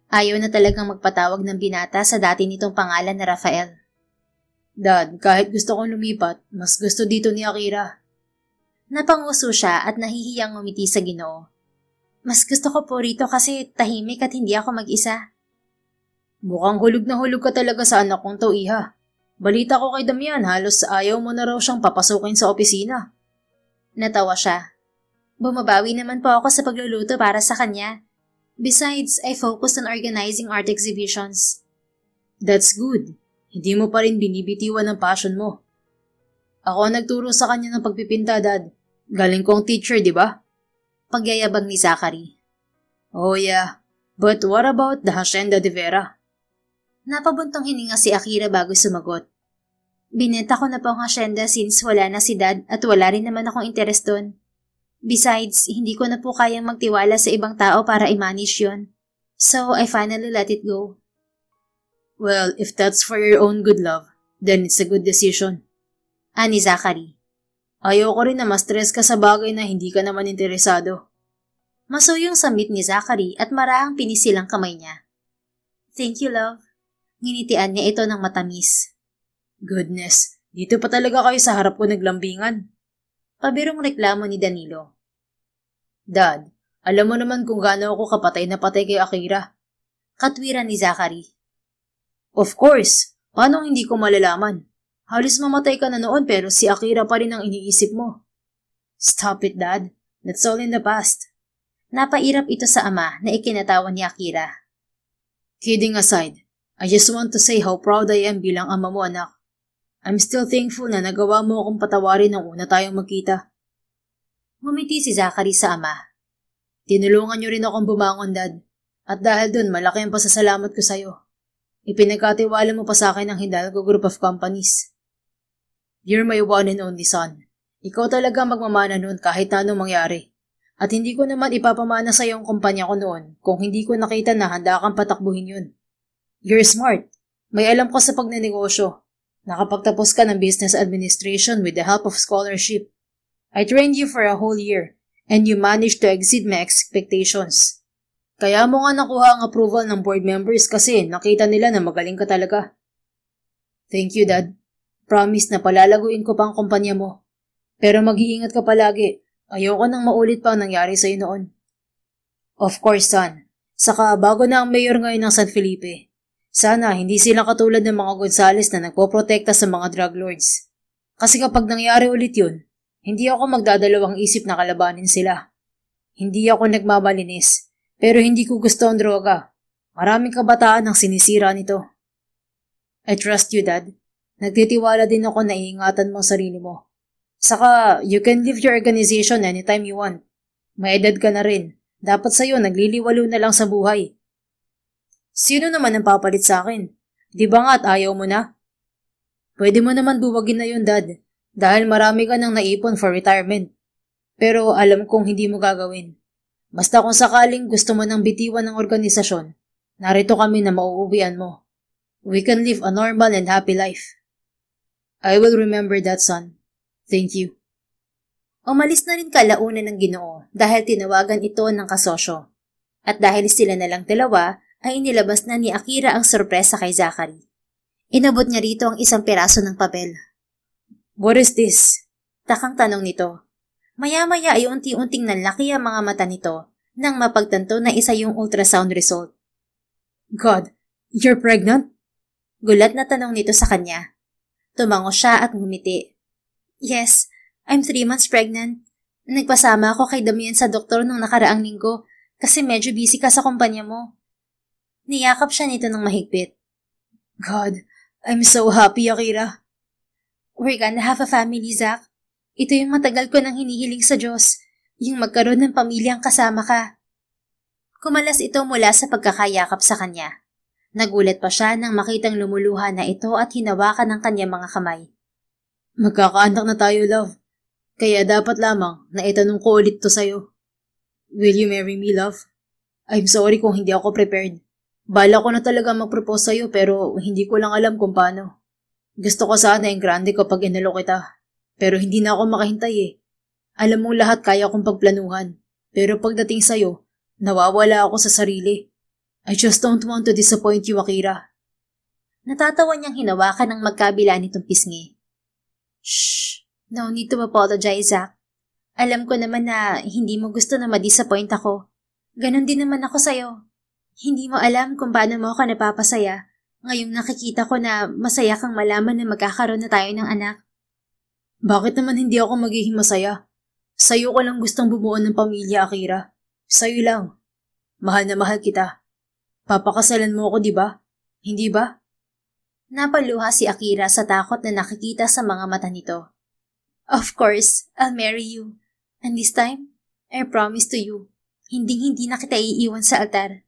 Ayaw na talagang magpatawag ng binata sa dati nitong pangalan na Rafael. Dad, kahit gusto kong lumipat, mas gusto dito ni Akira. Napanguso siya at nahihiyang umiti sa Ginoo. Mas gusto ko po rito kasi tahimik at hindi ako mag-isa. Mukhang hulog na hulog ka talaga sa anak kong to, Iha. Balita ko kay Damian, halos ayaw mo na raw siyang papasukin sa opisina. Natawa siya. Bumabawi naman po ako sa pagluluto para sa kanya. Besides, I focus on organizing art exhibitions. That's good. Hindi mo pa rin binibitiwan ang passion mo. Ako ang nagturo sa kanya ng pagpipinta, Dad. Galing kong teacher, di ba? Pagyayabang ni Zachary. Oh yeah, but what about the Hacienda de Vera? Napabuntong hininga si Akira bago sumagot. Binenta ko na po ang hacienda since wala na si Dad at wala rin naman akong interes doon. Besides, hindi ko na po kayang magtiwala sa ibang tao para i-manage yun. So, I finally let it go. Well, if that's for your own good, love, then it's a good decision. Ani Zachary. Ayoko rin na ma-stress ka sa bagay na hindi ka naman interesado. Masuyong samit ni Zachary at marahang pinisilang kamay niya. Thank you, love. Nginitian niya ito ng matamis. Goodness, dito pa talaga kayo sa harap ko naglambingan. Pabirong reklamo ni Danilo. Dad, alam mo naman kung gaano ako kapatay na patay kay Akira. Katwiran ni Zachary. Of course, paano hindi ko malalaman? Halos mamatay ka na noon pero si Akira pa rin ang iniisip mo. Stop it, Dad. That's all in the past. Napairap ito sa ama na ikinatawan ni Akira. Kidding aside, I just want to say how proud I am bilang ama mo, anak. I'm still thankful na nagawa mo akong patawarin nung una tayong magkita. Ngumiti si Zachary sa ama. Tinulungan niyo rin akong bumangon, Dad. At dahil dun, malaki ang pasasalamat ko sa'yo. Ipinagkatiwala mo pa sa akin ang Hidalgo Group of Companies. You're my one and only son. Ikaw talaga magmamana noon kahit na anong mangyari. At hindi ko naman ipapamana sa iyo ang kumpanya ko noon kung hindi ko nakita na handa kang patakbuhin yun. You're smart. May alam ka sa pagnenegosyo. Nakapagtapos ka ng business administration with the help of scholarship. I trained you for a whole year and you managed to exceed my expectations. Kaya mo nga nakuha ang approval ng board members kasi nakita nila na magaling ka talaga. Thank you, Dad. Promise na palalaguin ko pa ang kumpanya mo. Pero mag-iingat ka palagi. Ayoko nang maulit pa ang nangyari sa'yo noon. Of course, son. Saka bago na ang mayor ngayon ng San Felipe. Sana hindi sila katulad ng mga Gonzales na nagpoprotekta sa mga drug lords. Kasi kapag nangyari ulit yun, hindi ako magdadalawang isip na kalabanin sila. Hindi ako nagmamalinis, pero hindi ko gusto ang droga. Maraming kabataan ang sinisira nito. I trust you, Dad. Nagtitiwala din ako na iingatan mo ang sarili mo. Saka, you can leave your organization anytime you want. May edad ka na rin. Dapat sa'yo nagliliwalo na lang sa buhay. Sino naman ang papalit sa akin? Di ba nga at ayaw mo na? Pwede mo naman buwagin na yun, Dad. Dahil marami ka nang naipon for retirement. Pero alam kong hindi mo gagawin. Basta kung sakaling gusto mo nang bitiwan ng organisasyon, narito kami na mauuwian mo. We can live a normal and happy life. I will remember that, son. Thank you. Umalis na rin kalaunan ng Ginoo dahil tinawagan ito ng kasosyo. At dahil sila na lang dalawa, ay inilabas na ni Akira ang sorpresa kay Zachary. Inabot niya rito ang isang piraso ng papel. What is this? Takang tanong nito. Maya-maya ay unti-unting nanlaki ang mga mata nito nang mapagtanto na isa yung ultrasound result. God, you're pregnant? Gulat na tanong nito sa kanya. Tumango siya at ngumiti. Yes, I'm 3 months pregnant. Nagpasama ako kay Damian sa doktor nung nakaraang linggo kasi medyo busy ka sa kumpanya mo. Niyakap siya nito ng mahigpit. God, I'm so happy, Akira. We're gonna have a family, Zach. Ito yung matagal ko nang hinihiling sa Diyos, yung magkaroon ng pamilyang kasama ka. Kumalas ito mula sa pagkakayakap sa kanya. Nagulat pa siya nang makitang lumuluha na ito at hinawakan ng kanyang mga kamay. Magkakaanak na tayo, love. Kaya dapat lamang na itanong ko ulit to sa'yo. Will you marry me, love? I'm sorry kung hindi ako prepared. Bala ko na talaga mag-propose sa'yo pero hindi ko lang alam kung paano. Gusto ko sana yung grande kapag inalo kita. Pero hindi na ako makahintay eh. Alam mong lahat kaya kong pagplanuhan. Pero pagdating sa'yo, nawawala ako sa sarili. I just don't want to disappoint you, Akira. Natatawa niyang hinawakan ng magkabila nitong pisngi. Shh! No need to apologize, Zach. Alam ko naman na hindi mo gusto na ma-disappoint ako. Ganon din naman ako sa'yo. Hindi mo alam kung paano mo ako napapasaya ngayong nakikita ko na masaya kang malaman na magkakaroon na tayo ng anak. Bakit naman hindi ako magiging masaya? Sa'yo ko lang gustong bumuo ng pamilya, Akira. Sa'yo lang. Mahal na mahal kita. Papakasalan mo ako, di ba? Hindi ba? Napaluha si Akira sa takot na nakikita sa mga mata nito. Of course, I'll marry you. And this time, I promise to you, hindi na kita iiwan sa altar.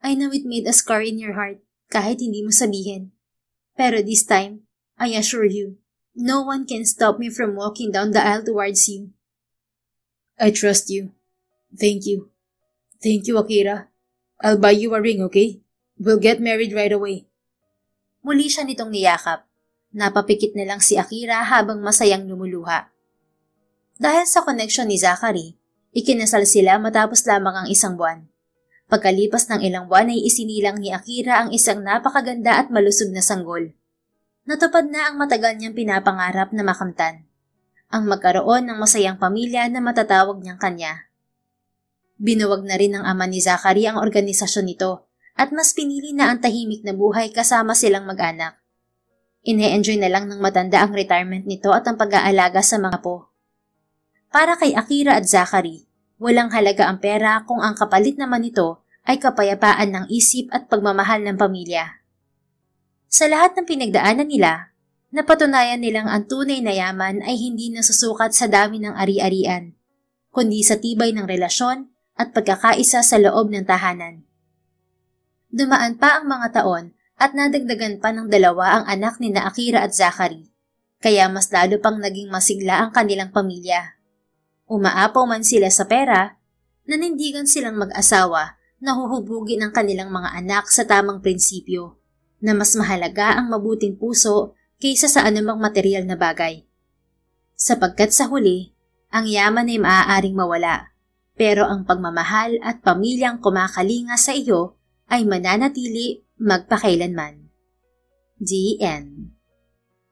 I know it made a scar in your heart kahit hindi mo sabihin. Pero this time, I assure you, no one can stop me from walking down the aisle towards you. I trust you. Thank you. Thank you, Akira. I'll buy you a ring, okay? We'll get married right away. Muli siya nitong niyakap. Napapikit na lang si Akira habang masayang lumuluha. Dahil sa koneksyon ni Zachary, ikinasal sila matapos lamang ang 1 buwan. Pagkalipas ng ilang buwan ay isinilang ni Akira ang isang napakaganda at malusog na sanggol. Natupad na ang matagal niyang pinapangarap na makamtan. Ang magkaroon ng masayang pamilya na matatawag niyang kanya. Binuwag na rin ng ama ni Zachary ang organisasyon nito at mas pinili na ang tahimik na buhay kasama silang mag-anak. Ine-enjoy na lang ng matanda ang retirement nito at ang pag-aalaga sa mga apo. Para kay Akira at Zachary, walang halaga ang pera kung ang kapalit naman nito ay kapayapaan ng isip at pagmamahal ng pamilya. Sa lahat ng pinagdaanan nila, napatunayan nilang ang tunay na yaman ay hindi nasusukat sa dami ng ari-arian, kundi sa tibay ng relasyon at pagkakaisa sa loob ng tahanan. Dumaan pa ang mga taon at nadagdagan pa ng 2 ang anak ni na Akira at Zachary, kaya mas lalo pang naging masigla ang kanilang pamilya. Umaapaw man sila sa pera, nanindigan silang mag-asawa na huhubugin ang kanilang mga anak sa tamang prinsipyo, na mas mahalaga ang mabuting puso kaysa sa anumang material na bagay. Sapagkat sa huli, ang yaman ay maaaring mawala, pero ang pagmamahal at pamilyang kumakalinga sa iyo ay mananatili magpakailanman. The end.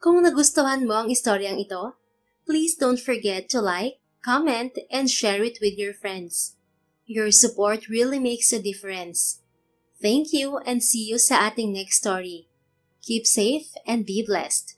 Kung nagustuhan mo ang istoryang ito, please don't forget to like, comment, and share it with your friends. Your support really makes a difference. Thank you and see you sa ating next story. Keep safe and be blessed.